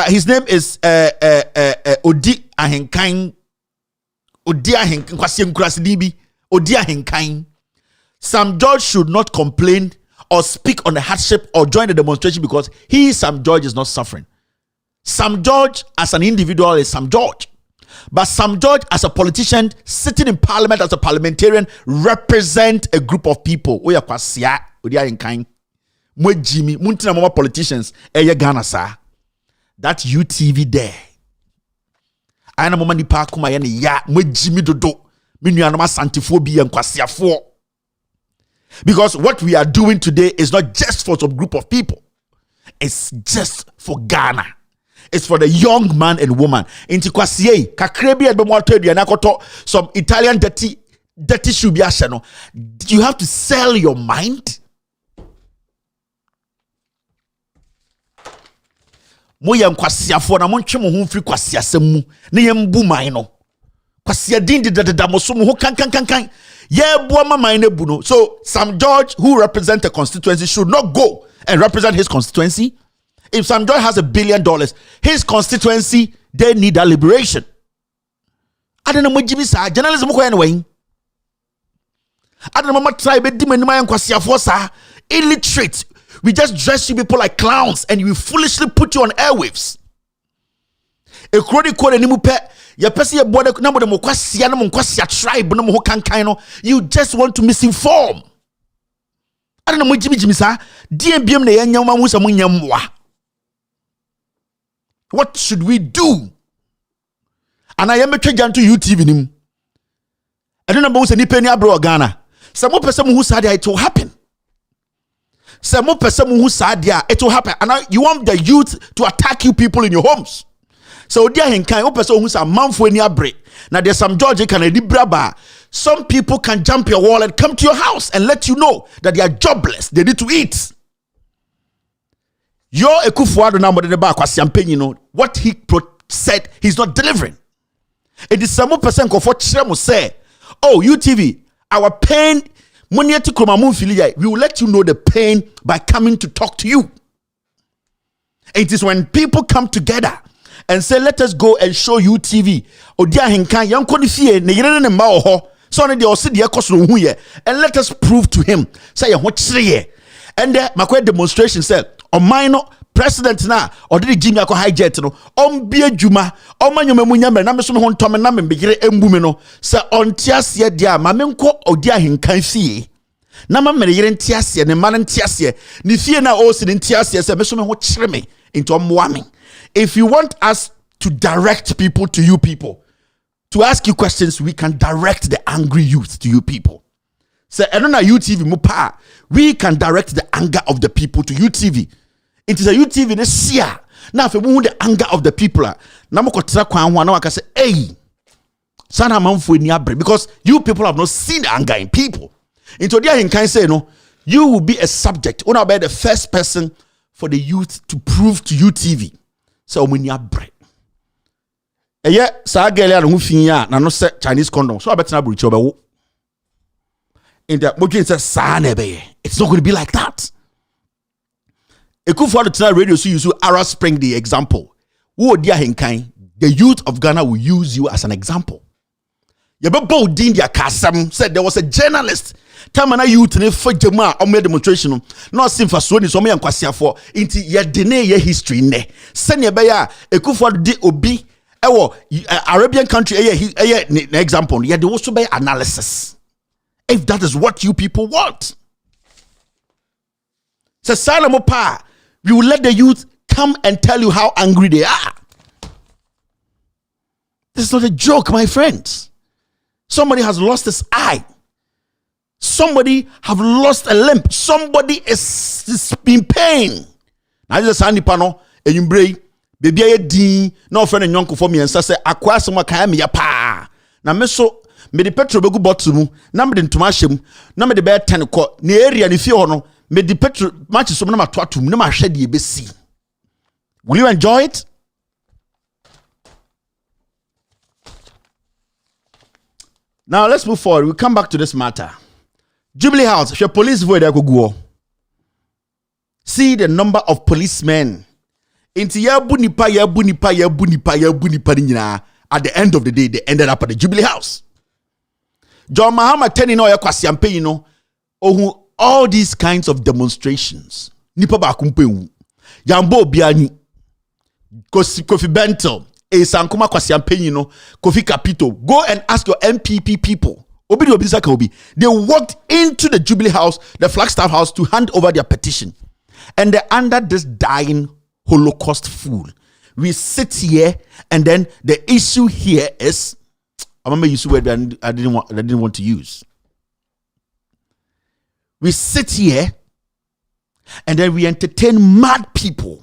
his name is Odi Ahenkan. Odi Ahenkan. Sam George should not complain or speak on the hardship or join the demonstration because he, Sam George, is not suffering. Sam George as an individual is Sam George. But Sam George as a politician sitting in parliament as a parliamentarian represent a group of people. Oya kwasia, odia yenkan. Mwe Jimmy, muntina mama politicians, eye Ghana sa. That UTV there. Ayana mama nipa kuma yene ya, mwe Jimmy dodo. Minu anoma santifobi and kwasia for. Because what we are doing today is not just for some group of people. It's just for Ghana. It's for the young man and woman. Inti kwasiye kakrebi edbe mwato edu yanakoto some Italian dirty shubiasha no. You have to sell your mind. Moya mkwasiya fo na monche mo hu firi kwasiya semu ne yembu man no. Kwasiya dindi da mo so mo kan. So Sam George, who represents a constituency, should not go and represent his constituency. If Sam George has $1 billion, his constituency, they need that liberation. I don't know what Jimmy said. Journalism anyway. I don't know what tribe illiterate. We just dress you people like clowns and we foolishly put you on airwaves. A chronic code and you just want to misinform. I don't know what Jimmy said. What should we do? And I am a trade to UTV. I don't know about any penny abroad Ghana. Some more person who said it will happen. Some more person who said it will happen. And you want the youth to attack you people in your homes. So there in kind of person who's a man for any break. Now there's some George can a some people can jump your wall and come to your house and let you know that they are jobless. They need to eat. Your Ekufuado now the back was champagne, you know what he said he's not delivering. It is some percent of what Shremo say. Oh, UTV, our pain, we will let you know the pain by coming to talk to you. It is when people come together and say, let us go and show you TV. And let us prove to him. Say and the demonstration said, minor president na or did Jimmy ako hijet no bia djuma manyome munyame na meso me ho ntome na me begire embume no se ontiase dia ma menko odi ahenkan fie na ma mere yire ntiase ne ma ntiase ne fie na o si ntiase se meso me ho kire me into omwame. If you want us to direct people to you people, to ask you questions, we can direct the angry youth to you people. Say enona UTV mu pa, we can direct the anger of the people to UTV. It is a UTV this year. Now if we want the anger of the people, because you people have not seen the anger in people. Into there in can say no, you will be a subject. When I be the first person for the youth to prove to UTV. So when you break. Yeah, sa girl who finya na no say Chinese condom. So I better not breach over. In the it's not going to be like that. Ekufuado tonight radio so use Arab Spring the example. The youth of Ghana will use you as an example. Yababo Dindia Kasam said there was a journalist. Tamana youth ne for Jama on demonstration. No sim for Sony so me and Kwasia for inti ya dene ye history ne. Senya beya Ekufuado di obi Arabian country example. Yeah, there also be analysis. If that is what you people want. So Salamo Pa, we will let the youth come and tell you how angry they are. This is not a joke, my friends. Somebody has lost his eye. Somebody have lost a limb. Somebody is in pain. Now this is Sandy Pano, and you bring baby a din, no friend and young for me and say, Aqua some kayami ya pa. Now meso me the petrol begu bottom, number in Tomashim, number the bear 10 o'clock, near area and if you know. Me the petrol match is number 2 number shed BC. Will you enjoy it? Now let's move forward. We'll come back to this matter. Jubilee House, if your police void go. See the number of policemen. Into yabunipa at the end of the day, they ended up at the Jubilee House. John Mahama telling no yakwasiampe, you know. all these kinds of demonstrations. Nipa ba kumpenwu. Yambo biani. Kofi Bentel. Sankuma Kwasiampenyi no. Kofi Capito. Go and ask your MPP people. They walked into the Jubilee House, the Flagstaff House, to hand over their petition. And they're under this dying Holocaust fool. We sit here, and then the issue here is, I remember you word I didn't want to use. We sit here, and then we entertain mad people.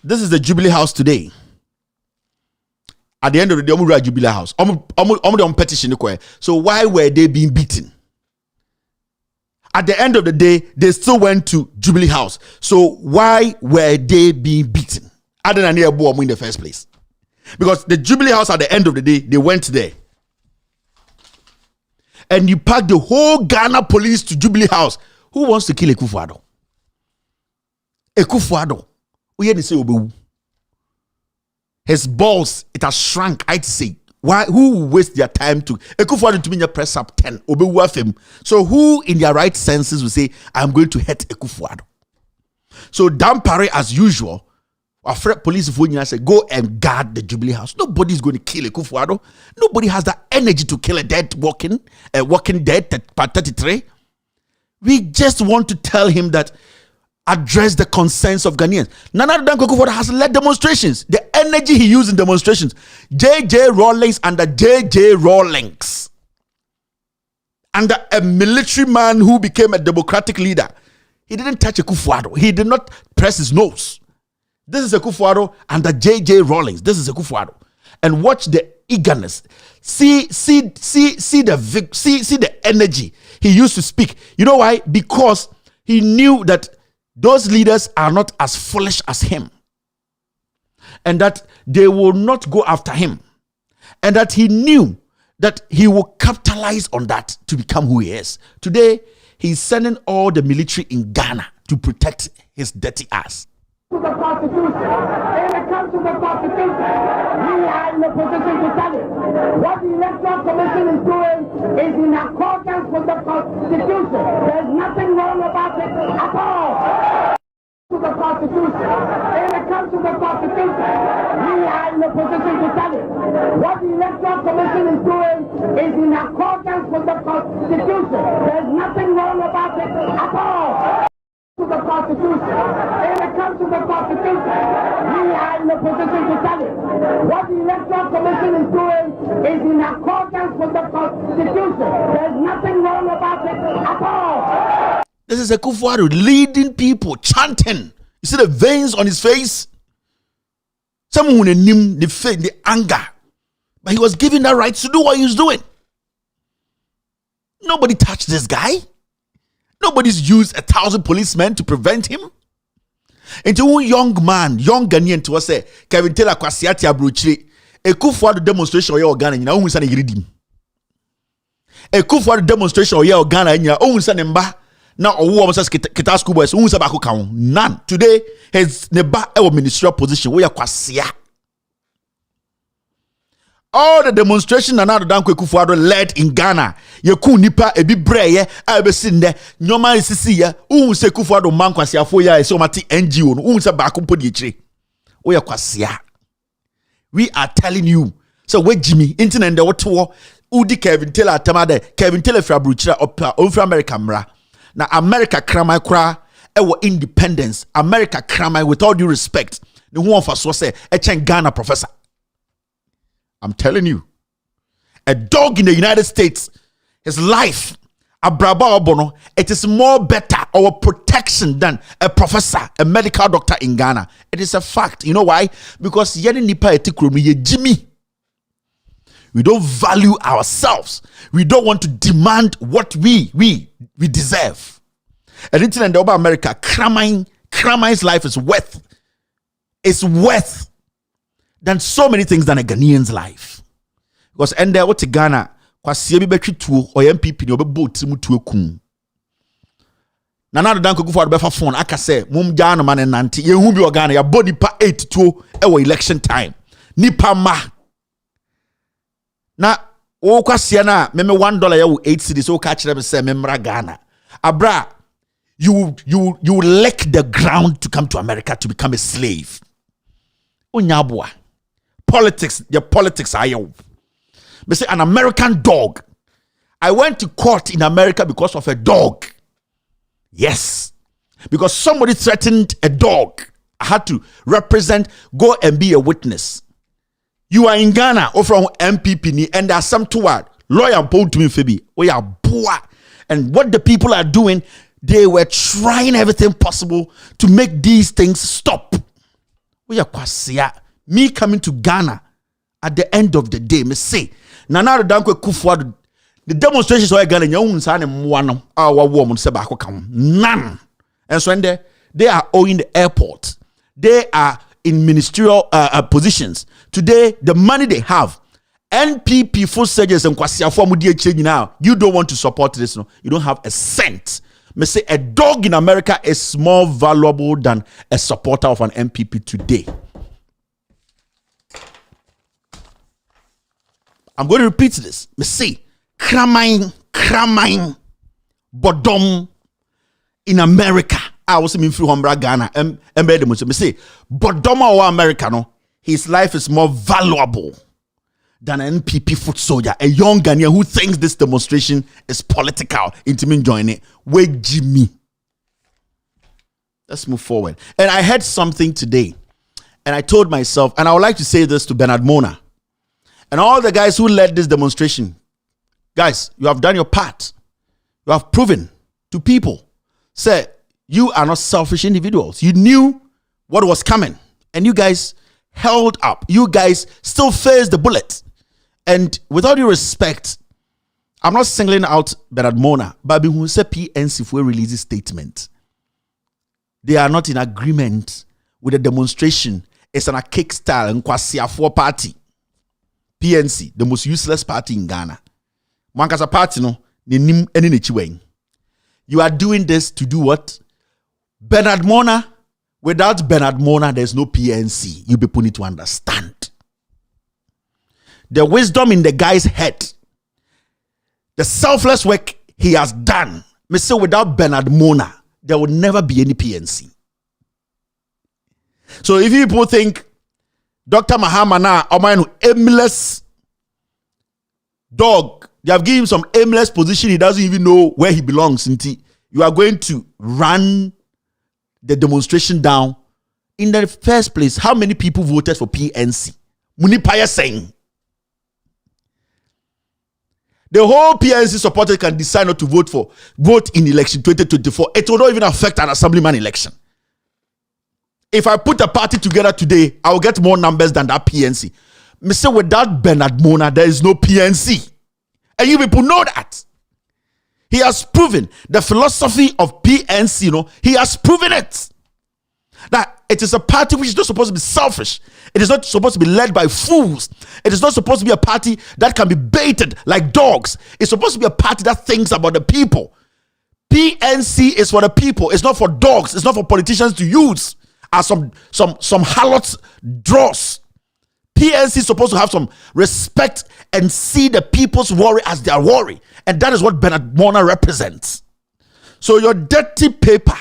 This is the Jubilee House today. At the end of the day, I'm Jubilee House. I'm petition. So why were they being beaten? At the end of the day, they still went to Jubilee House. So why were they being beaten? Other than they were in the first place. Because the Jubilee House, at the end of the day, they went there. And you packed the whole Ghana police to Jubilee House. Who wants to kill Akufo-Addo? Akufo-Addo. His balls, it has shrunk, I'd say. Why? Who will waste their time to Akufo-Addo to be press up 10? So who in their right senses will say, I'm going to hit Akufo-Addo? So Dampare, as usual, our police say, go and guard the Jubilee House. Nobody's going to kill Akufo-Addo. Nobody has the energy to kill a dead walking dead, 33. We just want to tell him that address the concerns of Ghanaians. Nana Danquah Akufo-Addo has led demonstrations. The energy he used in demonstrations. J.J. Rawlings under J.J. Rawlings. Under a military man who became a democratic leader. He didn't touch Akufo-Addo. He did not press his nose. This is Akufo-Addo under J.J. Rawlings. This is Akufo-Addo. And watch the eagerness. See the energy he used to speak. You know why? Because he knew that those leaders are not as foolish as him. And that they will not go after him. And that he knew that he will capitalize on that to become who he is. Today, he's sending all the military in Ghana to protect his dirty ass. To the Constitution. When it comes to the Constitution, we are in a position to tell it. What the Electoral Commission is doing is in accordance with the Constitution. There's nothing wrong about it at all. To the Constitution. When it comes to the Constitution, we are in a position to tell it. What the Electoral Commission is doing is in accordance with the Constitution. There's nothing wrong about it at all. To the Constitution. When it comes to the Constitution, we are in a position to tell it. What the Electoral Commission is doing is in accordance with the Constitution. There's nothing wrong about it at all. This is Akufo-Addo leading people, chanting. You see the veins on his face? Someone in him, the anger. But he was given that right to do what he was doing. Nobody touched this guy. Nobody's used 1,000 policemen to prevent him. Into one young man, young Ghanaian to us say, Kevin Taylor Kwasiati Abrochire, Akufo-Addo demonstration or Ghana, you know, who's an iridim. Akufo-Addo demonstration or Ghana, you know, who's an emba. Now, who was a Kita school boys, who's a back account? None. Today, his neba our ministerial position, we are Kwasia. All the demonstration and now the Danquah Akufo-Addo led in Ghana. Yeku nipa ebi breye a be sinde nyoma isisi ya unu se Akufo-Addo man kwasia fo ya so mati NGO no unu se ba kompo di echire. We kwasia. We are telling you. So we Jimmy internet the woto udi Kevin Taylor atamade Kevin Taylor fra bruchira opa on fra America mra. Na America kramai kra ewo independence. America kramai with all due respect. The one of us was say echen Ghana professor. I'm telling you, a dog in the United States, his life, Abraba Obono, it is more better or protection than a professor, a medical doctor in Ghana. It is a fact. You know why? Because Yeni Nipa Etikromi ye Jimmy. We don't value ourselves. We don't want to demand what we deserve. And in the over America, Kramine's life is worth than so many things than a Ghanaian's life. Because and there what Ghana kwasi ebi betwi tuo or MPP ni obebo timu tuo kum. Na na Danquah Akufo-Addo befa phone aka say mum Ghana man nante ye hu bi o Ghana ya body pa 8 tuo e wo election time. Nipa ma Na o kwasia na me $1 ya wo 8 cedis o ka kire me say memra Ghana. Abra, you lick the ground to come to America to become a slave. Onyabwa. Politics, your politics are you. Me say an American dog. I went to court in America because of a dog. Yes. Because somebody threatened a dog. I had to go and be a witness. You are in Ghana or from MPP and there are some two lawyer bold to me Phoebe. We are poor. And what the people are doing, they were trying everything possible to make these things stop. We are kwasia. Me coming to Ghana at the end of the day, me say, Nana Danquah Kufuor, the demonstrations were Ghana, you won't sign one our woman Sebako come. None. And so they are owing the airport. They are in ministerial positions. Today, the money they have, NPP full surgeons and kwasia for change now. You don't want to support this, no? You don't have a cent. Me say a dog in America is more valuable than a supporter of an MPP today. I'm going to repeat this. Me say cramine, bodom in America. I was in Humbra Ghana. Me say bodoma or America no. His life is more valuable than an NPP foot soldier, a young Ghanaian who thinks this demonstration is political. Into me join it. Wait, Jimmy. Let's move forward. And I heard something today, and I told myself, and I would like to say this to Bernard Mona and all the guys who led this demonstration. Guys, you have done your part. You have proven to people, say, you are not selfish individuals. You knew what was coming, and you guys held up. You guys still faced the bullet. And with all due respect, I'm not singling out Bernard Mona, but who say PNC if we release a statement, they are not in agreement with the demonstration. It's an archaic style and Kwasiafo party. PNC, the most useless party in Ghana. Mankasa party no, you are doing this to do what? Bernard Mona. Without Bernard Mona, there's no PNC. You people need to understand. The wisdom in the guy's head, the selfless work he has done. Me say without Bernard Mona, there will never be any PNC. So if you people think Dr. Mahamana, an aimless dog, they have given him some aimless position, he doesn't even know where he belongs. You are going to run the demonstration down. In the first place, how many people voted for PNC? Munipaya saying the whole PNC supporters can decide not to vote in election 2024. It will not even affect an assemblyman election. If I put a party together today, I will get more numbers than that PNC. Mr. Without Bernard Mona, there is no PNC. And you people know that. He has proven the philosophy of PNC, he has proven it. That it is a party which is not supposed to be selfish. It is not supposed to be led by fools. It is not supposed to be a party that can be baited like dogs. It's supposed to be a party that thinks about the people. PNC is for the people. It's not for dogs. It's not for politicians to use as some harlots draws. PNC is supposed to have some respect and see the people's worry as their worry. And that is what Bernard Mona represents. So your dirty paper,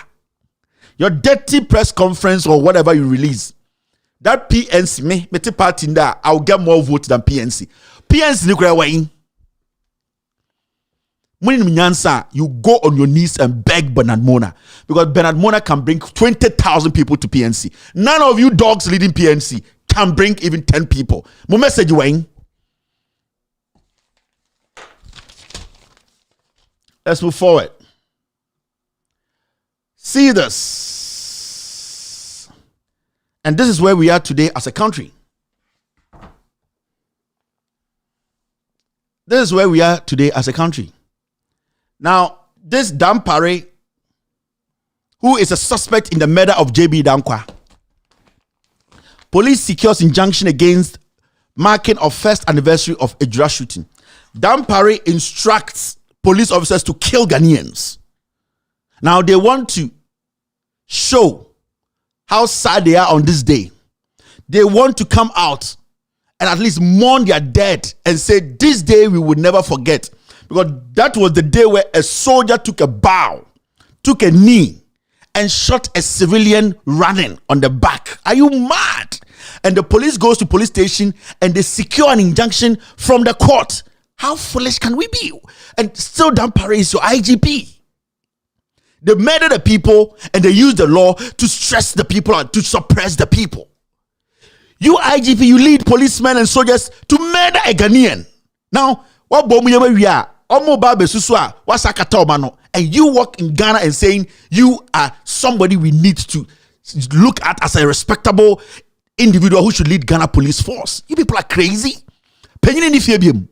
your dirty press conference or whatever you release, that PNC, me party in there, I'll get more votes than PNC. PNC, you go on your knees and beg Bernard Mona, because Bernard Mona can bring 20,000 people to PNC. None of you dogs leading PNC can bring even 10 people. My message, Wayne. Let's move forward. See this. And this is where we are today as a country. This is where we are today as a country. Now, this Dampare, who is a suspect in the murder of JB Danquah, police secures injunction against marking of first anniversary of Ejura shooting. Dampare instructs police officers to kill Ghanaians. Now they want to show how sad they are on this day. They want to come out and at least mourn their dead and say, this day we will never forget. Because that was the day where a soldier took a bow, took a knee, and shot a civilian running on the back. Are you mad? And the police goes to police station and they secure an injunction from the court. How foolish can we be? And still Danquah is your IGP. They murder the people and they use the law to stress the people and to suppress the people. You IGP, you lead policemen and soldiers to murder a Ghanaian. Now, what we are? And you walk in Ghana and saying you are somebody we need to look at as a respectable individual who should lead Ghana police force. You people are crazy. Penyin ni fie biem.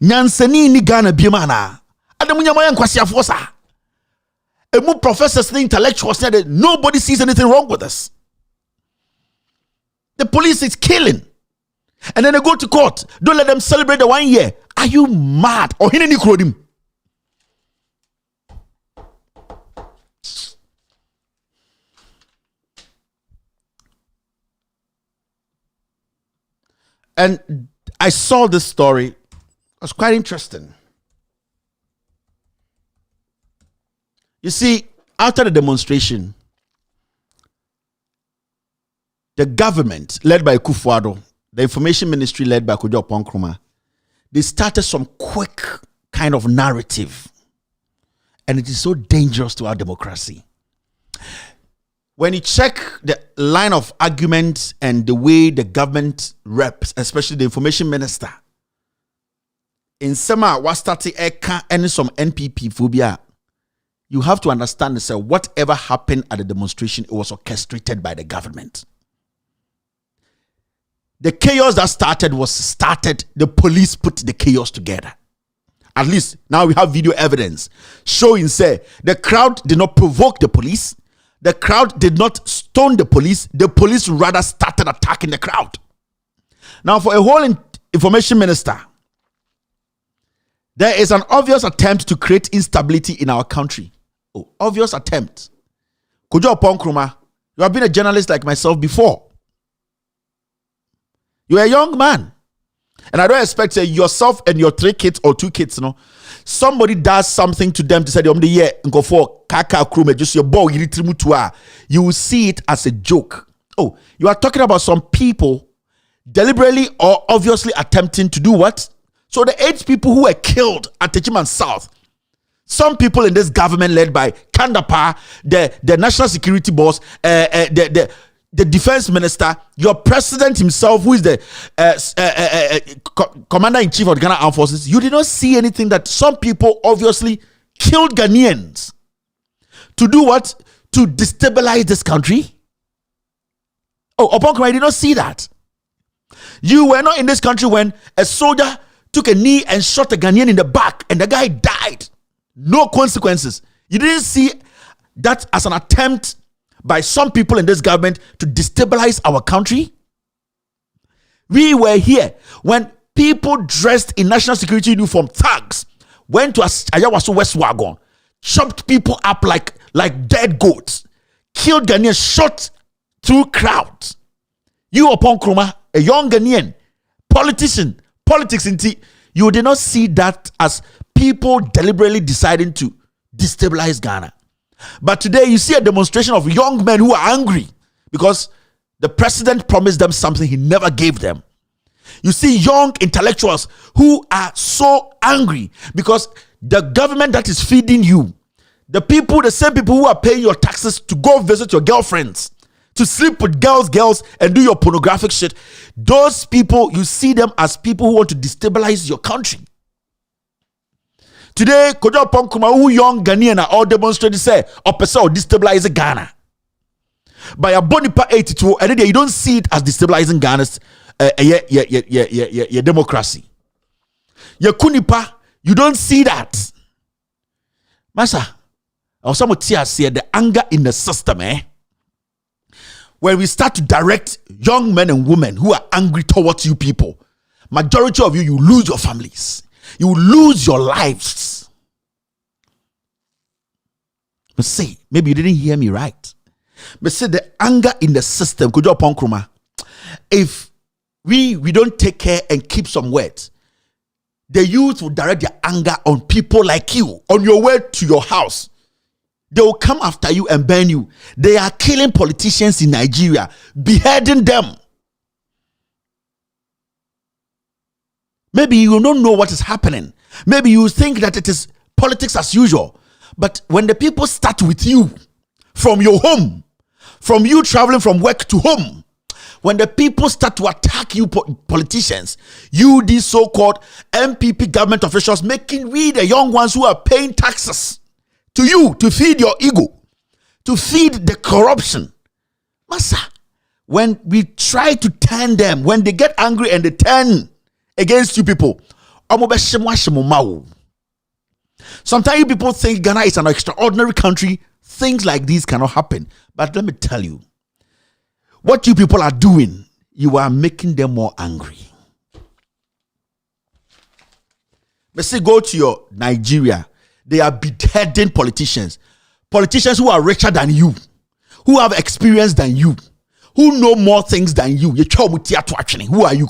Nyansani ni Ghana biem ana. Adamu nyama yankwasi force. Emu professors and intellectuals say that nobody sees anything wrong with us. The police is killing. And then they go to court. Don't let them celebrate the 1 year. Are you mad? Or hini ni krodim? And I saw this story. It was quite interesting. You see, after the demonstration, the government led by Kufuor, the information ministry led by Kojo Ponkruma, they started some quick kind of narrative. And it is so dangerous to our democracy. When you check the line of argument and the way the government reps, especially the information minister, in Sema Wastati Eka and some NPP phobia, you have to understand that whatever happened at the demonstration, it was orchestrated by the government. The chaos that started, the police put the chaos together. At least now we have video evidence showing, say, the crowd did not provoke the police. The crowd did not stone the police rather started attacking the crowd. Now, for a whole information minister, there is an obvious attempt to create instability in our country. Oh, obvious attempt. Kojo Ponkruma, you have been a journalist like myself before. You're a young man. And I don't expect yourself and your 3 kids or 2 kids, somebody does something to them to say, you will see it as a joke. Oh, you are talking about some people deliberately or obviously attempting to do what? So the 8 people who were killed at Techiman South, some people in this government led by Kandapa, the national security boss, the defense minister, your president himself, who is the commander-in-chief of the Ghana Armed Forces, you did not see anything that some people obviously killed Ghanaians. To do what? To destabilize this country? Oh, Oponkwa, I did not see that. You were not in this country when a soldier took a knee and shot a Ghanaian in the back and the guy died. No consequences. You didn't see that as an attempt by some people in this government to destabilize our country? We were here when people dressed in national security uniform, thugs, went to Ayawaso West Wagon, chopped people up like dead goats, killed Ghanaians, shot through crowds. You upon Kruma, a young Ghanaian, politician, politics, you did not see that as people deliberately deciding to destabilize Ghana. But today you see a demonstration of young men who are angry because the president promised them something he never gave them. You see young intellectuals who are so angry because the government that is feeding you, the same people who are paying your taxes to go visit your girlfriends, to sleep with girls and do your pornographic shit, those people, you see them as people who want to destabilize your country. Today, Kojo Ponkruma, who young Ghanaian are all demonstrating, say, opesa or destabilize Ghana. By a Bonipa 82, and you don't see it as destabilizing Ghana's democracy. Your Kunipa, you don't see that. Masa, I was say the anger in the system, when we start to direct young men and women who are angry towards you people, majority of you lose your families. You lose your lives. But say, maybe you didn't hear me right. But say the anger in the system, Kojo Ponkruma, if we don't take care and keep some words, the youth will direct their anger on people like you on your way to your house. They will come after you and burn you. They are killing politicians in Nigeria, beheading them. Maybe you don't know what is happening. Maybe you think that it is politics as usual. But when the people start with you, from your home, from you traveling from work to home, when the people start to attack you politicians, you these so-called MPP government officials, making we the young ones who are paying taxes to you to feed your ego, to feed the corruption. Massa, when we try to turn them, when they get angry and they turn against you people, sometimes you people think Ghana is an extraordinary country. Things like these cannot happen. But let me tell you, what you people are doing, you are making them more angry. Let's say go to your Nigeria. They are beheading politicians. Politicians who are richer than you, who have experience than you, who know more things than you. Who are you?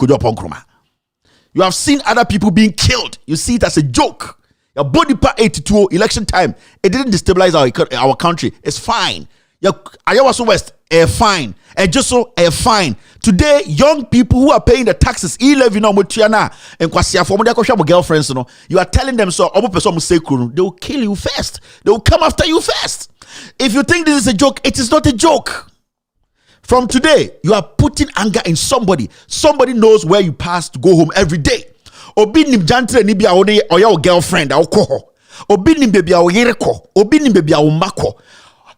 You have seen other people being killed. You see it as a joke. Your body part 82 election time, it didn't destabilize our country. It's fine. Your Ayawaso West, fine. And just so fine. Today, young people who are paying the taxes, and girlfriends, you are telling them so. They will kill you first. They will come after you first. If you think this is a joke, it is not a joke. From today, you are putting anger in somebody. Somebody knows where you pass to go home every day. Obi nim jantre ni bia oya o girlfriend a okoho. Obi nim baby a oyereko. Obi nim baby a omako.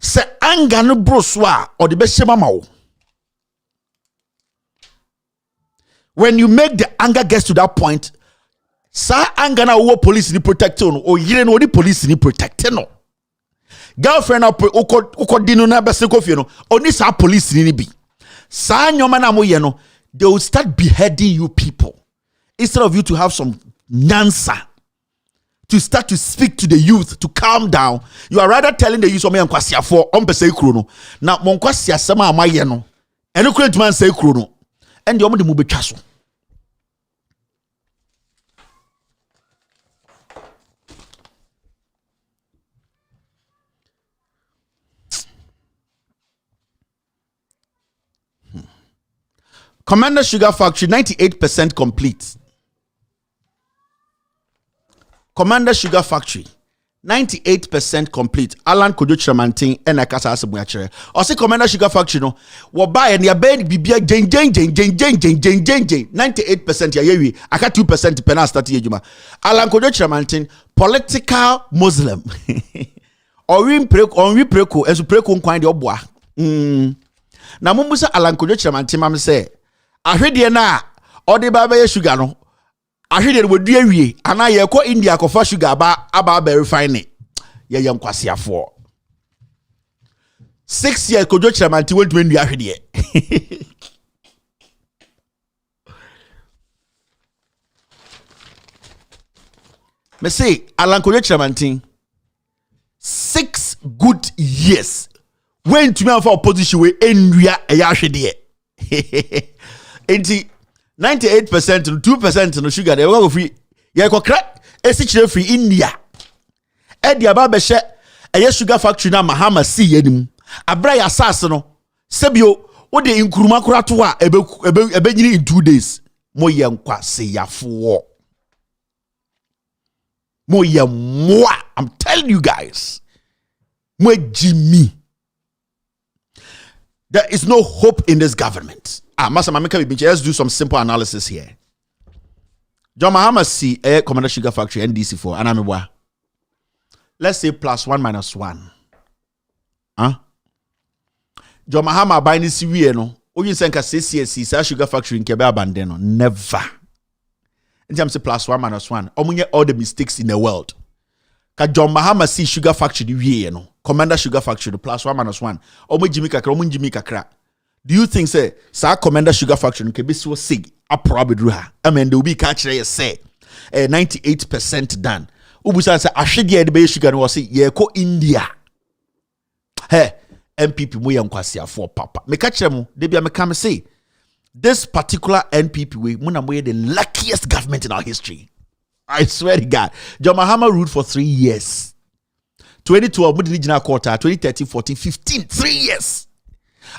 Se anger no bro so a o de be shema ma wo. When you make the anger gets to that point, sa anger na wo police ni protect no, o yire no the police ni protect no. Girlfriend na uko dinu na be se kofie no, oni sa police ni bi. Sa nyoma na mo ye no, they will start beheading you people. Instead of you to have some nyansa, to start to speak to the youth, to calm down, you are rather telling the youth, "Oh, me ankwasi afo, ompese ikrono." Na monkwasi asema amaye no. Eno kure ntuma nse ikrono. And the omo de mu betwa so. Commander Sugar Factory 98% complete. Commander Sugar Factory 98% complete. Alan Kojo Chiramantin and Akasa Asebuachere. Or say Commander Sugar Factory no. Wo buy and ya bed bibia jen 98% ya yewi. Aka 2% pena start yejuma. Alan Kojo Chiramantin, political Muslim. Onwi preko esu preko nkwan de obwa. Na mumbusa Alan Kojo Chiramantin mam say ahwede na ode ba be sugar no. Ahwede no wadu awie ana ye ko India ko fa sugar aba refine ye yankwase afo 6 years Kojo Chiramantin went when you ahwede me say Alan Kojo Chiramantin 6 good years when to me for opposition we enwia e ahwede 98% and 2% no sugar they go free ye ko kra esichire free India e dia ba be hye eye sugar factory na Mahama si yenim abra ya sas no sebio wo de inkuruma kura to a ebe nyiri in 2 days mo ye nkwa se yafo mo ye moi I'm telling you guys mo Jimmy there is no hope in this government. Master Mamika, let's do some simple analysis here. John Mahama see Commander Sugar Factory NDC4 Anamibwa. Let's say +1 - 1. John Mahama buying this we no. Oyin senka CCSC Sugar Factory in Kebe abandon. Never. In terms of +1 - 1, omunye all the mistakes in the world. Ka John Mahama see Sugar Factory we no. Commander Sugar Factory +1 - 1. Omu Jimmy Kakra. Do you think say Commander Sugar Factory can be so sig a probably ha? I mean, there will be catch say 98% done. Ubusa say ashidi the sugar was say ye ko India. Hey, MPP mo yankwasi for papa. Me catch them, they be me come say This particular NPP way, Munamoye the luckiest government in our history. I swear to God. John Mahama ruled for 3 years. 2012, Mudi Regional Quarter, 2013, 14, 15, 3 years.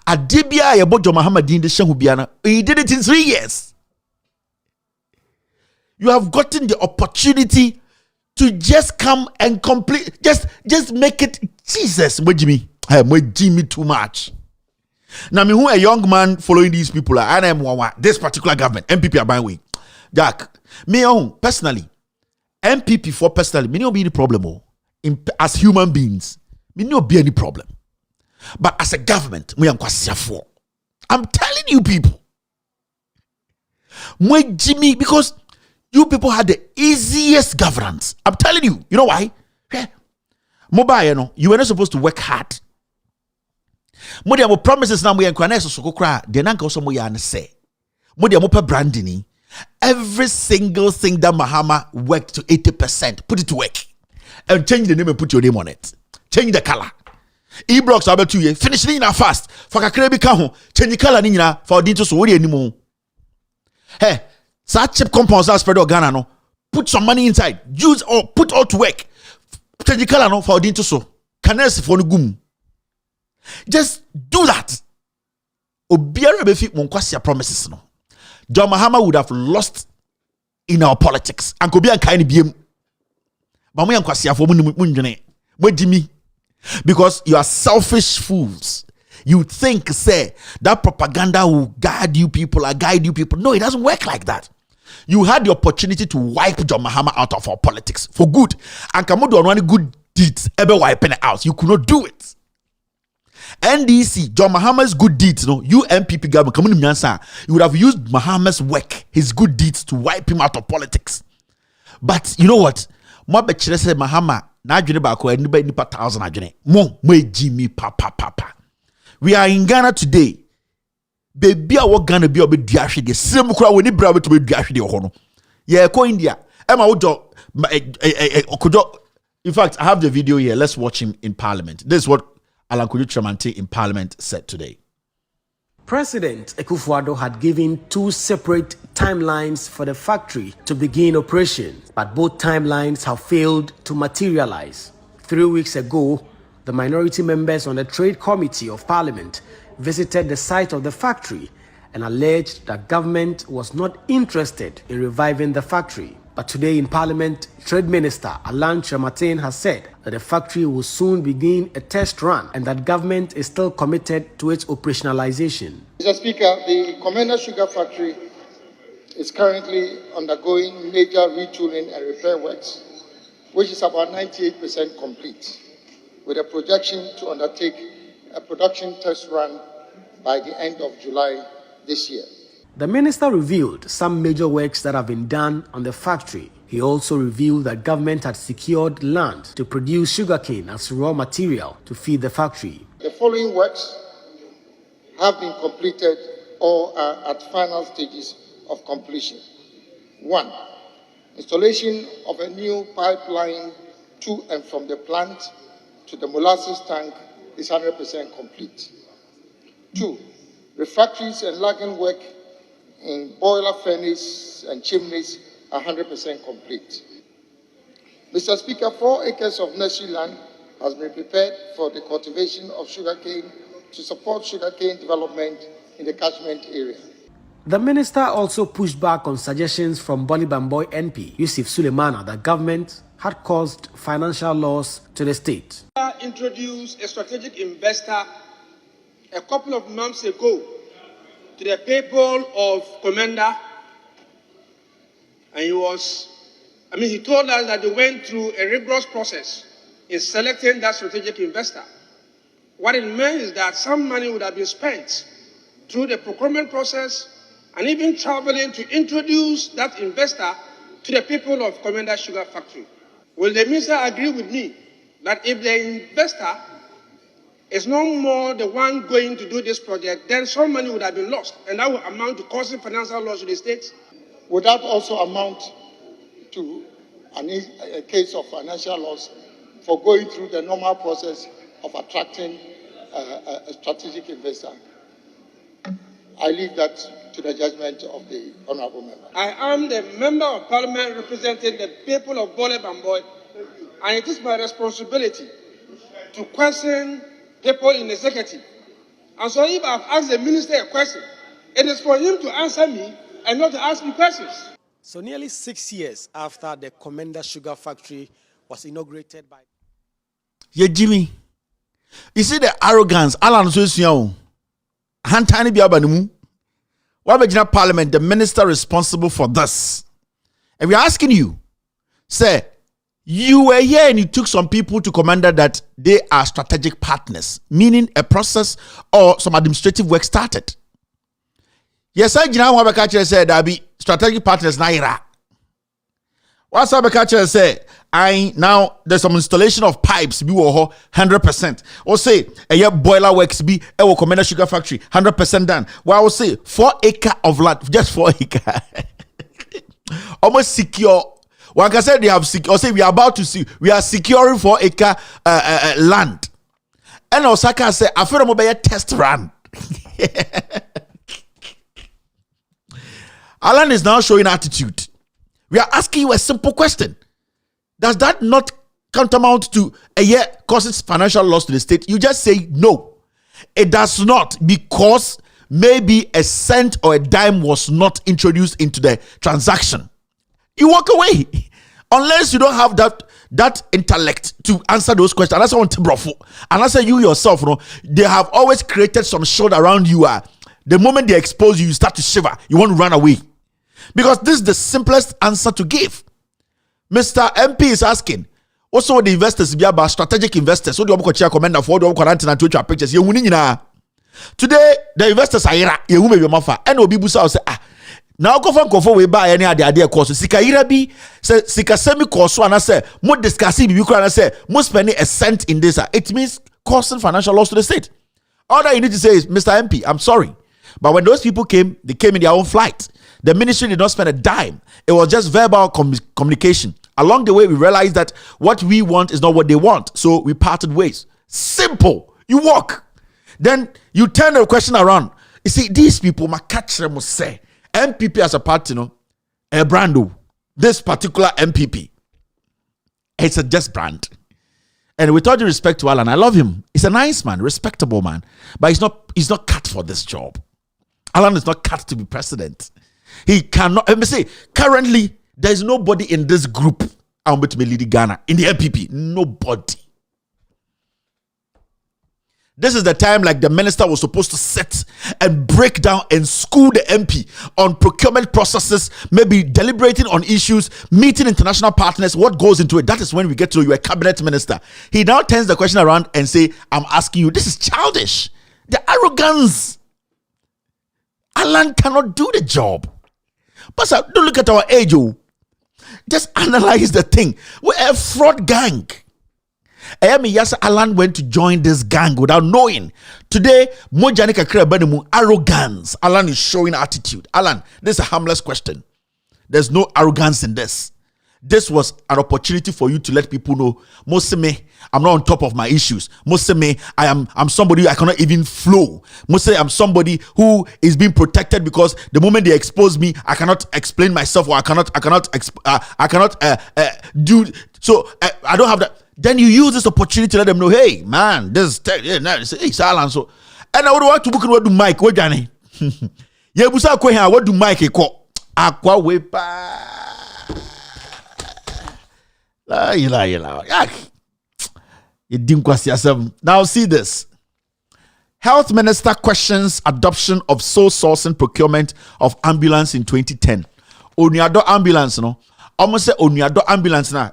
Adibia yabo John Mahama din de Shangubiana. He did it in 3 years. You have gotten the opportunity to just come and complete, just make it. Jesus, Jimmy too much. Now, me who a young man following these people, I am this particular government, MPP are buying way. Jack, me own personally, MPP for personally, me no be any problem. As human beings, me no be any problem. But as a government, me am for. I'm telling you people, Jimmy, because you people had the easiest governance. I'm telling you. You know why? Yeah. Mobile, you were not supposed to work hard. Modi amo promises na mo yankwana so kokra de na nka so mo ya ne say. Modi amo pa branding. Every single thing that Mahama worked to 80%, put it to work. And change the name and put your name on it. Change the color. E-blocks are about 2 years. Finish it na fast. For kakre bi ka ho. Change the color ni nyina for din to so wori animo. Hey, such chip compounds are spread Ghana no. Put some money inside. Use or put all to work. Change the color no for din to so. Canesi for no gum. Just do that. Obiara be fit monkwasi promises no. John Mahama would have lost in our politics. And could be a kind of BM. But we yankwasi afo munjene. Because you are selfish fools. You think, say, that propaganda will guide you people or guide you people. No, it doesn't work like that. You had the opportunity to wipe John Mahama out of our politics for good. And Kamudu on one good deeds, ever wiping it out. You could not do it. NDC, John Mahama's good deeds, no, you MPP government, you would have used Mahama's work, his good deeds, to wipe him out of politics. But you know what? Mahama, we are in Ghana today. Baby, I walk Ghana be obe diashi de same kura we ni brawe to be diashi de hono. Yeah, ko India. Emma Ojo, in fact, I have the video here. Let's watch him in Parliament. This is what Alan Kojo Tramante in Parliament said today. President Akufo-Addo had given 2 separate timelines for the factory to begin operation, but both timelines have failed to materialize. 3 weeks ago, the minority members on the Trade Committee of Parliament visited the site of the factory and alleged that government was not interested in reviving the factory. But today in Parliament, Trade Minister Alan Tramante has said that the factory will soon begin a test run and that government is still committed to its operationalization. Mr. Speaker, the Commander Sugar Factory is currently undergoing major retooling and repair works, which is about 98% complete, with a projection to undertake a production test run by the end of July this year. The minister revealed some major works that have been done on the factory. He also revealed that government had secured land to produce sugarcane as raw material to feed the factory. The following works have been completed or are at final stages of completion. 1. Installation of a new pipeline to and from the plant to the molasses tank is 100% complete. 2. Refractories and lagging work in boiler furnace and chimneys are 100% complete. Mr. Speaker, 4 acres of nursery land has been prepared for the cultivation of sugarcane to support sugarcane development in the catchment area. The minister also pushed back on suggestions from Boni Bamboy MP Yusuf Sulemana that government had caused financial loss to the state. Introduced a strategic investor a couple of months ago to the people of Commander, and he told us that they went through a rigorous process in selecting that strategic investor. What it meant is that some money would have been spent through the procurement process and even traveling to introduce that investor to the people of Commander Sugar Factory. Will the minister agree with me that if the investor is no more the one going to do this project, then some money would have been lost, and that would amount to causing financial loss to the state? Would that also amount to a case of financial loss for going through the normal process of attracting a strategic investor? I leave that to the judgment of the honorable member. I am the member of parliament representing the people of Bole Bamboy, and it is my responsibility to question people in the executive. And so if I've asked the minister a question, it is for him to answer me and not to ask me questions. So nearly 6 years after the Commander Sugar Factory was inaugurated by... Yeah, Jimmy. You see the arrogance. Alan Susion. Hantani Biabanumu. Wabajina Parliament, the minister responsible for this. And we're asking you, say, you were here and you took some people to Commander that they are strategic partners, meaning a process or some administrative work started. Yes, I said that be strategic partners naira. What's up, say? Now there's some installation of pipes be 100%. Or say a boiler works be a Commander Sugar Factory 100% done. Well, I will say 4 acres of land, just 4 acres. Almost secure. One can say they have secure. Or say we are about to see we are securing 4 acre land. And Osaka say I feel a test run. Alan is now showing attitude. We are asking you a simple question. Does that not countermount to a year causes financial loss to the state? You just say no. It does not, because maybe a cent or a dime was not introduced into the transaction. You walk away. Unless you don't have that intellect to answer those questions. Unless I want to brofo. Unless you yourself, they have always created some shield around you. The moment they expose you, you start to shiver. You want to run away. Because this is the simplest answer to give. Mr. MP is asking, also the investors be about strategic investors. So the chair commander for the quarantine and Twitter pictures. Today, the investors are here. You will be mafa. And obi busa say now go for we buy any idea course. Sika ira bi say sika semi course and say mo discussing bi and say mo spending a cent in this. It means causing financial loss to the state. All that you need to say is, Mr. MP, I'm sorry, but when those people came, they came in their own flight. The ministry did not spend a dime. It was just verbal communication. Along the way, we realized that what we want is not what they want. So we parted ways. Simple. You walk. Then you turn the question around. You see, these people, my catcher must say, MPP as a party, a brand. This particular MPP, it's a just brand. And with all due respect to Alan, I love him. He's a nice man, respectable man. But he's not cut for this job. Alan is not cut to be president. He cannot. Let me say, currently, there is nobody in this group I'm going to be leading Ghana in the MPP. Nobody. This is the time like the minister was supposed to sit and break down and school the MP on procurement processes, maybe deliberating on issues, meeting international partners, what goes into it. That is when we get to know you're a cabinet minister. He now turns the question around and say, I'm asking you, this is childish. The arrogance. Alan cannot do the job. But sir, don't look at our age. Just analyze the thing. We're a fraud gang. Yes, Alan went to join this gang without knowing. Today, arrogance. Alan is showing attitude. Alan, this is a harmless question. There's no arrogance in this. This was an opportunity for you to let people know, Moseme, I'm not on top of my issues. Moseme, I'm somebody I cannot even flow. Moseme, I'm somebody who is being protected because the moment they expose me, I cannot explain myself, or I cannot do so. I don't have that. Then you use this opportunity to let them know, hey man, this hey Alan. So, and I would want to book what do Mike? What Johnny? Yeah, what do Mike call? Aqua wepa. Now see this. Health Minister questions adoption of sole sourcing procurement of ambulance in 2010. Oniado ambulance no. Almost say Oniado ambulance na.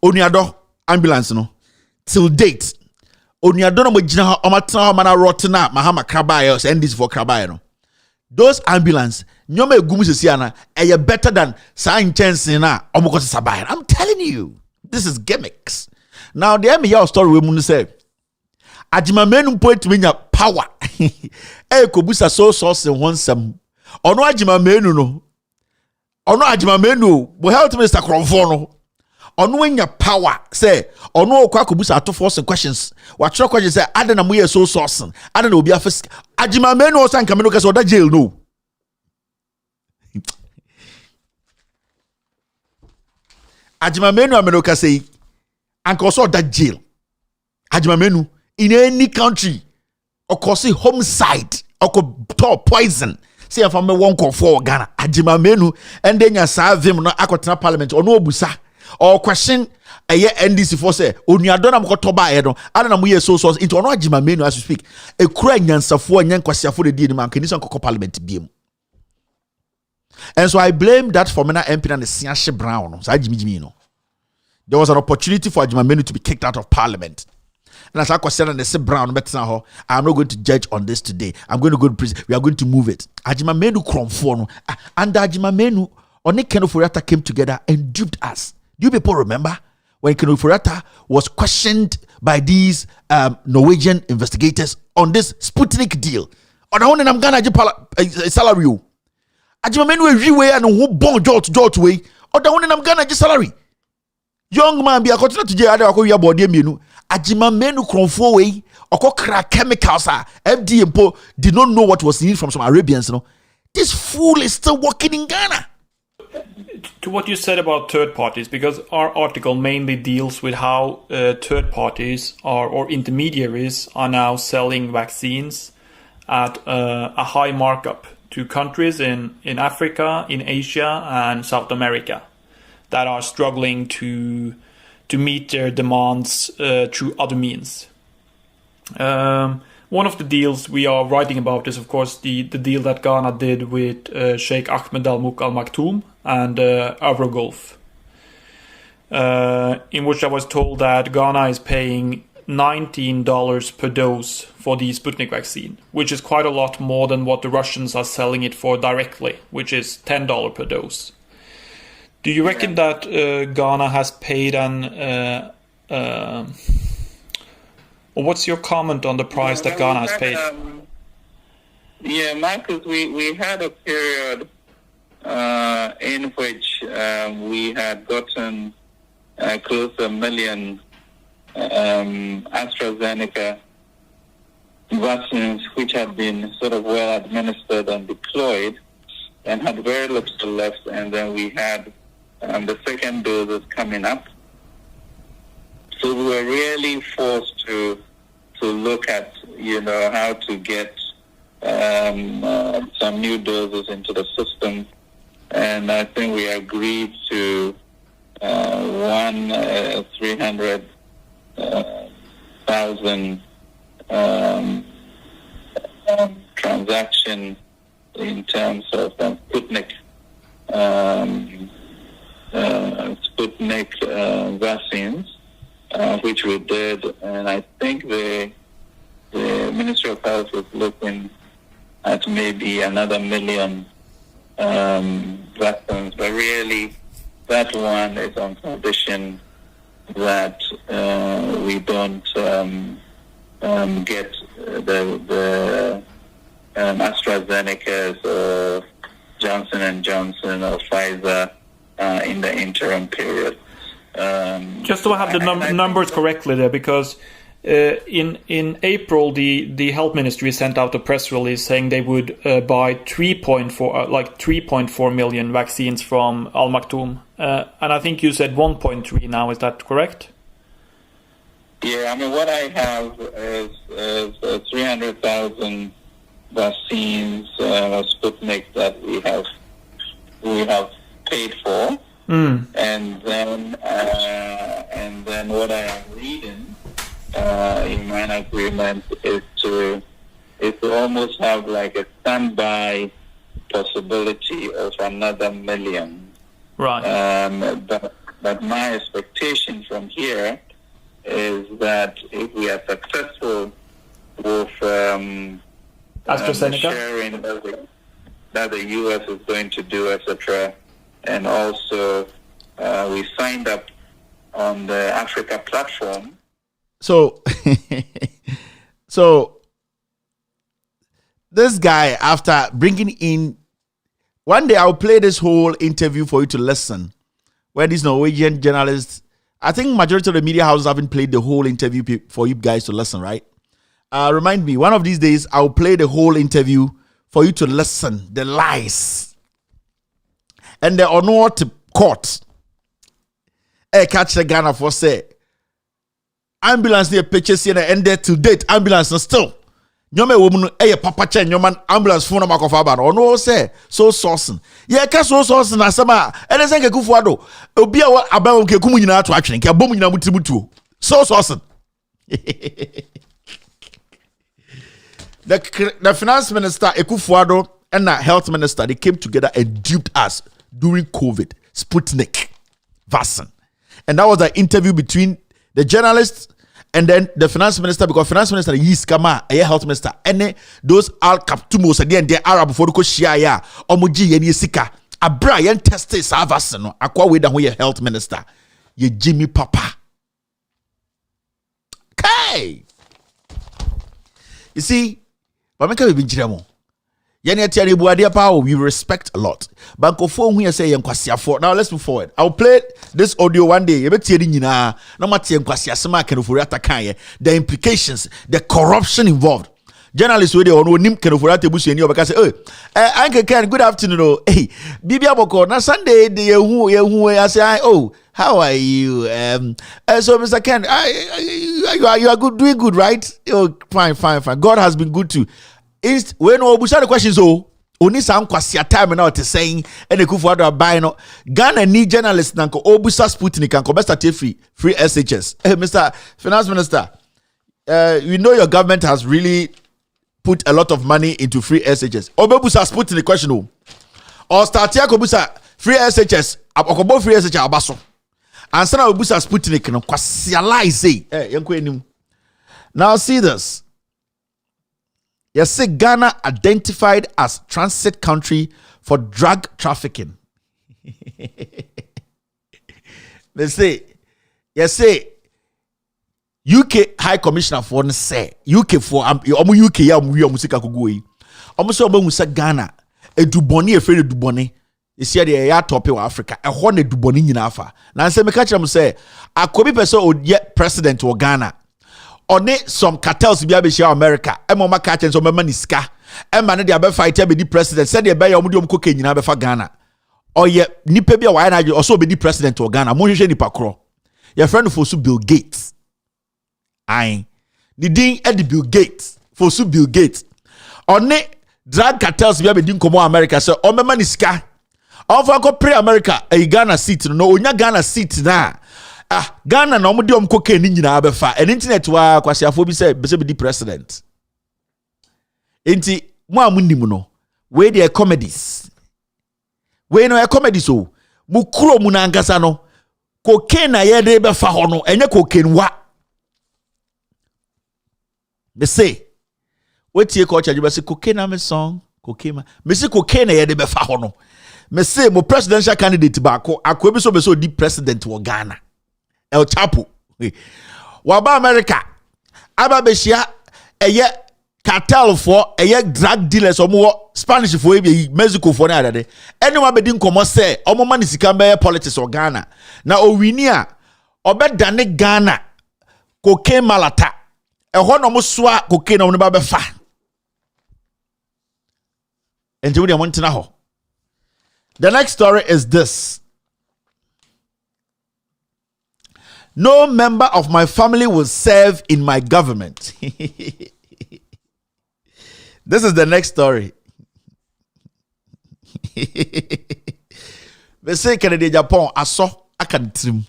Oniado ambulance no. Till date. Oniado no mojina omatna mana rotna mahama krabayo send this for krabayo no. Those ambulance nyoma egumu sesiana eye better than sign chance na omukoti sabai. I'm telling you, this is gimmicks. Now the MPR story we mun say ajima menu point menya power e kobusa so source wonsam ono ajima menu no ono ajima menu bo health minister Kronfo no ono enya power say ono okwa kobusa to force questions what questions say adena mo ye so sourcing adena obi afis agima menu o san kameno kase oda jail no agima menu ameno kase anka also oda jail agima menu in any country okosi homicide oko poison say if am one call for Ghana agima menu and then ya savim no akotena parliament ono obusa or question NDC for say onuadon am kotoba e no adana mo ye so into ono agima menu as you speak e kura nyansafo nyankwasiafo de di man kanisa kokko parliament biem. And so I blame that former MP and the Siashe Brown so Jimmy no there was an opportunity for agima menu to be kicked out of parliament. And as I question and they say Brown, I'm not going to judge on this today. I'm going to go to prison. We are going to move it. Agima menu kromfono and agima menu Oni Ken Ofori-Atta came together and duped us. Do you people remember when Ken Ofori-Atta was questioned by these Norwegian investigators on this Sputnik deal? On the one I'm gonna salary. Agima menu everywhere and who born George way. On the one I'm gonna salary. Young man be a continue to jail. I call body menu. Agima menu kromfo way. Oko crack chemicals. FD did not know what was needed from some Arabians. You know, this fool is still working in Ghana. To what you said about third parties, because our article mainly deals with how third parties or intermediaries are now selling vaccines at a high markup to countries in Africa, in Asia, and South America that are struggling to meet their demands through other means. One of the deals we are writing about is, of course, the deal that Ghana did with Sheikh Ahmed Al Maktoum and Avrogulf, in which I was told that Ghana is paying $19 per dose for the Sputnik vaccine, which is quite a lot more than what the Russians are selling it for directly, which is $10 per dose. Do you reckon that Ghana has paid or what's your comment on the price that Ghana has paid? Marcus, we had a period in which we had gotten close to 1 million AstraZeneca vaccines, which had been sort of well administered and deployed, and had very little left. And then we had the second doses coming up. So we were really forced to look at, how to get some new doses into the system. And I think we agreed to 300,000 transaction in terms of Sputnik vaccines, which we did, and I think the Ministry of Health was looking at maybe another 1 million vaccines, but really that one is on condition that we don't get the AstraZeneca's or Johnson & Johnson or Pfizer in the interim period. Just so I have the numbers correctly there, because in April the health ministry sent out a press release saying they would buy 3.4 million vaccines from Al Maktoum, and I think you said 1.3 now. Is that correct? Yeah, I mean, what I have is 300,000 vaccines Sputnik that we have paid for. And then what I am reading in my agreement is to almost have like a standby possibility of another 1 million. Right. But my expectation from here is that if we are successful with AstraZeneca sharing that the US is going to do, etc., and also we signed up on the Africa platform. So this guy, after bringing in, one day I'll play this whole interview for you to listen, where this Norwegian journalist I think majority of the media houses haven't played the whole interview for you guys to listen, right? Remind me, one of these days, I'll play the whole interview for you to listen, the lies. And the honor to court. Catch the Ghana for say, ambulance near pictures here and there to date, ambulance still. Nyome woman papa chen nyoman ambulance phone number of about or no say so sourcing. Yeah, ka so sourcing na sama. And say ke kufuado. Obi a aba ke kumu nyina to atwene ke bom nyina mutimutuo. So sourcing. The finance minister Ekufuado and the health minister, they came together and duped us during COVID. Sputnik vaccine. And that was the interview between the journalists and then the finance minister, because finance minister is kama a health minister, and those al captumos again the Arab before the shia omuji yeni sika abra yen test vaccine no akwa we da ho ye health minister ye Jimmy Papa. Okay. You see, we respect a lot. Now let's move forward. I'll play this audio one day. The implications, the corruption involved. Journalists with the nim kenofurate busu eni obeka say, Uncle Ken, good afternoon. Hey, Bibia Boko, na Sunday the I say, oh, how are you? So Mr. Ken, you are good, doing good, right? Oh, fine. God has been good too. When Obusa the questions, only some kwasia time now to saying and the Kufuado buy no Ghana need journalists nanko Obusa Sputnik and Kobesta free SHS. Hey, Mr. Finance Minister, we know your government has really put a lot of money into free SHS. Obusa Sputnik question or start here Kobusa free SHS akobo free SHS abaso. And sana Obusa Sputnik no kwasia lie say. Now see this. Yes, Ghana identified as transit country for drug trafficking. They say, UK High Commissioner for say UK for UK ya we musika kugui. Almost musa Ghana e duboni e duboni. You see the ya top of Africa. E ho ne duboni nyina afa. Na say me catch am say akobi person o yet president of Ghana. Or some cartels be able America. Emma catching some maniska. Emma ne de fight be the president. Said the bay omudium cocaine in Abefa Ghana. Or ye nipe be why also be the president of Ghana. Monje ni pakro. Your friend for Bill Gates. Aye. The ding at the Bill Gates. For Bill Gates. Or drug cartels be able to come America. So o maniska. On fa go pre America. A Ghana seat. No, onya Ghana seat na. Ghana na omudi omkoke ni nyina abefa and internet wa kwasiafo bi say be the president enti mo amunim no we dey comedies we no comedies o mu kuro mu na angasa no cocaine na ye dey be fa ho no enye cocaine wa me say wetie culture you be say cocaine na me song cocaine me say cocaine na ye dey be fa ho no me say mo presidential candidate ba akwa bi so be so di president wo Ghana El Chapo. Waba America. Aba Beshia eye cartel for eye drug dealers omo Spanish for e Mexico for na ade. Anyone be din komo say omo man sika be politics o Ghana. Na owini a obedane Ghana cocaine malata. Eho no mo soa cocaine no ba be fa. Enti we dey montina ho. The next story is this. No member of my family will serve in my government. This is the next story. They say Canada Japan aso akantrim.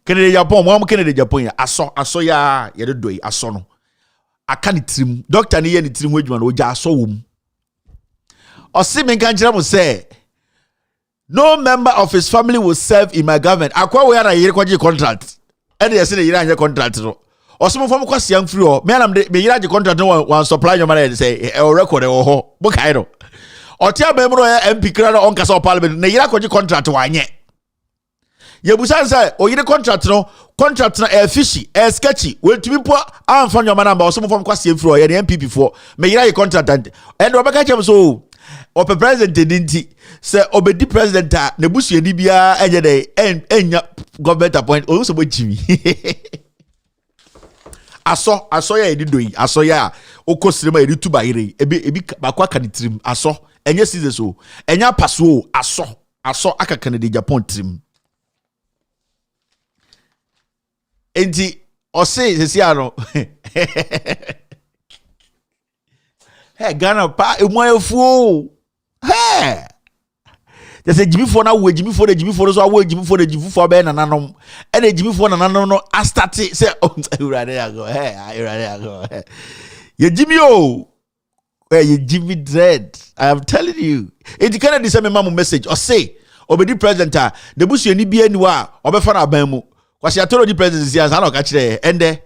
Canada Japan mo Canada Japan ya aso ya ye do yi aso no. Akanitrim. Doctor ni ye ni trim ho adwuma no oja aso wom. Osimen kan kire mo say no member of his family will serve in my government. Akwa we are a year contract. And they say the year contract. Or some of them kwasi young free or me year contract no one supply your money say e record e ho. Bokairo. Or tia member MP krana on kasa parliament na year contract wanye. Ye busan say o year contract no e fishy, e sketchy. Well to be poor am fan your man or some of them kwasi young free or MPP for me year contract and obeka chem so Ope president didn't say obedi president ne busu eni bia enye dey enya government appoint o so Jimmy. Aso ya edi doyi aso ya okosirema edi tuba ire ebi bakwa kanitrim aso enye size so enya paso aso aka Canada Japan trim enti ose sesi ano hey Ghana pa emoyefu hey there's a Jimmy for now we Jimmy for the Jimmy for so awo Jimmy for the Jimmy for be nananom e the Jimmy for nananom no I start say urade ya go ye Jimmy o ye Jimmy dread I am telling you it can dey send me mama message or say obedi president the busu eni bia ni wa obefa na ban mu kwase atoro di president sia na ka kire ende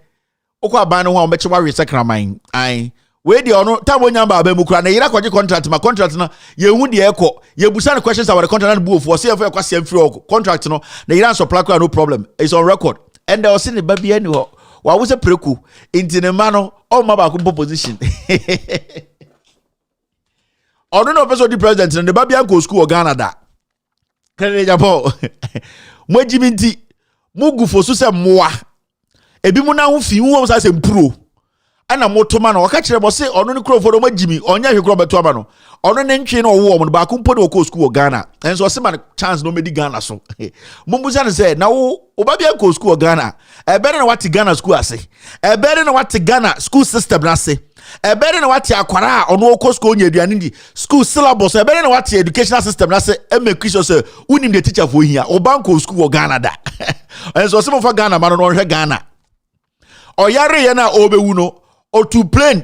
okwa ban no ho obeche wa we sakraman ai we di ono time onya ba ban mu kura na yira kwaje contract ma contract na ye hu de ekọ ye busa the questions about the contract na bu for say for kwase amfiri contract no na yira supply no problem it's on record ende o se ne ba bia ni ho wa wo se preku inti ne ma no o ma ba ko position ono no person di president na ne ba bia ko school Ghana da Canada Japan mo Jimmy nti mugu fosu se moa ebi mu na ho fi hu sa se mpuro ana motoma na waka kire bo se ono ne krofo do ma Jimmy onya hwe kro beto aba no ono ne ntwe na owo mo ba ko mpo de ko school Ghana enso se man chance no medi Ghana so mumbuza ne se na wo ba bia ko school Ghana ebere na wati Ghana school ase ebere na wati Ghana school system na ase ebere na wati akwara ono ko school nya aduane ndi school syllabus ebere na wati educational system na se make sure say unim the teacher for hia obanko school Ghana da enso se mo fa Ghana ma no hwe Ghana oyare ye na obewu no or to plane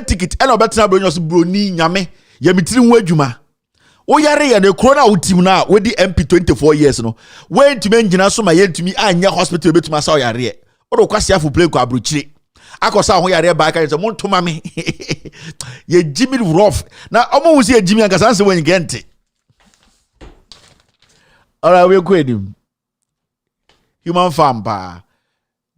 ticket and obetina bro nyos broni nyame ya mitiri hu adwuma wo yare ya ne corona utim na we di MP 24 years no we ntumi ngina so ma yentumi anya hospital betuma sa yare o do kwase afu plane ko abrochire akosa ho yare ba kan se mo ntoma me ye Jimmy rough na omo wusi ye Jimmy angasa nse wen gente alright we go edim human farm pa.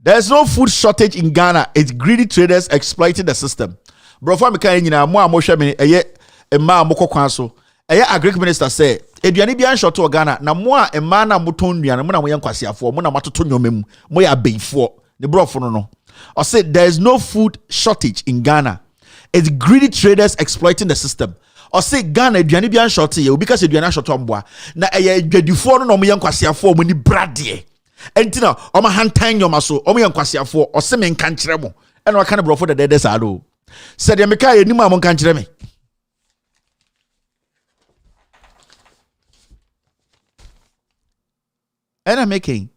There's no food shortage in Ghana. It's greedy traders exploiting the system. Bro, for me kan nyina mo amhwe me eye emma mo kokwan so. Eye agric minister say, "Eduane bia short to Ghana na mo a emma na moton nuane mo na mo yankwasiafo mo na matoto nyomem mo ya beifo." The bro for no. I said there's no food shortage in Ghana. It's greedy traders exploiting the system. I say Ghana eduane bia short ye obi ka se eduane short omboa. Na eye dwadifo no mo yankwasiafo mo ni brade. Entina oma hantan nyoma so oma yankwasiafo ose me nka nkire mo ena waka ne brofo de dede sa do said ya meka ye nimu amon nka nkire me ena making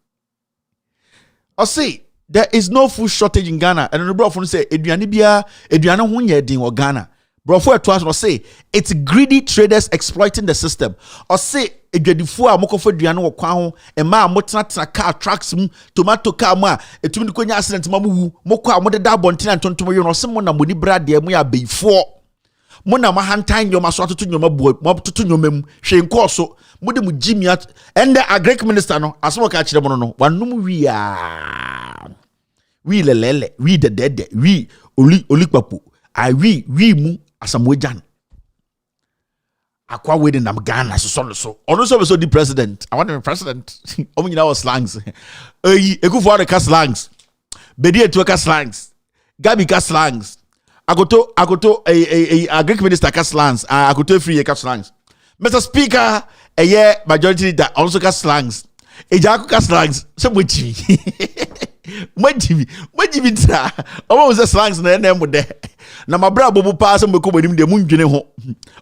I say there is no food shortage in Ghana and the brofo say eduane ho nya din wo Ghana brofo eto aso say it's greedy traders exploiting the system or say edwadifo a mokofo duane wo kwan ho ema a motena car trucks tomato car mu a etumi ko nya accident ma mu mokọ a modeda bontina ntontom yo no se mo na moni brade mu ya beifo mo na mahantan nyoma so atoto nyoma bo mo atoto nyoma mu hwe nko so mo de mu Jimmy at and the agric minister no aso ka kire mo no wanum wi a wi lelele wi dedede wi olikpapo I wi mu asamojan akwa wedding nam Ghana so ono so the president I want to be president omo nyina was slangs ekufo ka slangs bedi etu ka slangs gabi ka slangs agoto agric minister ka slangs agoto free ka slangs Mr. Speaker majority leader also ka slangs ejako ka slangs so mochi Majibi tra omo was slangs na na mo de na mabra bobu pa so meko bonim de mundwene ho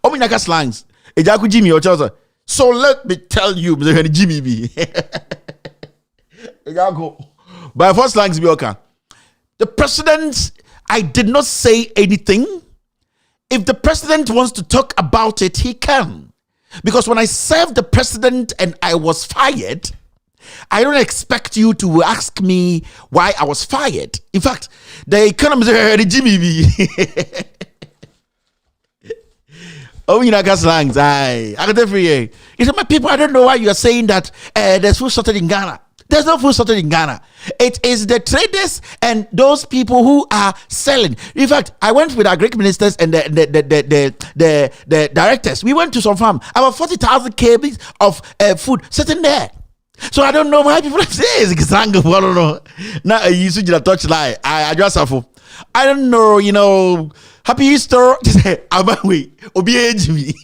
omo nyaka slangs ejaku Jimmy o choza so let me tell you Mr. Jimmy B ejaku by first slangs be okay the president I did not say anything if the president wants to talk about it he can because when I served the president and I was fired I don't expect you to ask me why I was fired. In fact, the economist Jimmy B. Oh, you know, gas langs. I got free. He said, my people, I don't know why you are saying that there's food shortage in Ghana. There's no food shortage in Ghana. It is the traders and those people who are selling. In fact, I went with our Greek ministers and the directors. We went to some farm. About 40,000 kgs of food sitting there. So I don't know why people say it's example. I don't know. Now you see the touch lie. I just have. I don't know. You know. Happy Easter. Abawi obi ejimi.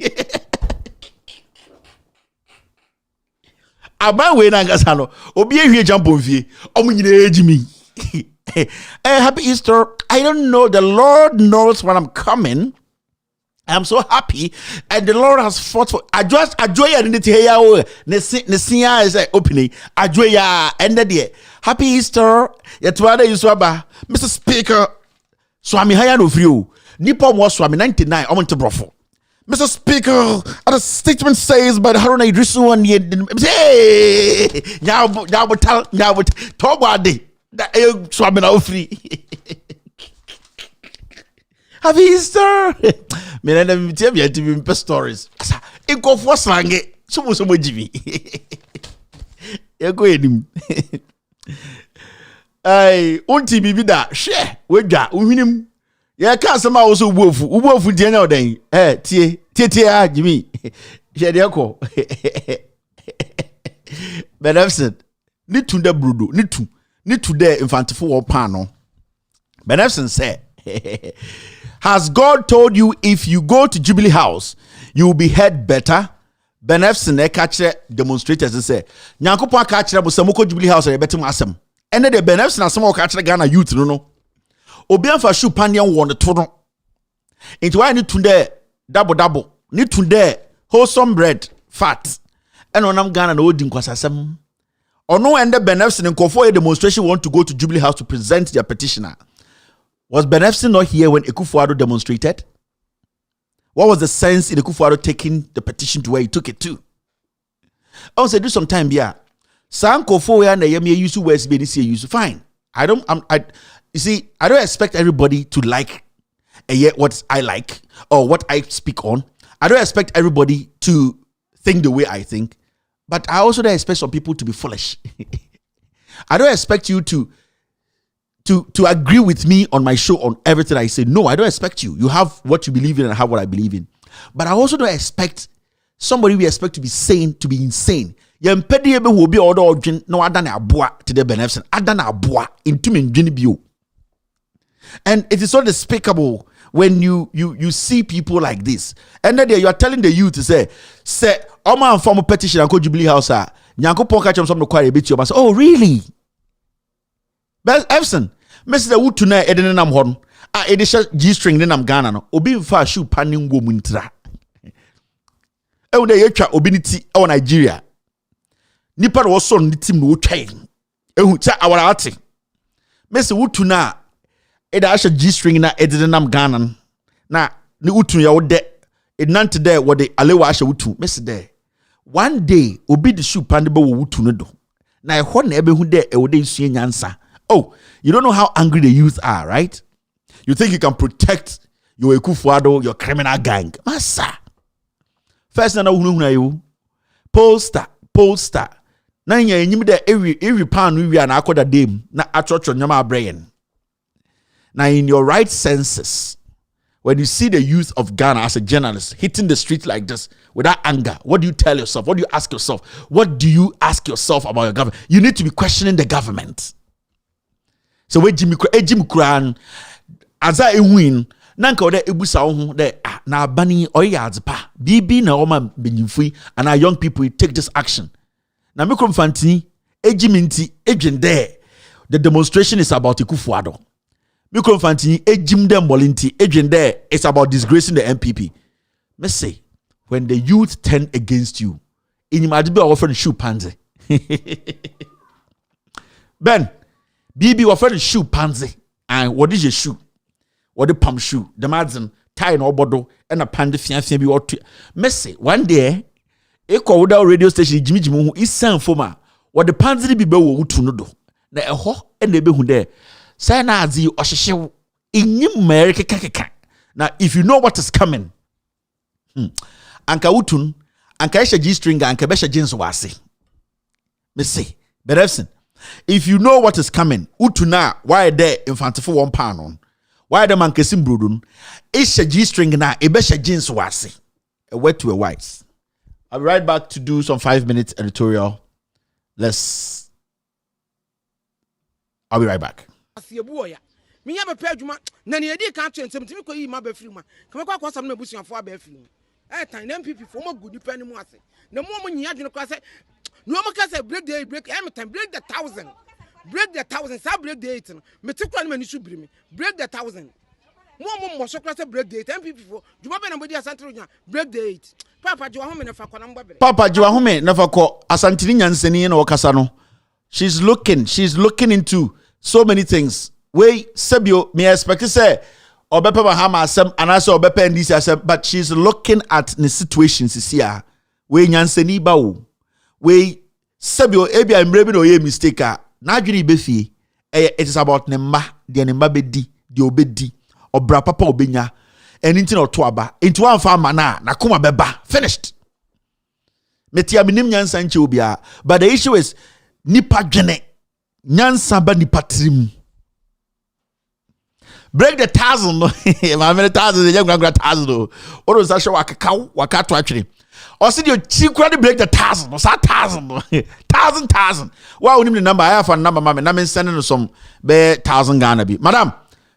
Abawi na ngasano obi ehwie jampo mfie. Omo nyina ejimi. Happy Easter. I don't know. The Lord knows when I'm coming. I'm so happy, and the Lord has fought for. I joy and it here. Nesia is opening. I joy and the Happy Easter. Yetwada Yuswaba, Mr. Speaker. Swami Hayano View. Nippon was Swami 99. I want to brofo. Mr. Speaker, the statement says by the Haruna Idrisu and hey, now Tobadi that Swami now free. Happy Easter. Me na me tie me TV stories. E go for slang. So jivi. E go enim. Ai, onti bibi da. She, wedwa, uhwinim. Ye ka asema wo so ubofu. Ubofu die nya odan. Tie Jimmy. She de ko. Benefit. Ni tunda brudo, ni tu there infantefo wo pan no. Benefit say has God told you if you go to Jubilee House, you will be heard better? Benefsin catch demonstrators and say, Nyankopa catch Samoko Jubilee House and better masem. And then the Benefsin as some catch Ghana youth, no. Obian for shoe pandian won the tono. Into I need to there double, need to there wholesome bread, fat. And on I'm Ghana no dinkwasasem. Or no and the Benefsin and for a demonstration want to go to Jubilee House to present their petitioner. Was Benefsin not here when Ekufuado demonstrated? What was the sense in Ekufuado taking the petition to where he took it to? I was do some time here. Sanko for and the Yemi used to West BDC use fine. You see, I don't expect everybody to like what I like or what I speak on. I don't expect everybody to think the way I think, but I also don't expect some people to be foolish. I don't expect you to agree with me on my show on everything I say. No, I don't expect you. You have what you believe in and I have what I believe in. But I also don't expect somebody we expect to be sane to be insane. No adana abua to the benefit. Adana abua into me. And it is so despicable when you see people like this. And then you are telling the youth to say, Oma and former petition and Jubilee House. Nyanko Poka chom some quite a bit. Oh, really? But Epson, Mr. Wood tonight, Edenam Horn, Edisha G string, then I'm Ghana. Obi fa shoe panning woman tra. Oh, the Yacha Obinity or Nigeria. Nipper was son, the team no chain. Oh, our arty. Mr. Wood tonight, Edasha G string na Edenam Ghana. Na, the Utu ya de, it none today what the Alewasha Utu, Mr. Day. One day, Obi the shoe pandable Utu no do. Na a horn ebe who there a would see an answer. Oh, you don't know how angry the youth are, right? You think you can protect your Ekufuado, your criminal gang. Massa. First, na you poster. Na nya enyim de every pound we are na akoda dem na achocho nyama brain. Now in your right senses, when you see the youth of Ghana as a journalist hitting the street like this without anger, what do you tell yourself? What do you ask yourself? What do you ask yourself about your government? You need to be questioning the government. So we Jimmy Kran as I win nanka ode ebusa ho de na bani oyards pa bibi na oma benyimfui and our young people take this action. Na mikromfanti ejiminti ejende the demonstration is about Ekufuado. Mikromfanti ejim dem molinti ejende it's about disgracing the MPP. Me say when the youth turn against you, inimadibe offer shoe panze. Ben BB offered a shoe pansy. And what is your shoe? What the pump shoe? The madzen tie no bodo and a panda fiancé be what Messi. One day, a called out radio station Jimmy who is sound for ma. What the pansy be beau to no do. Na a ho and the be who there. Sana zi or show in America kaka. Now, if you know what is coming, Anka Utun, Anka G string, Anka Besha Jeans wasi. Messi. But listen, if you know what is coming, utuna why there in front of 1 pound on, why the man kesim brudun, it's a G string na ebesha jeans wasi, a wet to a white. I'll be right back to do some 5 minutes editorial. I'll be right back. Me have a pejuma, Nanny Edi can't change something because you might be free. Come across some bush and for free. Time people for more good depending on the moment you had to cross it. No more can say break the break every time, break the 1,000. Break the 1,000, some break the 8. Metrical man should bring me. Break the 1,000. More so class break the 10 people. You might be nobody as Antonia. Break the 8. Papa Joahome never call. Papa Joahome never call Asantinian Senian or Casano. She's looking into so many things. We Sebio me expect to say Obepe Bahama Sam and also Obepe and this but she's looking at the situations here. We nyanseni bawo. We Sebio ebia mbrebe no ye mistake na adwene befi it is about nemma de nemma bedi de obedi obra papa obenya anything or to aba into one farmer na kuma beba finished. Metia minim nyansa nche obia but the issue is nipa dwene nyansa ba nipa trim. Break the 1,000. My many 1,000 the young 1,000. What was that show waka to actually? Or see you cheap break the 1,000 or 1,000. Why would the number I have a number, mamma? I'm sending some 1,000 Ghana be. Madam,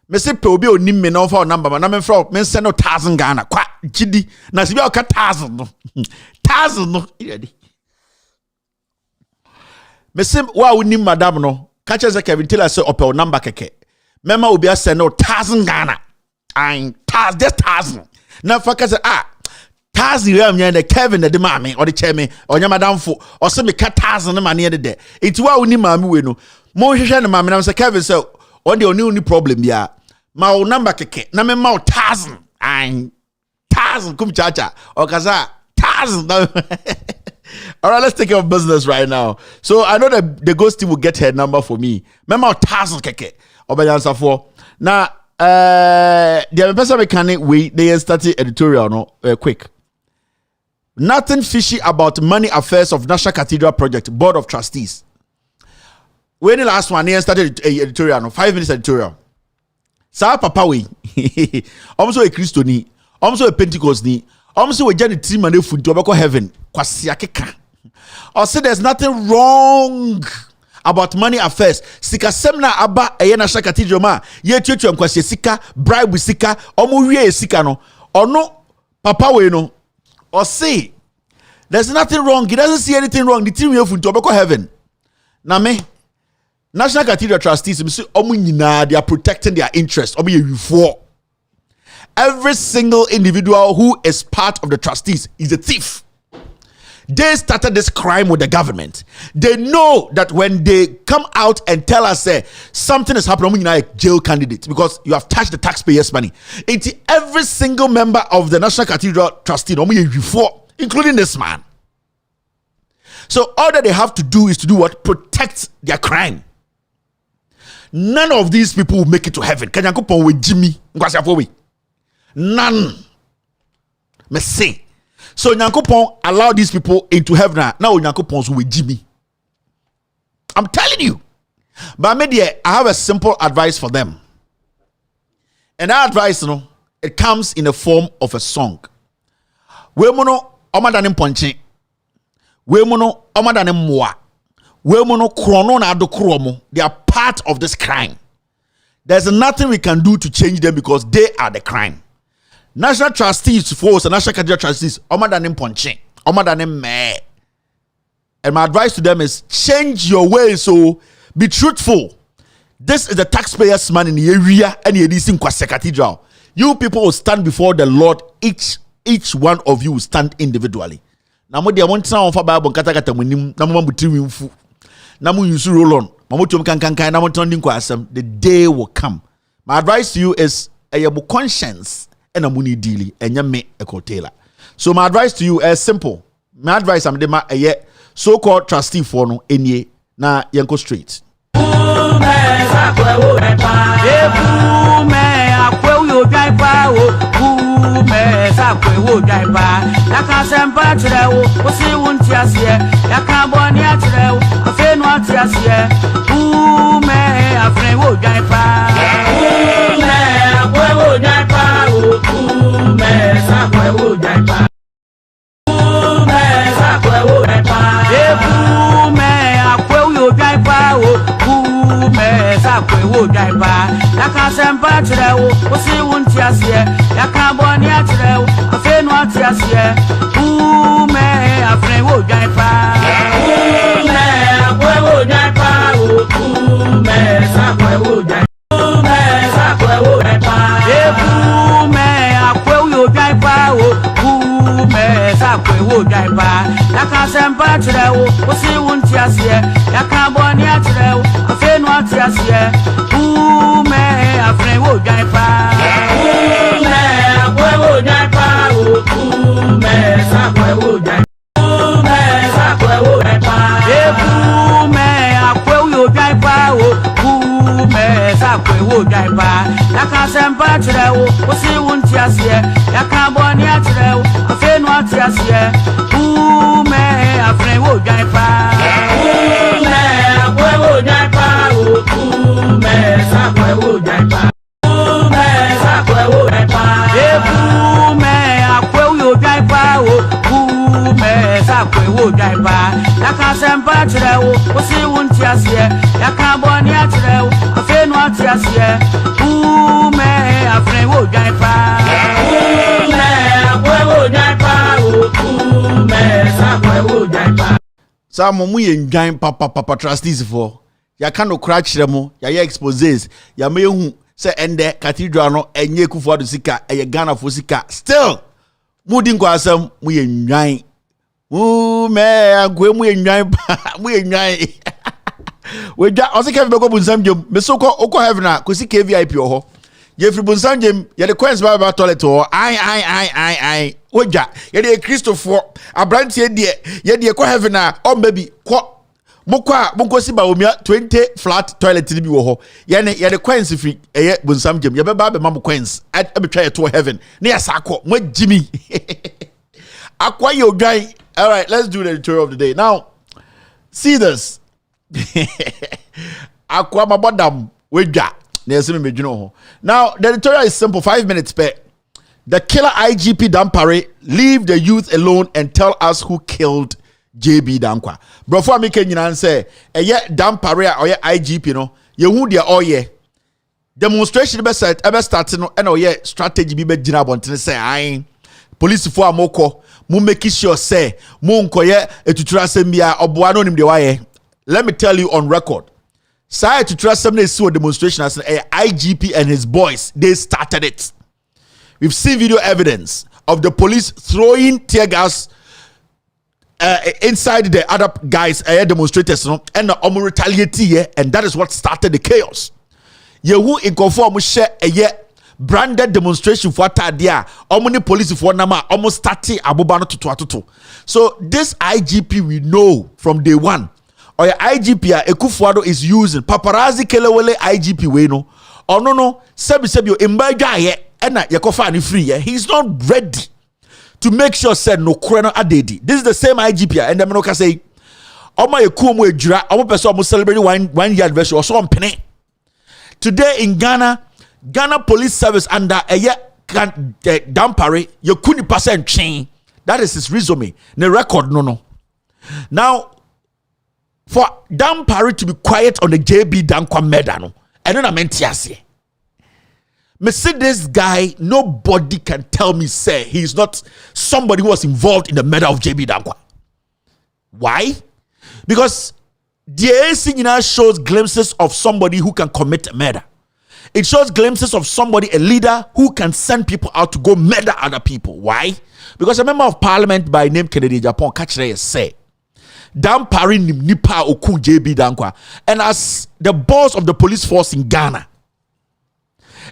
Mr. Pobi or Nim no for number, but I'm from men send 1,000 Ghana. Quite giddy. Now see about 1,000. 1,000. Mr. Why would Nim Madam no? Catch us a Kevin Taylor say up number keke. Mema will be send 1,000 Ghana. And just 1,000. Now focus 1,000 the Kevin the mammy or the chairman or your madam for or some 1,000 man near the day. It's why we need mammy we know. More than mammy, I'm say Kevin so on the only problem yeah. My number keke, na me 1,000 and 1,000 kum chacha or kaza 1,000. All right, let's take care of business right now. So I know that the ghost team will get her number for me. Remember 1,000 keke. Obeyansa for now. The person mechanic we they started editorial no quick. Nothing fishy about money affairs of National Cathedral Project Board of Trustees. When the last one they started editorial no 5 minutes editorial. Sa papa we almost a Christian, almost a Pentecost ni, almost a Jenny team and food to heaven. Kwasia keka. Or say there's nothing wrong about money affairs. Sika semna aba eye National Cathedral ma ye tutu enkwase sika bribe sika omo wie sika no ono papa we no or say there's nothing wrong. He doesn't see anything wrong. The team we have to heaven. Na me National Cathedral trustees omo nyina they are protecting their interest. Omo ye for every single individual who is part of the trustees is a thief. They started this crime with the government. They know that when they come out and tell us something is happening, you're a jail candidate because you have touched the taxpayers' money. It's every single member of the National Cathedral Trustee, including this man. So all that they have to do is to do what? Protect their crime. None of these people will make it to heaven. Kanyankopon with Jimmy. None. Me say. So Nyankopon allow these people into heaven. Now Nyankopon's with Jimmy. I'm telling you. But media, I have a simple advice for them. And that advice, it comes in the form of a song. We mono omadanim ponche. We mono omadanim mwa. We mono krono na do kromo. They are part of this crime. There's nothing we can do to change them because they are the crime. National trustees force and National Cathedral trustees, omadanim ponche, omadanim me. And my advice to them is change your ways, so be truthful. This is the taxpayers' money in the area and you're in Kwase Cathedral. You people will stand before the Lord, each one of you will stand individually. Namu dia want to for Bible kata munim namu mutiri mfu namu yusu roll on mamutum kankan namu tonding kwasam. The day will come. My advice to you is a conscience and a money dealy and you me a Taylor. So my advice to you is simple. My advice I'm dema a so-called trustee for no enye na yanko straight. tiasie ume afre wo jaipa ume akwe wo jaipa ume sakwe wo jaipa ume sakwe wo jaipa ume akwe wo jaipa ume sakwe wo jaipa yaka sempa tire wo osi won tiasie yaka boni atire wo afi no tiasie ume afre wo jaipa ume akwe wo jaipa ume sakwe wo jaipa ume sakwe wo jaipa ume akwe wo jaipa ume sakwe wo jaipa yaka sempa tire wo osi won tiasie yaka boni atire wo afi no tiasie ume afre wo jaipa ume akwe wo jaipa ume sakwe wo jaipa ume sakwe wo jaipa ume akwe wo jaipa ume sakwe wo jaipa yaka sempa tire wo osi won tiasie yaka boni atire wo afi no tiasie ume afre wo jaipa ume akwe wo jaipa ume sakwe wo jaipa ume sakwe wo jaipa ume akwe wo jaipa ume sakwe wo jaipa yaka sempa tire wo osi won tiasie yaka boni atire wo afi no tiasie ume afre wo jaipa ume akwe wo jaipa ume sakwe wo jaipa. Some mu yen papa trustees for ya kano crash remo ya exposes ya mehu se ende cathedral no enye kufu adu sika eye Ghana fo sika still mudi nko asem mu yen nwan me agwe mu yen nwan mu yen nwan we ja osika be ko bunsam jom me so ko oko heaven a ko sika VIP ho ye free bunsam jom ye the coins ba toilet ho ai oja ye de Christopher abrantie de ye de ko heaven a o maybe ko moko si ba omia 20 flat toilet ni bi wo ho ye the coins free eye bunsam jom ye be ba be mam coins e be twa ye to heaven na ya sakọ mo jimi akwa ye odwan. All right, let's do the editorial of the day now. See this. Akwa mabodam wedwa na yesi me dwuno ho. Now the editorial is simple, 5 minutes per. The killer IGP Dampare, leave the youth alone and tell us who killed JB Danquah. Before me can you say, Dampare or IGP no, ye who dia oye. Demonstration be set ever starting no and oye strategy be jina bontene say ayin. Police for amoko, mu make sure say mu nkoye etutura sembia oboa no nim de waye. Let me tell you on record. Say etutura sem na see demonstration as IGP and his boys, they started it. We've seen video evidence of the police throwing tear gas inside the other guys, demonstrators, and the retaliate here, and that is what started the chaos. Yehu in conform share a branded demonstration for tadia, omni police for nama almost 30 abubano to. So this IGP we know from day one, or your IGP Ekufuado is using paparazzi kelewele IGP we know, or no sebio imbaga ye. He's not ready to make sure said no kreno adedi. This is the same IGP and the Menoka say Oma Yekumu Ejura, Omo person almost celebrating one year anniversary or so on penny. Today in Ghana Police Service under a year Dampare, you couldn't percent chain. That is his resume. The record no. Now for Dampare to be quiet on the JB Danquah murder no, and then I meant yes. Me see this guy, nobody can tell me say he's not somebody who was involved in the murder of JB Danquah. Why? Because the ANC now shows glimpses of somebody who can commit a murder. It shows glimpses of somebody, a leader who can send people out to go murder other people. Why? Because a member of parliament by name Kennedy Japan Kachere say Dampare nipa oku JB Danquah, and as the boss of the police force in Ghana.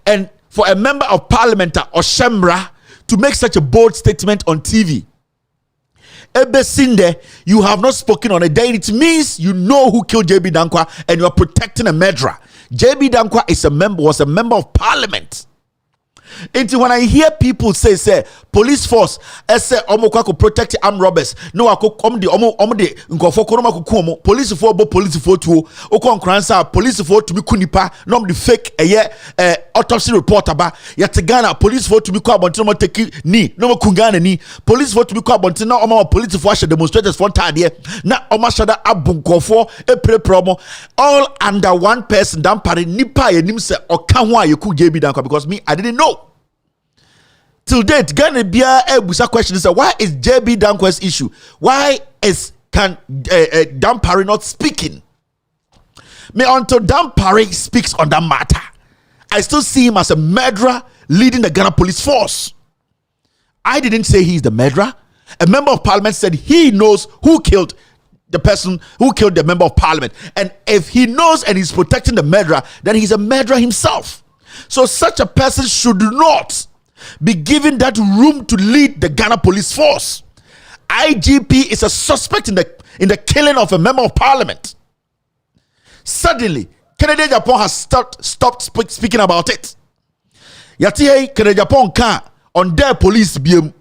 And for a member of parliament or Shemra to make such a bold statement on TV, Ebesinde, you have not spoken on a day. It means you know who killed JB Danquah and you are protecting a murderer. JB Danquah was a member of parliament. Until when I hear people say police force, say omo protect armed robbers, no ako the nkofo ko no makukumo police for tuo okon kransa police for to be kunipa no the fake autopsy report aba yet Ghana police for to be ko abontin mo take ni no makungana ni police for to be ko abontin na omo police for share demonstrators for tade na omo shada abunkofo promo all under one person dan pare nipa yenim se oka ho ayeku JB Danquah, because me I didn't know. Till date, Ghana Bia Ebusa question is why is JB Danquah's issue? Why is Dan Parry not speaking? Me until Dan Parry speaks on that matter, I still see him as a murderer leading the Ghana police force. I didn't say he's the murderer. A member of parliament said he knows who killed the person who killed the member of parliament. And if he knows and he's protecting the murderer, then he's a murderer himself. So such a person should not be given that room to lead the Ghana police force. IGP is a suspect in the killing of a member of parliament. Suddenly, Kennedy Japan has stopped speaking about it. Yati Kennedy Japan can on their police BM.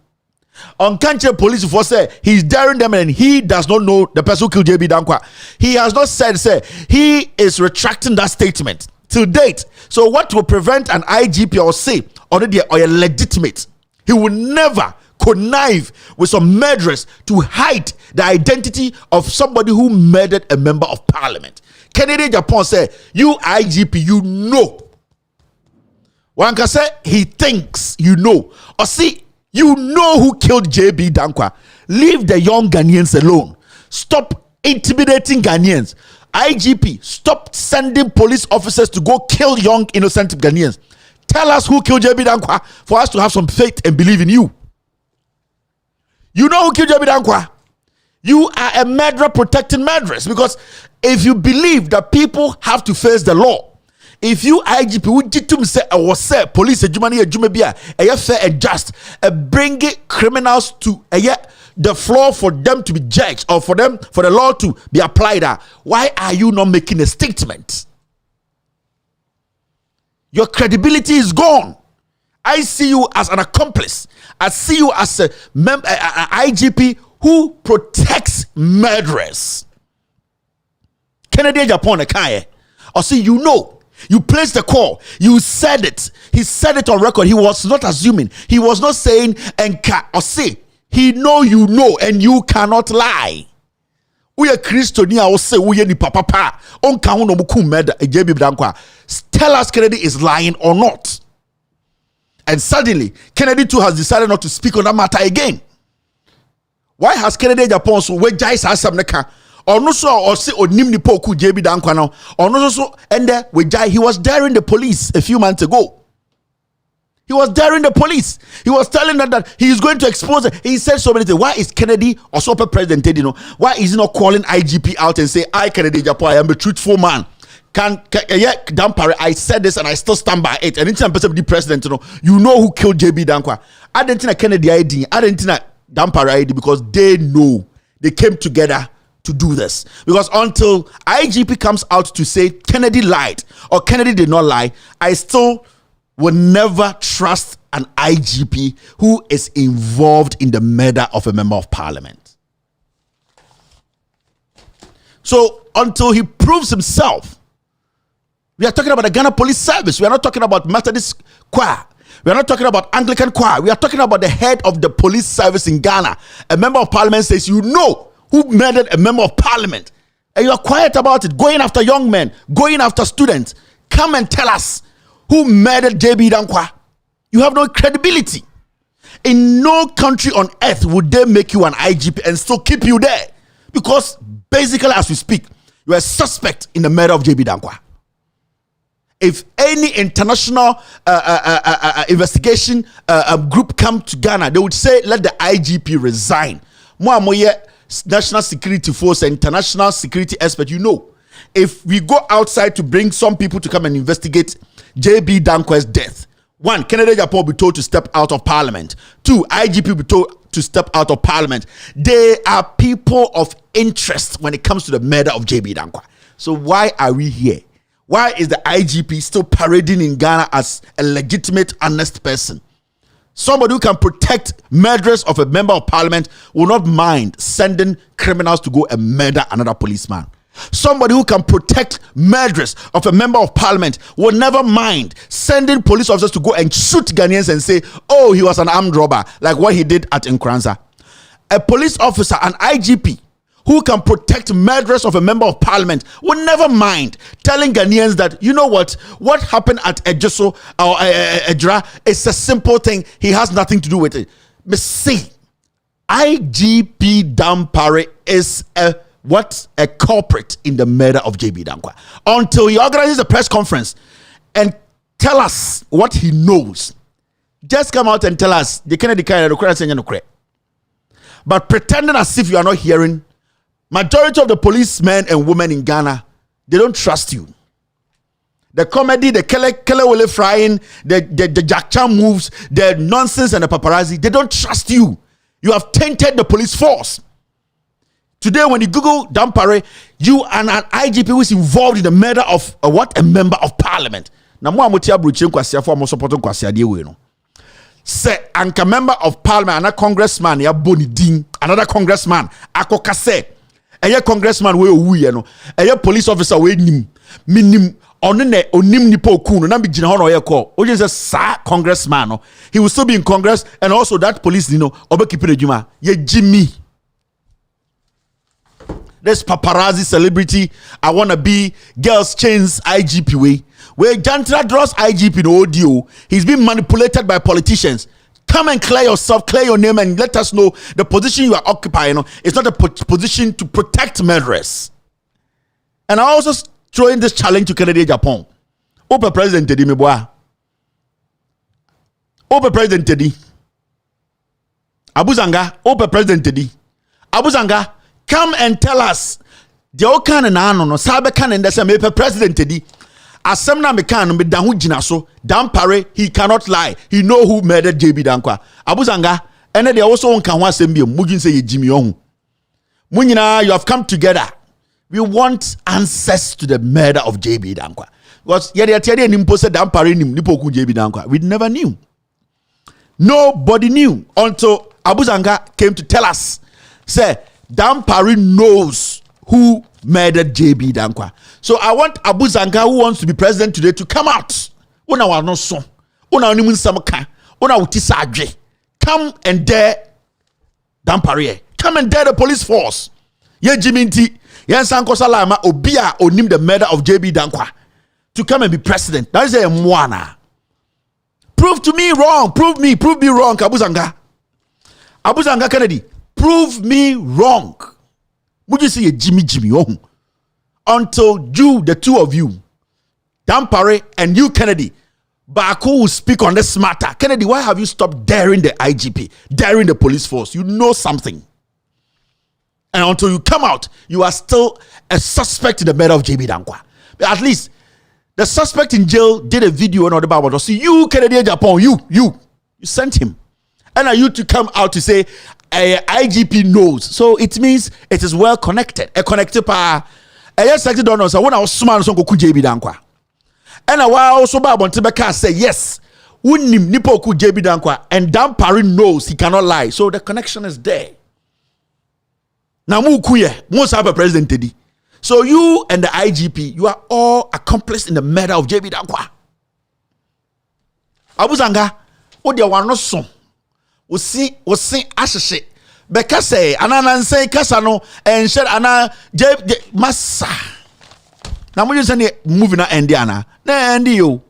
On country police force say he's daring them and he does not know the person who killed JB Danquah. He has not said he is retracting that statement till date. So what will prevent an IGP or say already or a legitimate? He will never connive with some murderers to hide the identity of somebody who murdered a member of parliament. Kennedy Japan said, you IGP, you know. One can say he thinks you know. Or see, you know who killed JB Danquah. Leave the young Ghanaians alone. Stop intimidating Ghanaians. IGP, stop sending police officers to go kill young innocent Ghanaians. Tell us who killed JB Danquah for us to have some faith and believe in you. You know who killed JB Danquah? You are a murderer protecting murderers, because if you believe that people have to face the law, if you IGP would to say I was say police jumania fair and just bring criminals to the floor for them to be judged or for the law to be applied, why are you not making a statement? Your credibility is gone. I see you as an accomplice. I see you as a IGP who protects murderers. Kennedy Japan Akaye. Or see, you know. You placed the call. You said it. He said it on record. He was not assuming. He was not saying or say. He know you know and you cannot lie. We are Christian. I will say we ni papa pa. On kaun no muku murder JB Danquah. Tell us Kennedy is lying or not. And suddenly Kennedy too has decided not to speak on that matter again. Why has Kennedy Japan so we jai sa samneka? Or no so or say onim ni poku JB Danquah now. Or no so and there we jai. He was daring the police a few months ago. He was daring the police. He was telling them that he is going to expose it. He said so many things. Why is Kennedy or super president, why is he not calling IGP out and say, I Kennedy Japan, I am a truthful man. Dan Parry, I said this and I still stand by it. And anytime the president, you know who killed JB Danquah. I didn't think Kennedy ID. I didn't think Dan Parry ID, because they know they came together to do this. Because until IGP comes out to say Kennedy lied or Kennedy did not lie, I still will never trust an IGP who is involved in the murder of a member of parliament. So until he proves himself, we are talking about the Ghana Police Service. We are not talking about Methodist choir. We are not talking about Anglican choir. We are talking about the head of the police service in Ghana. A member of parliament says, you know who murdered a member of parliament, and you are quiet about it, going after young men, going after students. Come and tell us who murdered JB Danquah. You have no credibility. In no country on earth would they make you an IGP and still keep you there, because basically as we speak, you are a suspect in the murder of JB Danquah. If any international investigation group come to Ghana, they would say, let the IGP resign. National security force, international security expert, if we go outside to bring some people to come and investigate JB Danquah's death, 1, Kennedy Japan will be told to step out of parliament. 2, IGP will be told to step out of parliament. They are people of interest when it comes to the murder of JB Danquah. So why are we here? Why is the IGP still parading in Ghana as a legitimate, honest person? Somebody who can protect murderers of a member of parliament will not mind sending criminals to go and murder another policeman. Somebody who can protect murderers of a member of parliament will never mind sending police officers to go and shoot Ghanaians and say, oh, he was an armed robber, like what he did at Nkranza. A police officer, an IGP, who can protect murderers of a member of parliament will never mind telling Ghanaians that, you know what happened at Ejeso or Ejra is a simple thing. He has nothing to do with it. But see, IGP Dampare is a culprit in the murder of JB Danquah. Until he organizes a press conference and tell us what he knows. Just come out and tell us the Kennedy kind of but pretending as if you are not hearing. Majority of the policemen and women in Ghana, they don't trust you. The comedy, the Kele Wole frying, the Jack Chan moves, the nonsense and the paparazzi, they don't trust you. You have tainted the police force. Today, when you Google Dampare, you are an IGP who is involved in the murder of a member of parliament. Now, mo amotia bruche nkwasi afo mo support nkwasi ade we no. Say anka member of parliament, another congressman ya boni din, another congressman akoka say eye congressman we owu ye no eye police officer we nim minim ono ne onim nipa oku no na be gina ho no ye call o just say congressman no he will still be in Congress, and also that police obe keep the juma ye Jimmy. This paparazzi celebrity, I wanna be girls chains IGP way where Jantra draws IGP no audio. He's been manipulated by politicians. Come and clear yourself, clear your name, and let us know the position you are occupying. It's not a position to protect murderers. And I also throw in this challenge to Canada, Japan. Open President Teddy Meboa. Open President Teddy. Abu Zanga. Open President Teddy. Abu Zanga, come and tell us. The Okan and Ano no Sabe can and the President Teddy. Asemna mekan me dan ho gina so Dampare, he cannot lie. He know who murdered JB Danquah. Abu Zanga ene de also on kan ho asem bi mugin say ye Jimmy ohun. Munyina, you have come together. We want answers to the murder of JB Danquah. Because ye de tiade nimpo say Dampare nim nipo ku JB Danquah. We never knew. Nobody knew until Abu Zanga came to tell us. Say Dampare knows who murdered JB Danquah. So I want Abu Zanga, who wants to be president today, to come out. Una wa no so. Una onimun samka. Una utisa adwe. Come and dare Dampare. Come and dare the police force. Ye Jiminti. Yen sanko salama obia onim the murder of JB Danquah to come and be president. That is a mwana. Prove to me wrong. Prove me wrong, Abu Zanga. Abu Zanga Kennedy. Prove me wrong. Would you say a Jimmy oh? Until you, the two of you, Dampare and you, Kennedy, Baku will speak on this matter. Kennedy, why have you stopped daring the IGP, daring the police force? You know something. And until you come out, you are still a suspect in the murder of JB Danquah. But at least the suspect in jail did a video on the Bible. See, you, Kennedy, Japan, you sent him. And are you to come out to say IGP knows? So it means it is well connected. A connected power. Yes, I don't know. So when I was smart, so go JB Danquah. And a while also Babon Tebeka say yes. Unim nipo ku JB Danquah, and Dampare knows he cannot lie. So the connection is there. Now mu kuye, most have a president Teddy. So you and the IGP, you are all accomplices in the murder of JB Danquah. Abu Zanga, what they want no son. We see ashe. Beka say anana say kasano and shed ana massa. Now we just moving na Indiana. Na endi yo.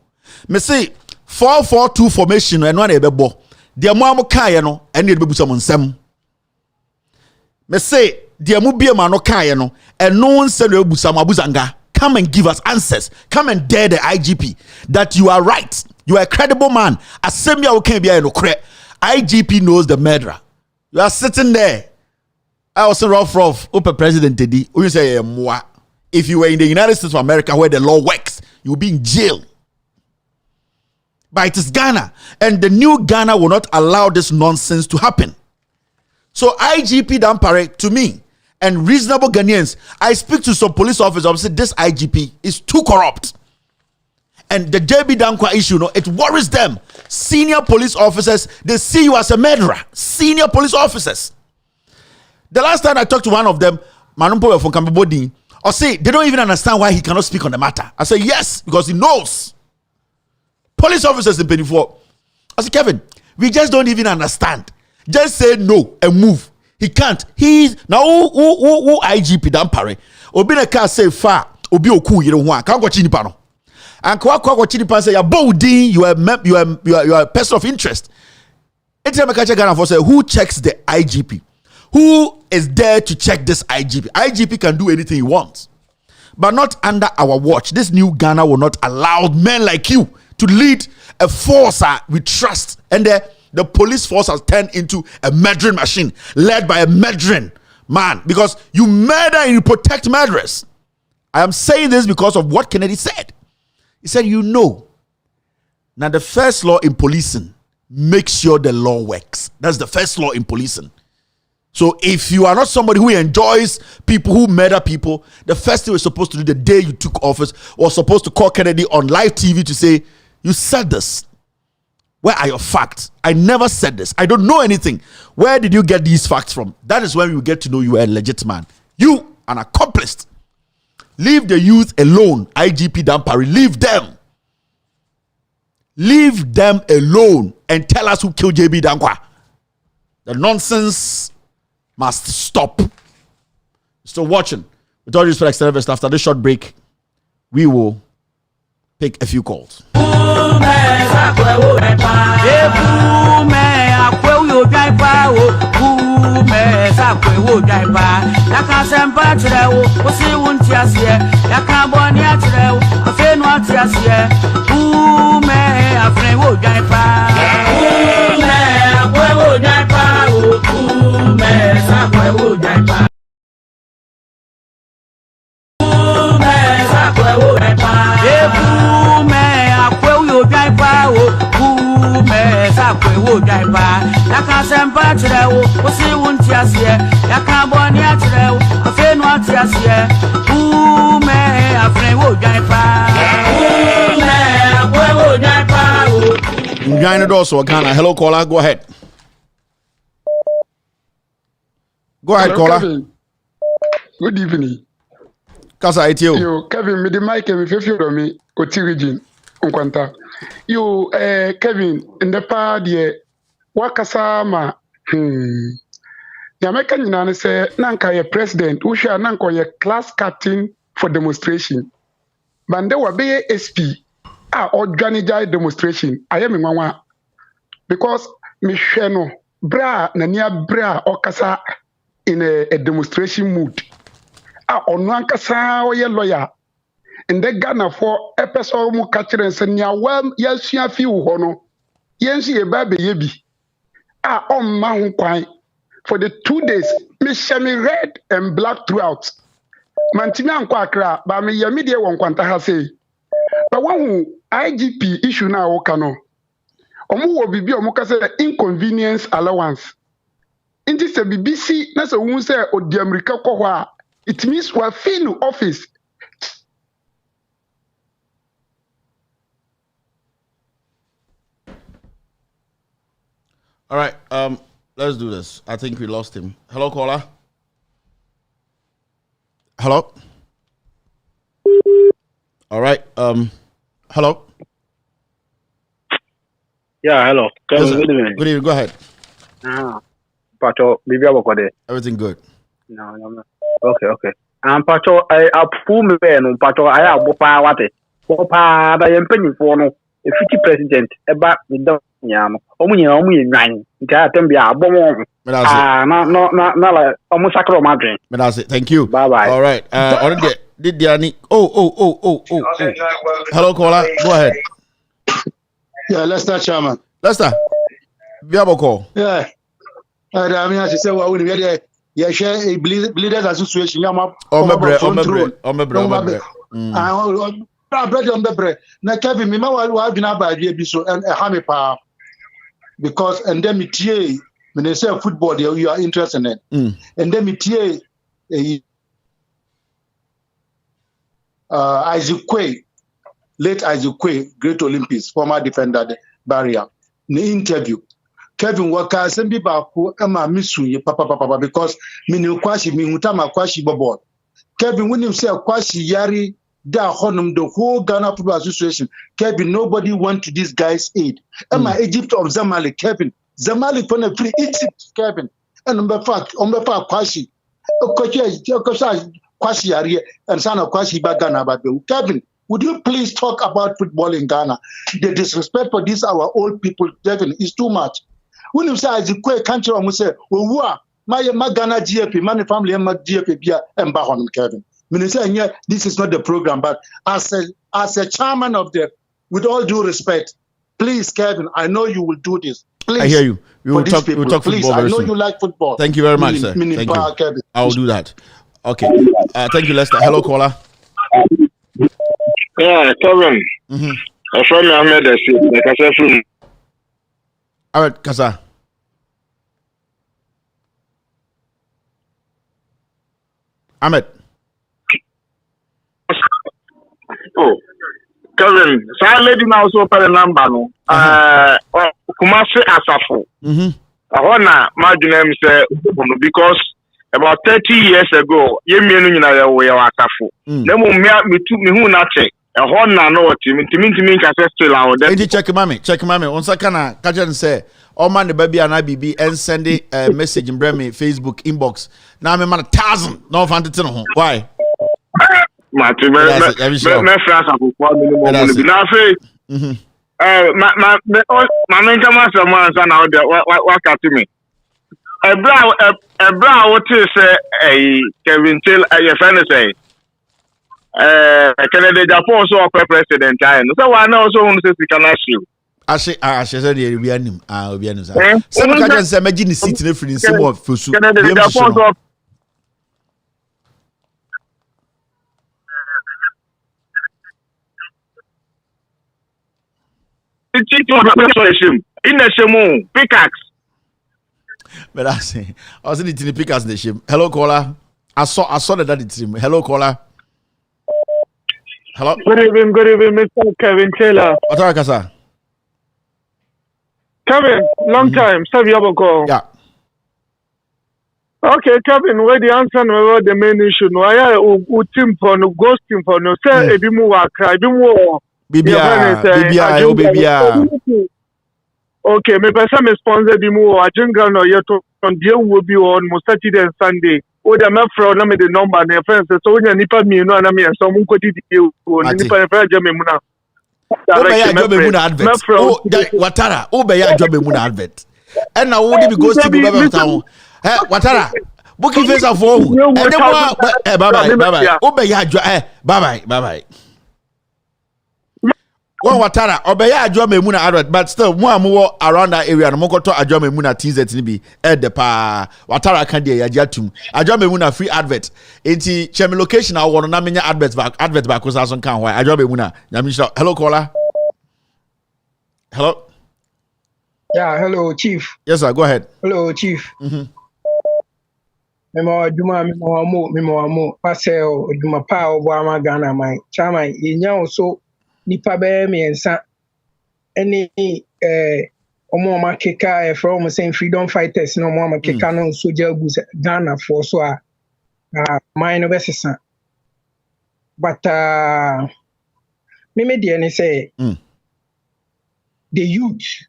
Me say 4-4-2 formation and one ebebo. Dia mo amokaye no and dey bebusa mo nsem. Me say dia mo bia ma no kaye no and no one say no bebusa mo Abu Zanga. Come and give us answers. Come and dare the IGP that you are right. You are a credible man. Asembia o can be no cre. IGP knows the murderer. You are sitting there. I was rough. Open President Teddy. You say, if you were in the United States of America where the law works, you'll be in jail. But it is Ghana. And the new Ghana will not allow this nonsense to happen. So IGP Dampare, to me, and reasonable Ghanaians, I speak to some police officers, I say this IGP is too corrupt. And the JB Danquah issue, it worries them. Senior police officers, they see you as a murderer. Senior police officers. The last time I talked to one of them, Manumpo from Kambabodi, or say they don't even understand why he cannot speak on the matter. I say yes, because he knows. Police officers in 24. I say, Kevin, we just don't even understand. Just say no and move. He can't. He's now who IGP Dampare. Obi na car say far. Obi oku yire ho aka kwachi nipa no. And kwa kwachi nipa say ya bodi you are a person of interest. Enti me catch Ghana for say who checks the IGP? Who is there to check this IGP? IGP can do anything he wants. But not under our watch. This new Ghana will not allow men like you to lead a force we trust. And the police force has turned into a murdering machine led by a murdering man. Because you murder and you protect murderers. I am saying this because of what Kennedy said. He said, now the first law in policing, make sure the law works. That's the first law in policing. So if you are not somebody who enjoys people who murder people, the first thing we're supposed to do the day you took office was supposed to call Kennedy on live TV to say, you said this. Where are your facts? I never said this. I don't know anything. Where did you get these facts from? That is when you get to know you are a legit man. You, an accomplice. Leave the youth alone. IGP Dampare, leave them. Leave them alone and tell us who killed JB Danquah. The nonsense must stop. Still watching. With all respect, extended after this short break, we will take a few calls. Also, Ghana. Hello, caller. Go ahead. Go ahead, caller. Kevin. Good evening. Kasa, it's you. Yo, Kevin, me the mic and if you me, Oti region, Unkwanta. Yo, Kevin, in the part here, wakasa ma, the American United say, nanka ye president, usha nanko ye class captain for demonstration. Bande wa be SP, or Johnny demonstration. I am in one. Because Micheno bra nania bra okasa in a demonstration mood. Onwan kasa o ye lawyer. In the Ghana for a person mu catcher and senya well yes ya fi wo no. Yensi ye ba be yebi. On ma ho kwan for the 2 days me red and black throughout. Mantimi anko akra ba me yemi de won kwanta ha say. But one IGP issue na wo kano. Omu bibi omu ka say inconvenience allowance. Inti se BBC na se wu say odi America ko ho a it means we feel office. All right, let's do this. I think we lost him. Hello, caller. Hello. All right. Hello. Yeah, hello. Yes, Good evening. Good evening. Go ahead. Pacho, maybe I will go there. Everything good. No. Okay. Pacho, I pull me no Pacho. I have Bopa Wate. Bopa, I am penny for no. A 50 president about the dog. Yam. Only nine. Tembia, Bomon. No, like almost Sacro Madrid. Thank you. Bye bye. All right. Already did the any? Oh. Hello, caller. Go ahead. Yeah, Lester Chairman. Lester, we have a call. Yeah. I mean, as you say, well, we had a share a bleeders association. I'm up. On my bread. I bread on the bread. Now, Kevin, me, I've been about a so and a hammy power. Because, and then me, when they say football, you are interested in it. And then me, Isaac Quay, late Isaac Kwe, great Olympics, former defender, the barrier. In the interview, Kevin Waka sembi baako ema misu ye papa because me ni kwashi me hutama kwashi bobo. Kevin when you say kwashi yari da honum the whole Ghana Football Association. Kevin nobody went to this guy's aid. Ema Egypt of Zamalek Kevin. Zamalek for the free Egypt Kevin. And number 5 kwashi. Kwashi yari and son of kwashi ba Ghana ba Kevin. Would you please talk about football in Ghana? The disrespect for these our old people, Kevin, is too much. When you say as a quick country, I say, "Oh, my Ghana GFP, my family, my GFP, and Bahon Kevin." Minister, this is not the program, but as a chairman of the, with all due respect, please, Kevin, I know you will do this. Please, I hear you. We will talk. People, we'll talk please, football very I know soon. you like football. Thank you very much, sir. Thank you. Kevin. I will do that. Okay. Thank you, Lester. Hello, caller. Yeah, Kevin. I saw me Ahmed like I said from. All right, Kasa. Ahmed. Oh, Kevin. So I lady now also pay the number no. Kumasi Asafo. I wanna imagine say because about 30 years ago, you mean you know we are Asafo. Then me who not check. A horn na no team can say still out there. Check mami. On sakana kajan say, "Oh man, the baby and IBB and send a message in Bremi Facebook inbox." Now I'm 1,000. No fan to tell why. My friends are for minimum. Now say, my main master man son out there. What at me? A brow. What is Kevin Till? Your friend say. Canada Japan so a president so why now so want to say can ask you I said the Obianim sir some can say imagine the seat in free some of Fusu Canada Japan so in the shemu pickaxe but I say I was in the pickaxe in the shame. Hello caller. I saw that team. Hello caller. Hello. Good evening, Mr. Kevin Taylor. What's up, Kasa? Kevin, long time. Saviaboko. Yeah. Okay, Kevin, where the answer about the main issue? No, I team for no ghost team for no. Say, ebimu wakra, ebimu. Bibia. Okay, me person me sponsor ebimu. Ajinga no yeto on the will be on Saturday and Sunday. Oh, the man from na me the number and your friends. So when you nipa me no na me so mun kodi di you. Nipa friend jam me muna. Obeya job me muna advert. Oh, Watara. Obeya job me muna advert. And now wo be go see go be town. Eh, Watara. Booking face of for. And then bye. Obeya job bye. One Watara, Obeya adjo memuna advert, but still more around that area. No more to adjo memuna TZ ni bi the pa Watara can dey yajatum. Adjo memuna free advert. Enti chemi location I want na menya advert back cause ason kan why adjo memuna. Nyamisha. Hello caller. Hello. Yeah, hello chief. Yes sir, go ahead. Hello chief. Memo mo pasel duma pa obo ama Ghana man. Chama yenya so nipa be miensa any omo ma keka from saying freedom fighters no omo ma keka no soldier gu Ghana for so mine obesesa but me dey say the youth,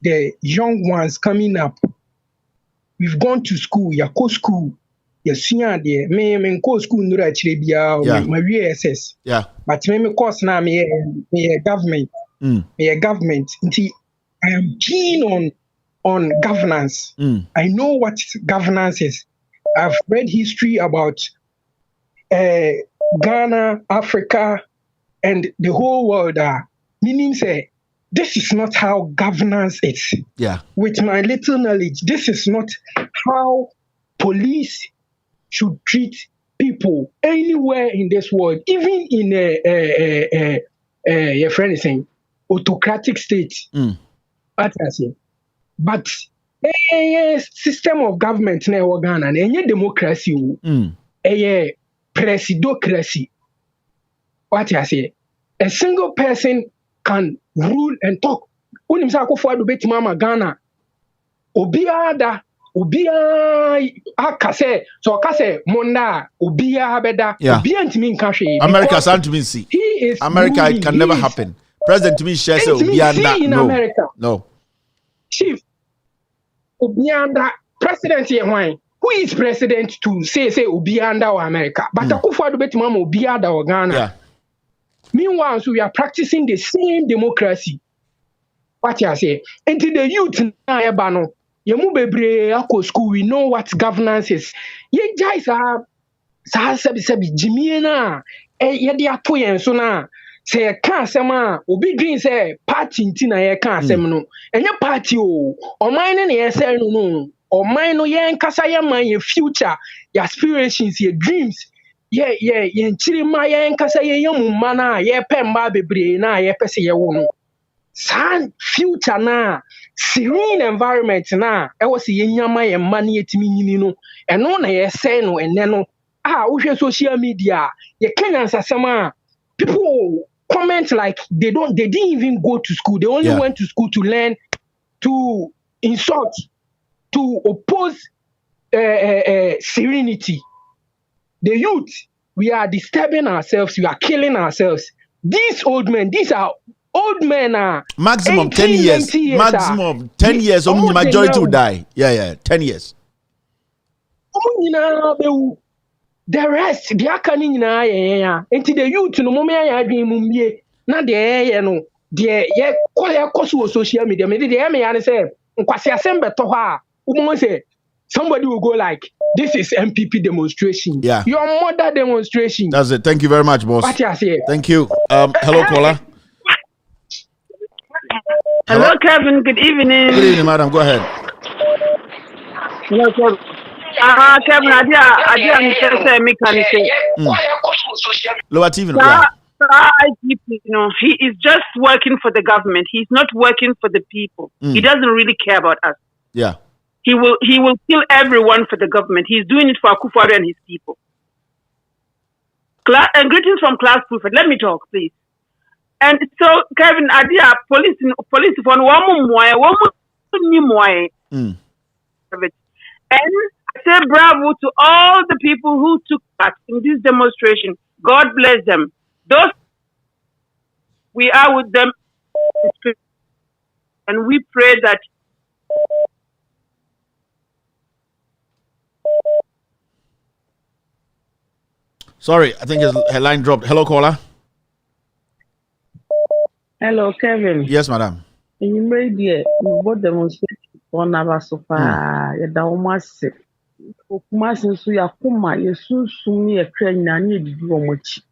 the young ones coming up, we've gone to school, ya co school. Yes, me go school no actually be my VSS. Yeah. But me course now me government. Me government. I am keen on governance. I know what governance is. I've read history about Ghana, Africa, and the whole world. Meaning say this is not how governance is. Yeah. With my little knowledge, this is not how police should treat people anywhere in this world, even in your friend is saying autocratic state. But system of government na Ghana na democracy presidocracy. What I say? a single person can rule and talk. Unim sa akofo ado beti mama Ghana. Obiada akase so akase monda obia beda obia ntimi nka hwe. America can't even see. America ruling. It can never happen. President me share say obianda in no. America. No. Chief obianda president ye hwan. Who is president to say obianda or America? But akofo ado beti mama obiada or Ghana. Yeah. Meanwhile, so we are practicing the same democracy. What you say? Until the youth na ebano, yemu bebre ako school, we know what governance is. Ye guys are sabi Jimmy na ye de ato yen so na say ka asem a obi dream say party nti na ye ka asem no. Enye party o. Oman na ye say no. Oman no ye nkasa ye man ye future, your aspirations, your dreams. Yeah, chirima ye nkasa ye yamuma na ye pemba bebre na ye pese ye wo no. San future na serene environment na e wo se ye nyama ye mane yetimi nyini no. Eno na ye say no ene no. Wo hwe social media ye Kenyan sasema people comment like they didn't even go to school. They only went to school to learn, to insult, to oppose serenity. The youth, we are disturbing ourselves, we are killing ourselves. These old men, these are old men. Maximum 10 years. Maximum 10 years, only majority will die. Yeah, 10 years. The rest, they are coming now. Into the youth, no moment I dream, not the no, the call social media. Maybe the MA say, somebody will go like, this is MPP demonstration. Yeah. Your mother demonstration. That's it. Thank you very much, boss. What you say? Thank you. Hello, caller. Hello, Kevin. Good evening. Good evening, madam. Go ahead. Hello, Kevin. Kevin, Lower TV. He is just working for the government. He's not working for the people. He doesn't really care about us. Yeah. He will kill everyone for the government. He's doing it for Akufo-Addo and his people. And greetings from Class Prefect. Let me talk, please. And so, Kevin, Adia, police for one more. And I say bravo to all the people who took part in this demonstration. God bless them. Those we are with them, and we pray that. Sorry, I think her line dropped. Hello, caller. Hello, Kevin. Yes, madam. You made the both demonstration on our sofa. You don't must say. Okumasin so ya kuma yesu sumi ekran na na edidu omochi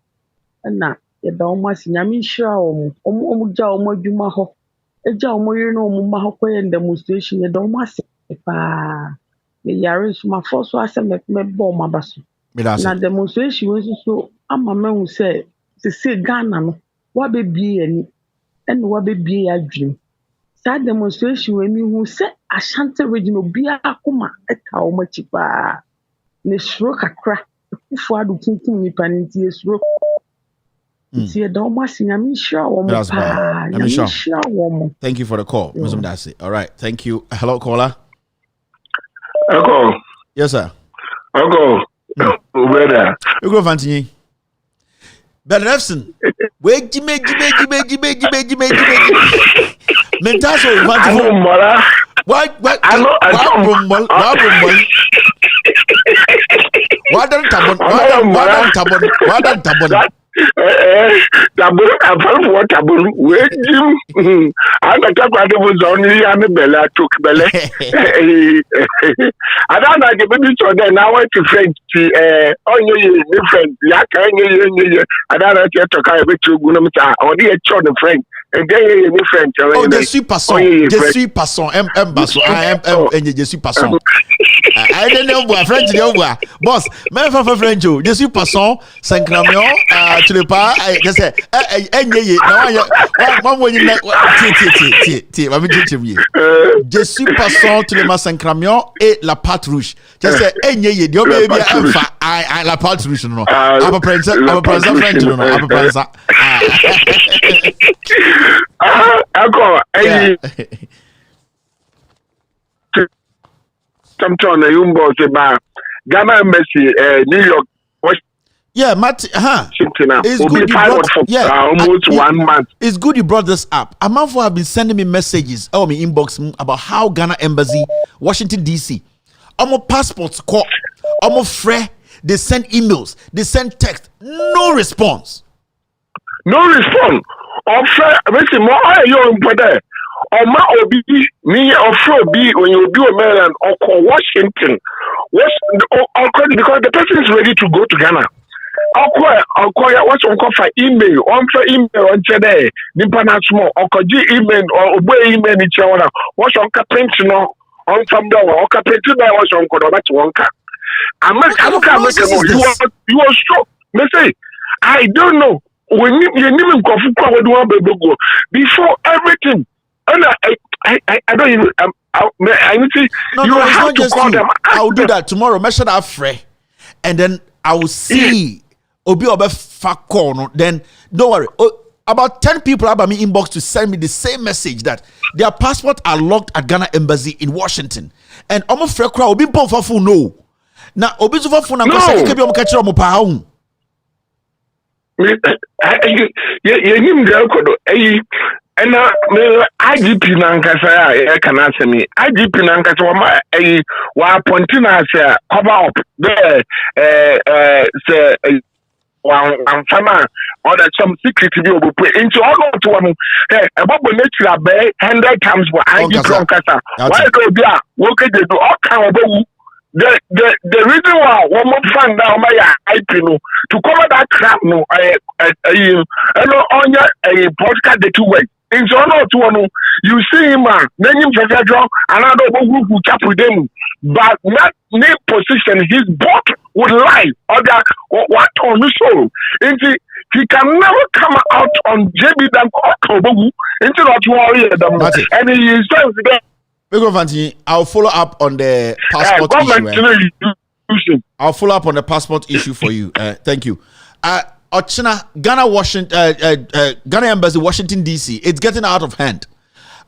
na ye da omasi nyame hira omo ja omo adwuma ho eja omo yire na omo ma ho koye demonstration ye da omasi pa me yare so ma force asem me bo ma baso na demonstration we so ama mehu say se Ghana no wa be bie ani en wa be bie adwum sa demonstration we mi hu say Ashanti region obia akoma eka omachi pa ne suro kakra Akufo-Addo kunkum nipa nti esuro nti da omasi nyame hira wo mo pa nyame hira wo mo. Thank you for the call. Muslim that's it. All right, thank you. Hello, caller. Hello. Yes, sir. Hello. Brother. You go Fantini. Benefson. Wait, Jimmy. Mentaso, what? Je suis passant. Je suis passant. Je suis passant. I don't know what French boss. Mais for French, je suis passant 5 camions tu le pas je sais je suis passant tu le 5 camions et la pâte rouge. Je sais la pâte rouge non. À peu près ça French non, à peu près ça. Encore Sometimes the Umbo about Ghana Embassy, New York. Yeah, Matt. It's good. Almost 1 month. It's good you brought this up. Amanfo have been sending me messages on my inbox about how Ghana Embassy, Washington D.C. Our passports call, our friend. They send emails, they send text, no response. No response. Offer, listen, more you important. Oma obi me offer be when you do a Maryland or Washington. Because the person is ready to go to Ghana. I'll what's on for email on today. Nimpana small or email or obey email each other. What's on captain no on from the or captain was on Kodoba to Wonka. You are sure. Me say, I don't know. When you even go before everything. I don't even. I need to. You have to call them. I'll do that tomorrow. Make sure that free, and then I will see. Obi fak call. Then don't worry. About 10 people have me inbox to send me the same message that their passports are locked at Ghana Embassy in Washington, and I'm free crowd. Obi pon for full no. Now Obi for full na because I keep you catch you pa home. And IGP Nankasa, can answer me. IGP Nankasa, while Pontina cover up there, one farmer or that some secret to be put into all to one. About the nature of 100 times for IGP Nankasa. Why go there? What can they do? All kind of the reason why one more fan now my IP no to cover that crap no on your podcast the 2 way. In so no to one you see him then him federal another group who cap with them but not name position his bot would lie or that what on the soul into he can never come out on JB Danquah into that worry and he is there. I'll follow up on the passport issue. I'll follow up on the passport issue for you. Thank you. Ochina, Ghana Embassy, Washington D.C. It's getting out of hand.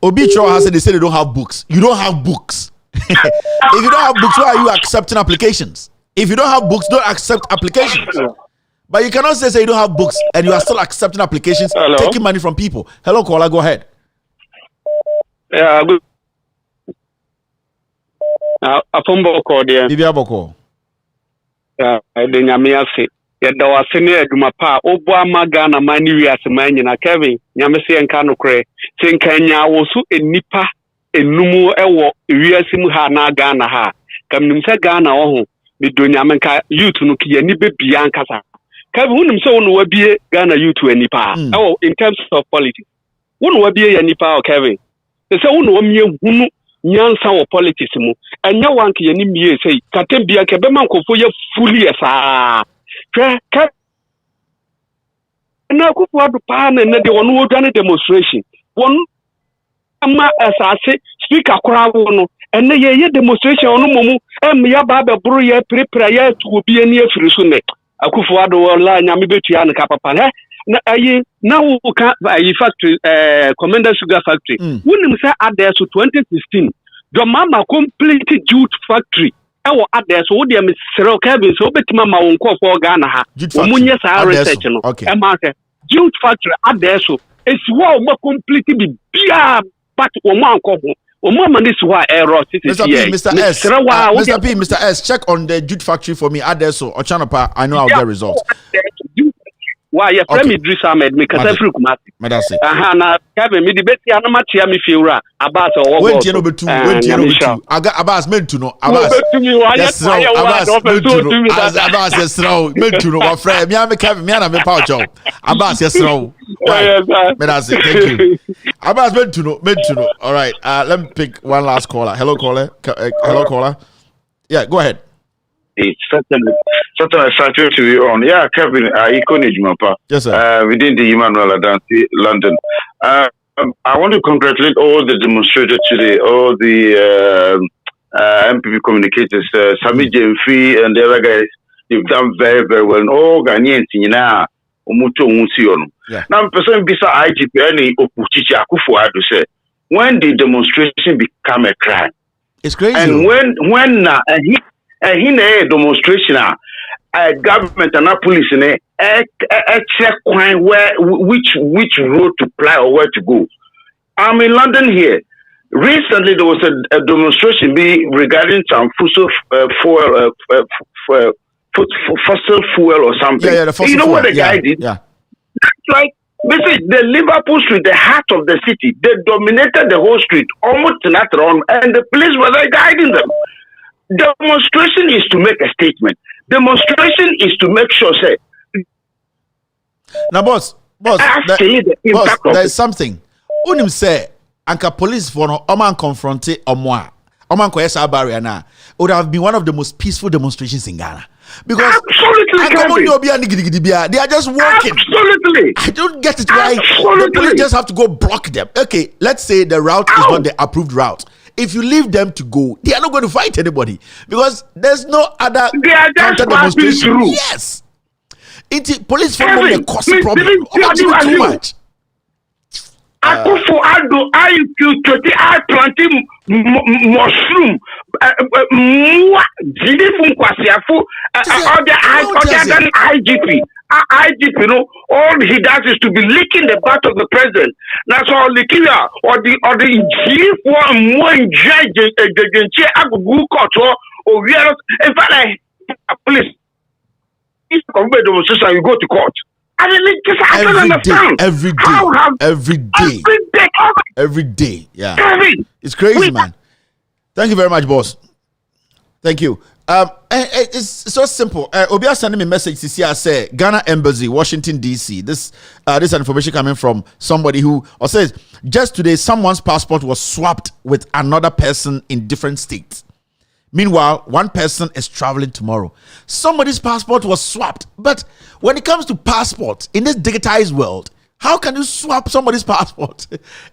Obi Cho has said they say they don't have books. You don't have books. If you don't have books, why are you accepting applications? If you don't have books, don't accept applications. But you cannot say you don't have books and you are still accepting applications, taking money from people. Hello, caller, go ahead. Yeah, good. Afombo Cordia. Bibia Boko. The Yamiasi. Yada wasene adwuma pa oboama Ghana mani wiase man nyina Kevin nyamese enka no kre senkanya wo so enipa enumu ewo wiase mu ha na Ghana ha kamnim se Ghana wo ho medonyamenka youth no kiye ni bebia ankasa Kevin hunim se wono wabie Ghana youth enipa ewo in terms of politics wono wabie ya nipa o Kevin se wono wamie hunu nyansa wo politics mu enya wanke ye ni mie sei katembia kebema nkofo ye fully esa na kufu adu pa na de wonu odwane demonstration wonu ama asase speaker kora wono ene ye demonstration onu momu ya ba be buru ye prepare ya tu obi ani afiri so ne akufu adu wala nyame betua ne ka papa na ayi na wo ka ayi factory Commander Sugar Factory wonim say ade so 2016 do mama complete jute factory ewo ade so wo de me sero Kevin so betima ma won ko for Ghana ha omunye sa research no e ma say jute factory ade so esi wo ma complete bi bia but wo ma anko ho wo ma ma this wa error Mr. S check on the jute factory for me ade so Ochanapa I know I'll get results. Why you friend me Idris Ahmed me kasa free Kumasi aha na Kevin me debate ya no matia me fiura about owo when tie no betu aga Abbas mentu no Abbas yes mentu no my friend me am Kevin me na me pa ojo Abbas yes no thank you Abbas mentu no all right let me pick one last caller. Hello caller. Yeah, go ahead. It's certainly exciting to be on. Yeah, Kevin, yes, sir. Within the Emmanuel Adansi, London. I want to congratulate all the demonstrators today, all the MPP communicators, Sami Jemfi and the other guys. They've done very, very well. And all Ghanaians, now, person bisa IGP any Opuchichi Akufo-Addo say when the demonstration become a crime. It's crazy. And when he na demonstration government and police check which road to fly or where to go. I'm in London here. Recently there was a demonstration regarding some fossil fuel or something. Yeah, the fossil you know fuel. what the guy did? Yeah. That's like basically the Liverpool Street, the heart of the city. They dominated the whole street, almost not around, and the police were there guiding them. Demonstration is to make a statement. Demonstration is to make sure, say. Now, boss, there's something. Unim say, Anka police for no Oman confronted Omwa. Oman Koyesa barrier now. Would have been one of the most peaceful demonstrations in Ghana. Because absolutely, they are just walking. Absolutely. I don't get it why the police just have to go block them. Okay, let's say the route is not the approved route. If you leave them to go, they are not going to fight anybody because there's no other counter demonstration. Yes. Police for the cause problem. Too much. Akufo-Addo, I planting mushroom. Other IGP. IGP, you know, all he does is to be licking the butt of the president. That's all the killer or the chief one judge Agugu court or we are in fact police. If you commit demonstration, you go to court. I mean, I don't understand. Every day. Yeah. It's crazy, man. Thank you very much, boss. Thank you. It's so simple. Obia sending me a message to see I say Ghana Embassy, Washington DC. This information coming from somebody who says just today someone's passport was swapped with another person in different states. Meanwhile, one person is traveling tomorrow. Somebody's passport was swapped. But when it comes to passports in this digitized world, how can you swap somebody's passport?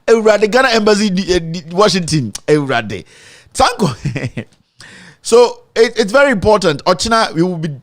The Ghana Embassy, Washington. So it's very important. Ochina, we will be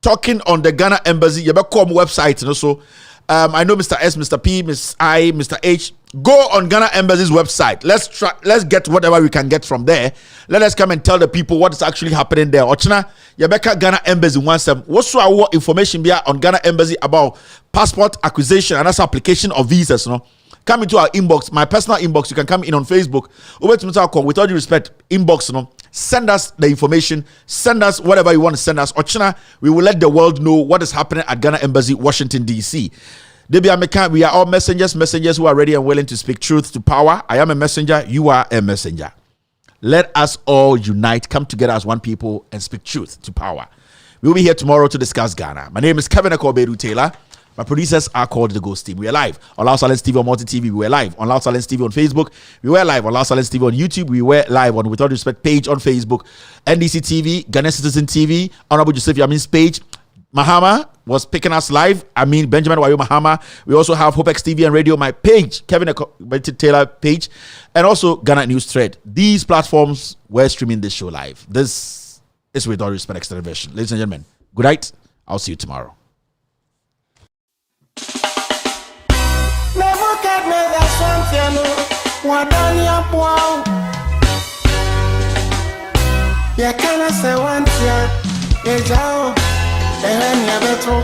talking on the Ghana Embassy website. And also, I know Mr. S, Mr. P, Miss I, Mr. H. Go on Ghana Embassy's website. Let's get whatever we can get from there. Let us come and tell the people what is actually happening there. Ochina, Yabeka Ghana Embassy wants them. What's our information here on Ghana Embassy about passport acquisition and that's application of visas? No, come into our inbox, my personal inbox. You can come in on Facebook. With all due respect, inbox. No, send us the information. Send us whatever you want to send us. Ochina, we will let the world know what is happening at Ghana Embassy, Washington DC. We are all messengers who are ready and willing to speak truth to power. I am a messenger. You are a messenger. Let us all unite, come together as one people and speak truth to power. We will be here tomorrow to discuss Ghana. My name is Kevin Taylor. My producers are called the Ghost Team. We are live on Loud Silence TV on Multi TV. We are live on Loud Silence TV on Facebook. We were live on Loud Silence TV on YouTube. We were live on With All Due Respect page on Facebook. NDC TV, Ghana Citizen TV, Honorable Joseph Yamin's page. Mahama was picking us live. Benjamin Wayo Mahama. We also have HopeX TV and radio, my page, Kevin Taylor page, and also Ghana News Thread. These platforms were streaming this show live. This is With All Respect Extended Version. Ladies and gentlemen, good night. I'll see you tomorrow. Ehenya betro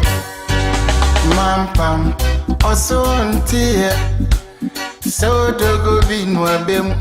mampam oso ntie so dogo binwa bem